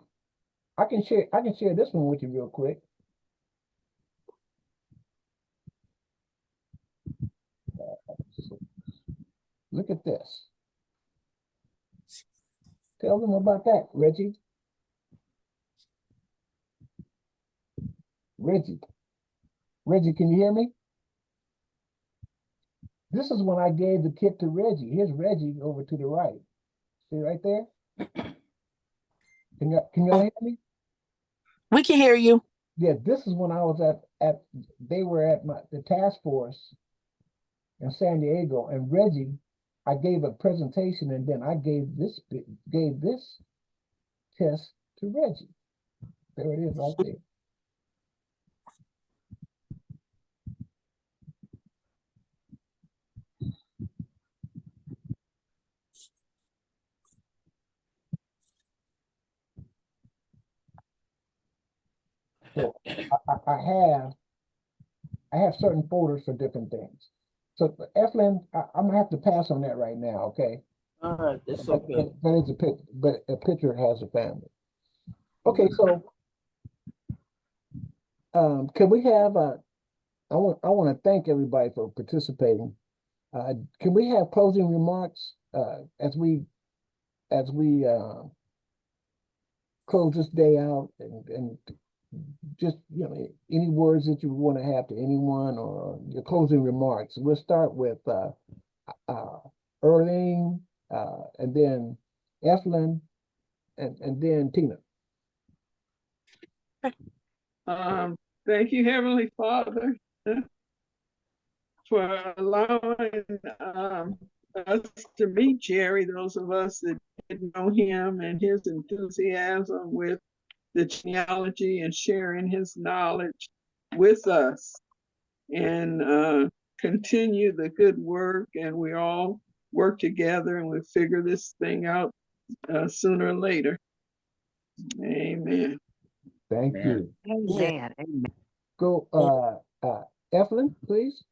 I can share this one with you real quick. Look at this. Tell them about that, Reggie. Reggie, can you hear me? This is when I gave the kit to Reggie. Here's Reggie over to the right. See right there? Can y'all hear me? We can hear you. Yeah, this is when I was they were at the task force in San Diego, and Reggie, I gave a presentation, and then I gave this test to Reggie. There it is right there. So I have certain folders for different things. So Evelyn, I'm gonna have to pass on that right now, okay? All right, that's okay. But it's a picture, but a picture has a family. Okay, so can we have I want to thank everybody for participating. Can we have closing remarks as we close this day out, and just any words that you want to have to anyone, or your closing remarks? We'll start with Erling, and then Eflin, and then Tina. Thank you, Heavenly Father, for allowing us to meet Jerry, those of us that didn't know him, and his enthusiasm with the genealogy and sharing his knowledge with us, and continue the good work. And we all work together, and we figure this thing out sooner or later. Amen. Thank you. Amen. Amen. Go, Evelyn, please.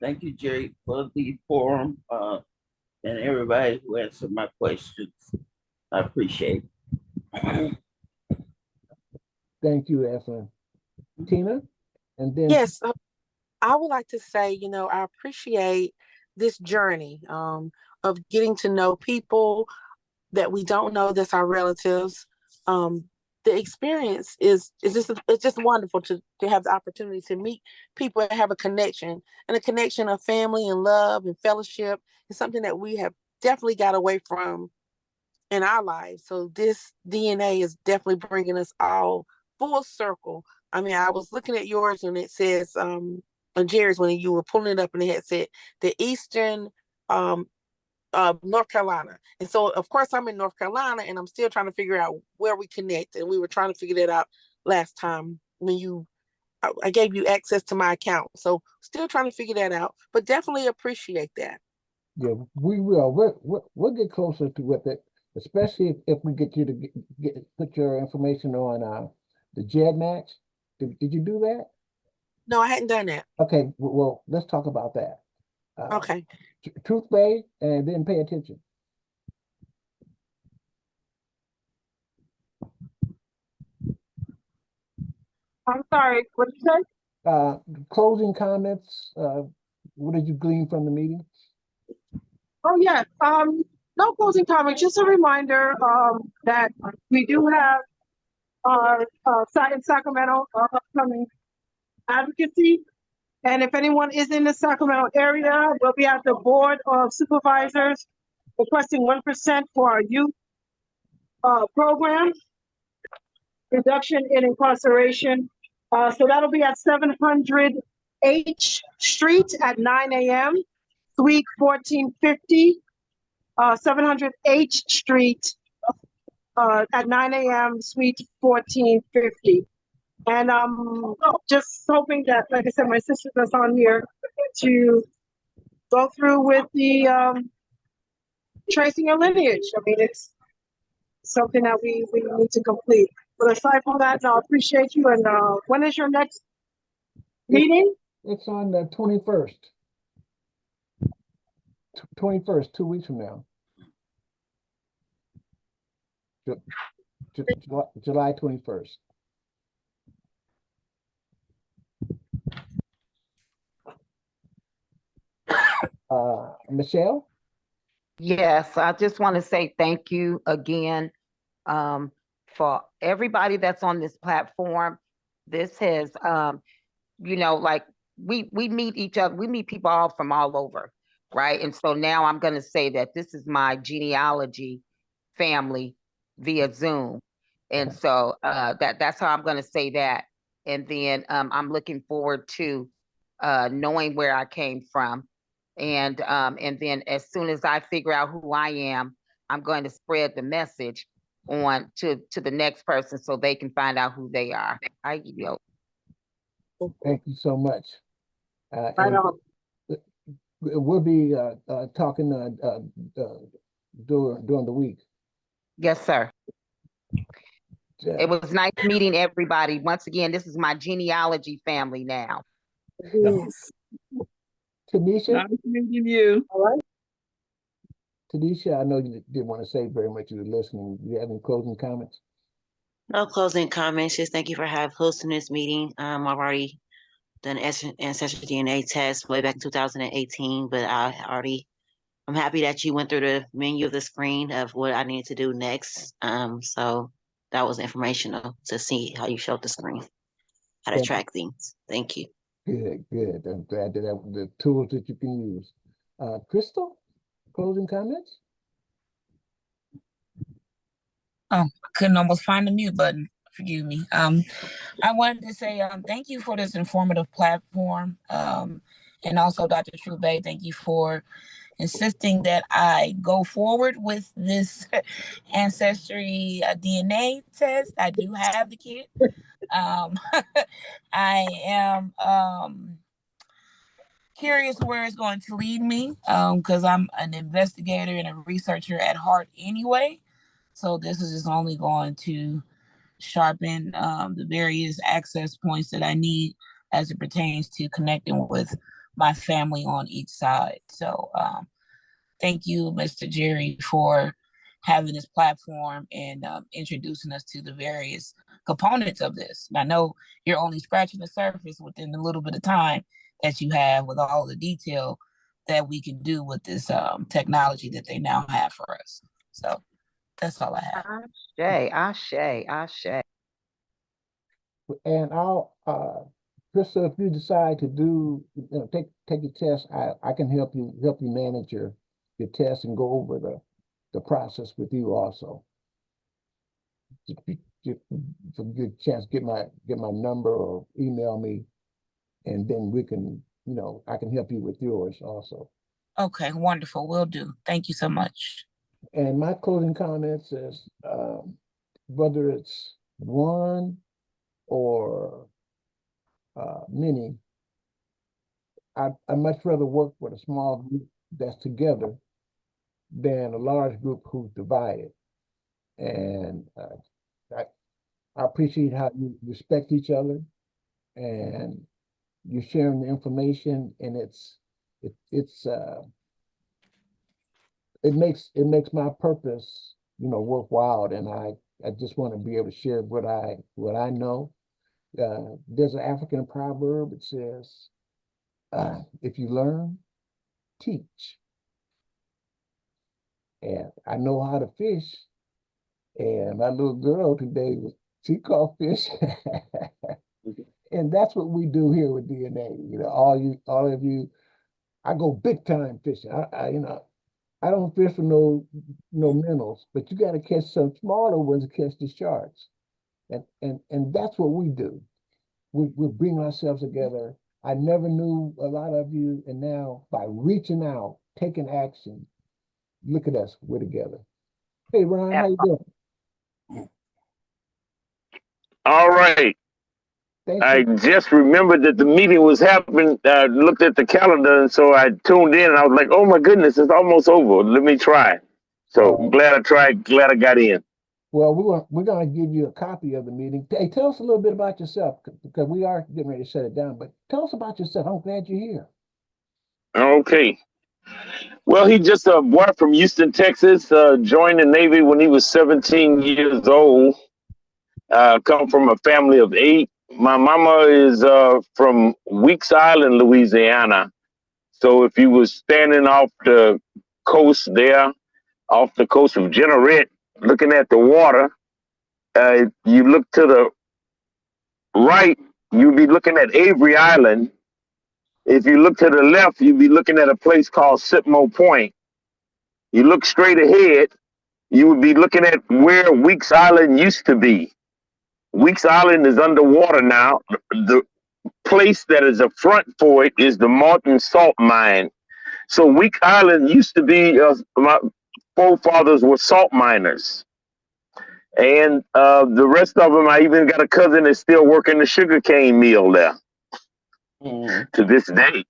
Thank you, Jerry, for the forum, and everybody who answered my questions. I appreciate it. Thank you, Evelyn. Tina, and then Yes, I would like to say, I appreciate this journey of getting to know people that we don't know that's our relatives. The experience is it's just wonderful to have the opportunity to meet people and have a connection, and a connection of family and love and fellowship is something that we have definitely got away from in our lives. So this DNA is definitely bringing us all full circle. I mean, I was looking at yours and it says, on Jerry's, when you were pulling it up, and it had said the Eastern North Carolina. And so, of course, I'm in North Carolina, and I'm still trying to figure out where we connect. And we were trying to figure that out last time when I gave you access to my account. So, still trying to figure that out, but definitely appreciate that. yeah, we will. We'll get closer to with it, especially if we get you to put your information on the JED match. Did you do that? No, I hadn't done that. Okay, well, let's talk about that. Okay. Truth Bay, and then pay attention. I'm sorry, what did you say? Closing comments. What did you glean from the meeting? Oh, yeah. No closing comments, just a reminder that we do have our in Sacramento upcoming advocacy. And if anyone is in the Sacramento area, we'll be at the Board of Supervisors requesting 1% for our youth program, reduction in incarceration. So that'll be at 700 H Street at 9 a.m., Suite 1450, 700 H Street at 9 a.m., Suite 1450. And I'm just hoping that, like I said, my sister that's on here to go through with the tracing your lineage. I mean, it's something that we need to complete. But aside from that, no, I appreciate you. And when is your next meeting? It's on the 21st. 21st, 2 weeks from now. July 21st. Michelle? Yes, I just want to say thank you again for everybody that's on this platform. This has, like we meet each other, we meet people all from all over, right? And so now I'm going to say that this is my genealogy family via Zoom. And so that's how I'm going to say that. And then I'm looking forward to knowing where I came from. And then as soon as I figure out who I am, I'm going to spread the message on to the next person so they can find out who they are. Thank you so much. Right on. We'll be talking during the week. Yes, sir. It was nice meeting everybody. Once again, this is my genealogy family now. Yes. Tanisha? Nice meeting you. All right. Tanisha, I know you didn't want to say very much. You were listening. Do you have any closing comments? No closing comments. Just thank you for hosting this meeting. I've already done ancestry DNA test way back in 2018, but I'm happy that you went through the menu of the screen of what I needed to do next. So that was informational to see how you showed the screen, how to track things. Thank you. Good, good. I'm glad that the tools that you can use. Crystal, closing comments? Oh, I couldn't almost find the mute button. Forgive me. I wanted to say thank you for this informative platform. And also, Dr. Trubay, thank you for insisting that I go forward with this Ancestry DNA test. I do have the kit. I am curious where it's going to lead me because I'm an investigator and a researcher at heart anyway. So this is just only going to sharpen the various access points that I need as it pertains to connecting with my family on each side. So thank you, Mr. Jerry, for having this platform and introducing us to the various components of this. And I know you're only scratching the surface within the little bit of time that you have with all the detail that we can do with this technology that they now have for us. So that's all I have. Ashe. And I'll, Krista, if you decide to do, take your test, I can help you manage your test and go over the process with you also. Just for a good chance, get my number or email me, and then we can, I can help you with yours also. Okay, wonderful. Will do. Thank you so much. And my closing comments is, whether it's one or many, I much rather work with a small group that's together than a large group who's divided. And I appreciate how you respect each other and you're sharing the information, and it makes my purpose, worthwhile. And I just want to be able to share what I know. There's an African proverb that says, if you learn, teach. And I know how to fish. And my little girl today, she caught fish. And that's what we do here with DNA. All of you, I go big time fishing. I don't fish for no minnows, but you got to catch some smaller ones to catch the sharks. And that's what we do. We bring ourselves together. I never knew a lot of you, and now by reaching out, taking action, look at us, we're together. Hey, Ron, how you doing? All right. I just remembered that the meeting was happening. Looked at the calendar, and so I tuned in, and I was like, "Oh my goodness, it's almost over. Let me try." So glad I tried. Glad I got in. Well, we're going to give you a copy of the meeting. Hey, tell us a little bit about yourself, because we are getting ready to shut it down. But tell us about yourself. I'm glad you're here. Okay. Well, he just a boy from Houston, Texas. Joined the Navy when he was 17 years old. Come from a family of 8. My mama is from Weeks Island, Louisiana. So if you was standing off the coast there, off the coast of Genealogy, looking at the water, you look to the right, you'll be looking at Avery Island. If you look to the left, you'll be looking at a place called Sitmo Point. You look straight ahead, you would be looking at where Weeks Island used to be. Weeks Island is underwater now. The place that is a front for it is the Martin Salt Mine. So Weeks Island used to be, my forefathers were salt miners. And the rest of them, I even got a cousin that's still working the sugarcane mill there to this day.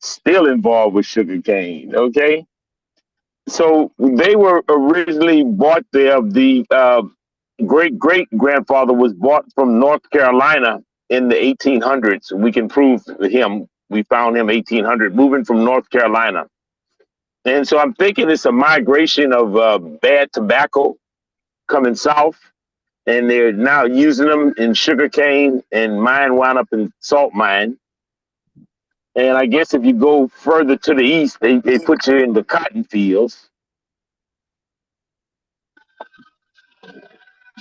Still involved with sugarcane, okay? So they were originally bought there. The great-great-grandfather was bought from North Carolina in the 1800s. We can prove him. We found him 1800, moving from North Carolina. And so I'm thinking it's a migration of bad tobacco coming south, and they're now using them in sugarcane, and mine wound up in salt mine. And I guess if you go further to the east, they put you in the cotton fields.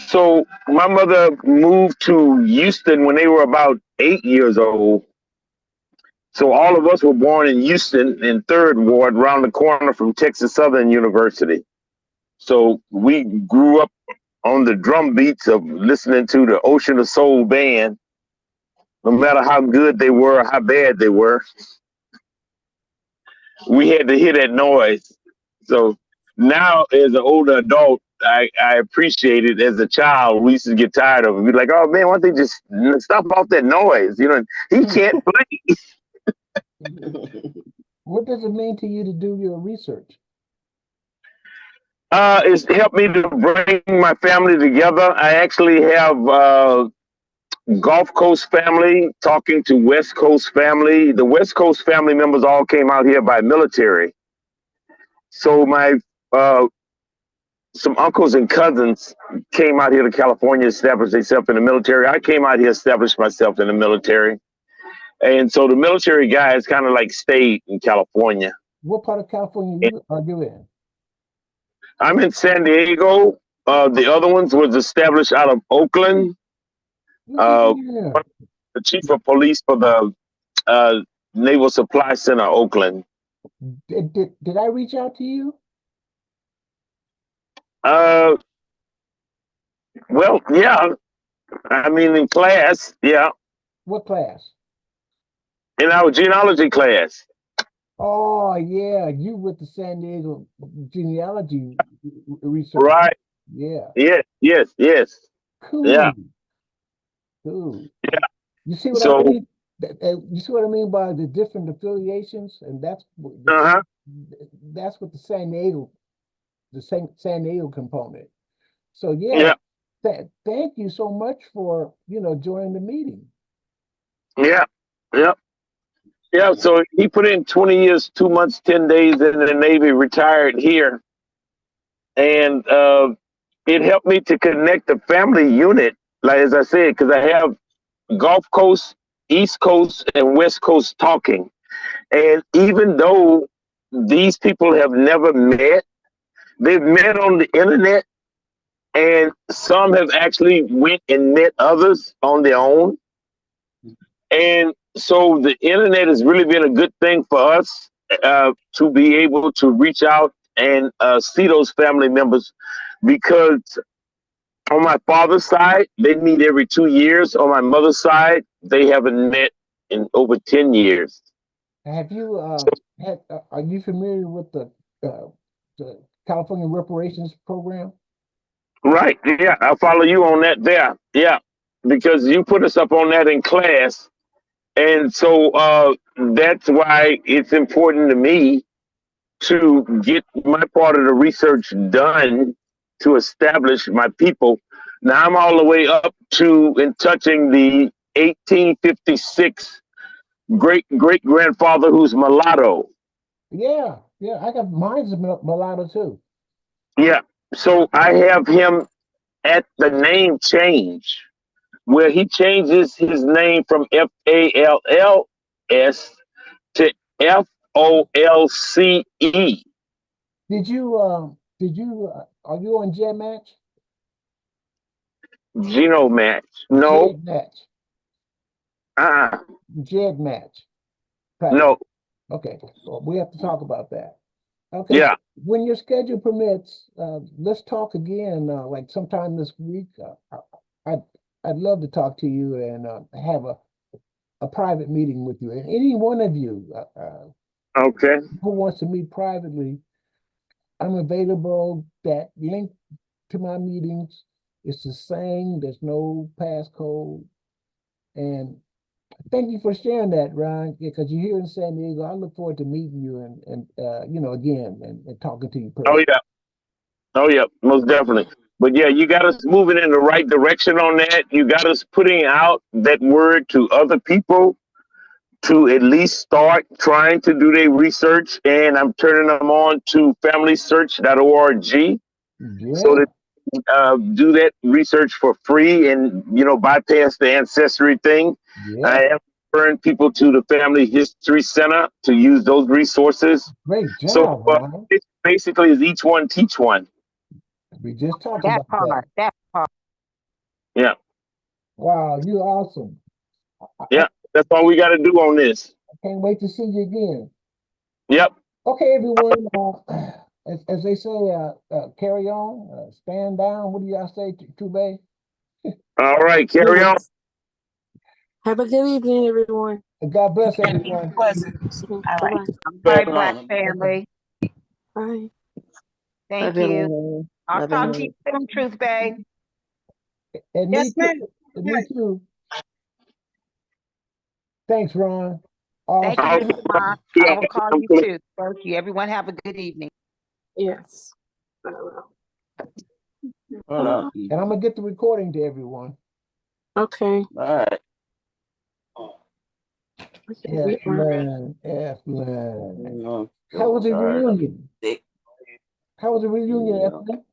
So my mother moved to Houston when they were about 8 years old. So all of us were born in Houston in 3rd Ward, around the corner from Texas Southern University. So we grew up on the drum beats of listening to the Ocean of Soul band, no matter how good they were or how bad they were. We had to hear that noise. So now, as an older adult, I appreciate it. As a child, we used to get tired of it. We'd be like, "Oh man, why don't they just stop off that noise?" He can't play. What does it mean to you to do your research? It's helped me to bring my family together. I actually have Gulf Coast family talking to West Coast family. The West Coast family members all came out here by military. So my uh, some uncles and cousins came out here to California, established themselves in the military. I came out here, established myself in the military. And so the military guys kind of like stayed in California. What part of California are you in? I'm in San Diego. The other ones was established out of Oakland. Yeah. The chief of police for the Naval Supply Center, Oakland. Did I reach out to you? Well, yeah. I mean, in class, yeah. What class? In our genealogy class. Oh, yeah. You with the San Diego genealogy research. Right. Yeah. Yes. Cool. Yeah. Cool. Yeah. You see what So, I mean? You see what I mean by the different affiliations, and that's what the San Diego component. So yeah. Thank you so much for joining the meeting. Yeah. So he put in 20 years, 2 months, 10 days in the Navy, retired here, and it helped me to connect the family unit. Like as I said, because I have Gulf Coast, East Coast, and West Coast talking. And even though these people have never met, they've met on the internet, and some have actually went and met others on their own. And so the internet has really been a good thing for us to be able to reach out and see those family members, because on my father's side, they meet every 2 years. On my mother's side, they haven't met in over 10 years. Have you are you familiar with the California Reparations Program? Right. Yeah. I'll follow you on that there. Yeah. Because you put us up on that in class. And so that's why it's important to me to get my part of the research done to establish my people. Now I'm all the way up to and touching the 1856 great grandfather who's mulatto. Yeah. I got mine's mulatto too. Yeah. So I have him at the name change, where he changes his name from FALLS to FOLCE. Did you are you on Jet Match? Geno match. No. Jet Match. Uh-uh. Jet Match. No. Okay. Well, we have to talk about that. Okay. Yeah. So when your schedule permits, let's talk again. Like sometime this week. I'd love to talk to you and have a private meeting with you. And any one of you Okay. who wants to meet privately, I'm available. That link to my meetings is the same. There's no passcode. And thank you for sharing that, Ron, because you're here in San Diego. I look forward to meeting you and again and talking to you personally. Oh yeah, most definitely. But yeah, you got us moving in the right direction on that. You got us putting out that word to other people to at least start trying to do their research. And I'm turning them on to familysearch.org so that do that research for free and bypass the ancestry thing. I am referring people to the Family History Center to use those resources. Great job, So it basically is each one teach one. We just talked That about part. That part. Yeah. Wow, you're awesome. Yeah, that's all we got to do on this. I can't wait to see you again. Yep. Okay, everyone. As they say, carry on, stand down. What do y'all say, Tube? All right, carry on. Have a good evening, everyone. God bless everyone. All right. Bye, Black family. Bye. Thank Love you. you. I'll Love talk you. to you soon, Truth Bay. And Yes, ma'am. me too. Thanks, Ron. Thank you, Awesome. Mr. Moss. I will call you too. Thank you. Everyone have a good evening. Yes. Hold on. And I'm gonna get the recording to everyone. Okay. All right. Eflin. How was the Tired. reunion? How was the reunion, Yeah. Eflin?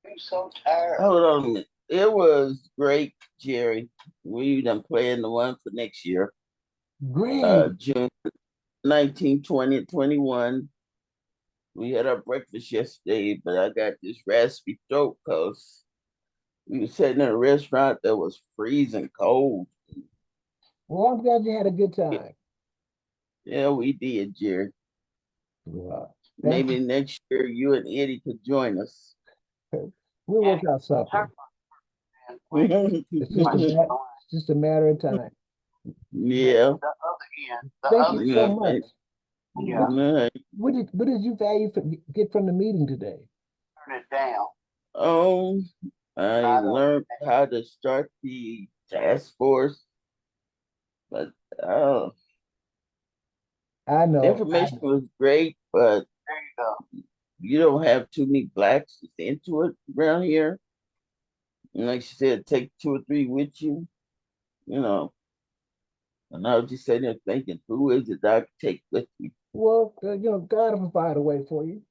I'm so tired. Hold on a minute. It was great, Jerry. We done playing the one for next year. Great. June 19, 20, 21. We had our breakfast yesterday, but I got this raspy throat because we were sitting in a restaurant that was freezing cold. Well, I'm glad you had a good time. Yeah, we did, Jerry. Thank Maybe you. next year you and Eddie could join us. We'll work out something. It's just a matter of time. Yeah. Thank you so Yeah. much. Yeah. What did you get from the meeting today? I learned how to start the task force, but I know. information was great, but you don't have too many blacks into it around here. And like she said, take 2 or 3 with you, you know. And I was just sitting there thinking, who is it that I could take with me? Well, God will provide a way for you.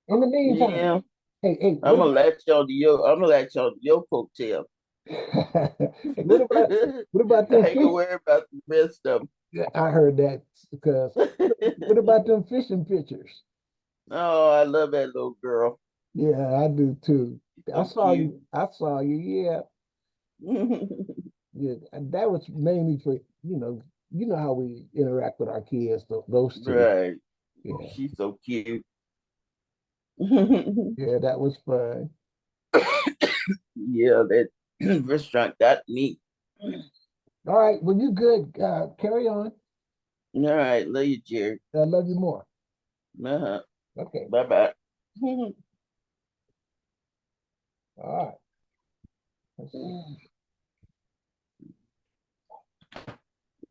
In the meantime, Yeah. hey, I'm gonna latch on to your coattail. hey, what about I them ain't gonna worry about the rest of them. Yeah, I heard that because what about them fishing pictures? Oh, I love that little girl. Yeah, I do too. I So saw cute. you. I saw you. Yeah, yeah. And that was mainly for how we interact with our kids. Those two. Right. Yeah, She's so cute. yeah. That was fun. Yeah, that restaurant got me. All right. Well, you good. Carry on. All right, love you, Jerry. I love you more. Uh-huh. Okay. Bye bye. All right. Let's see.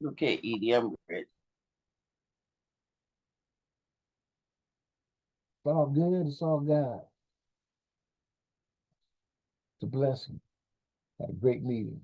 Okay, Edie, I'm ready. It's all good. It's all God. It's a blessing. Had a great meeting.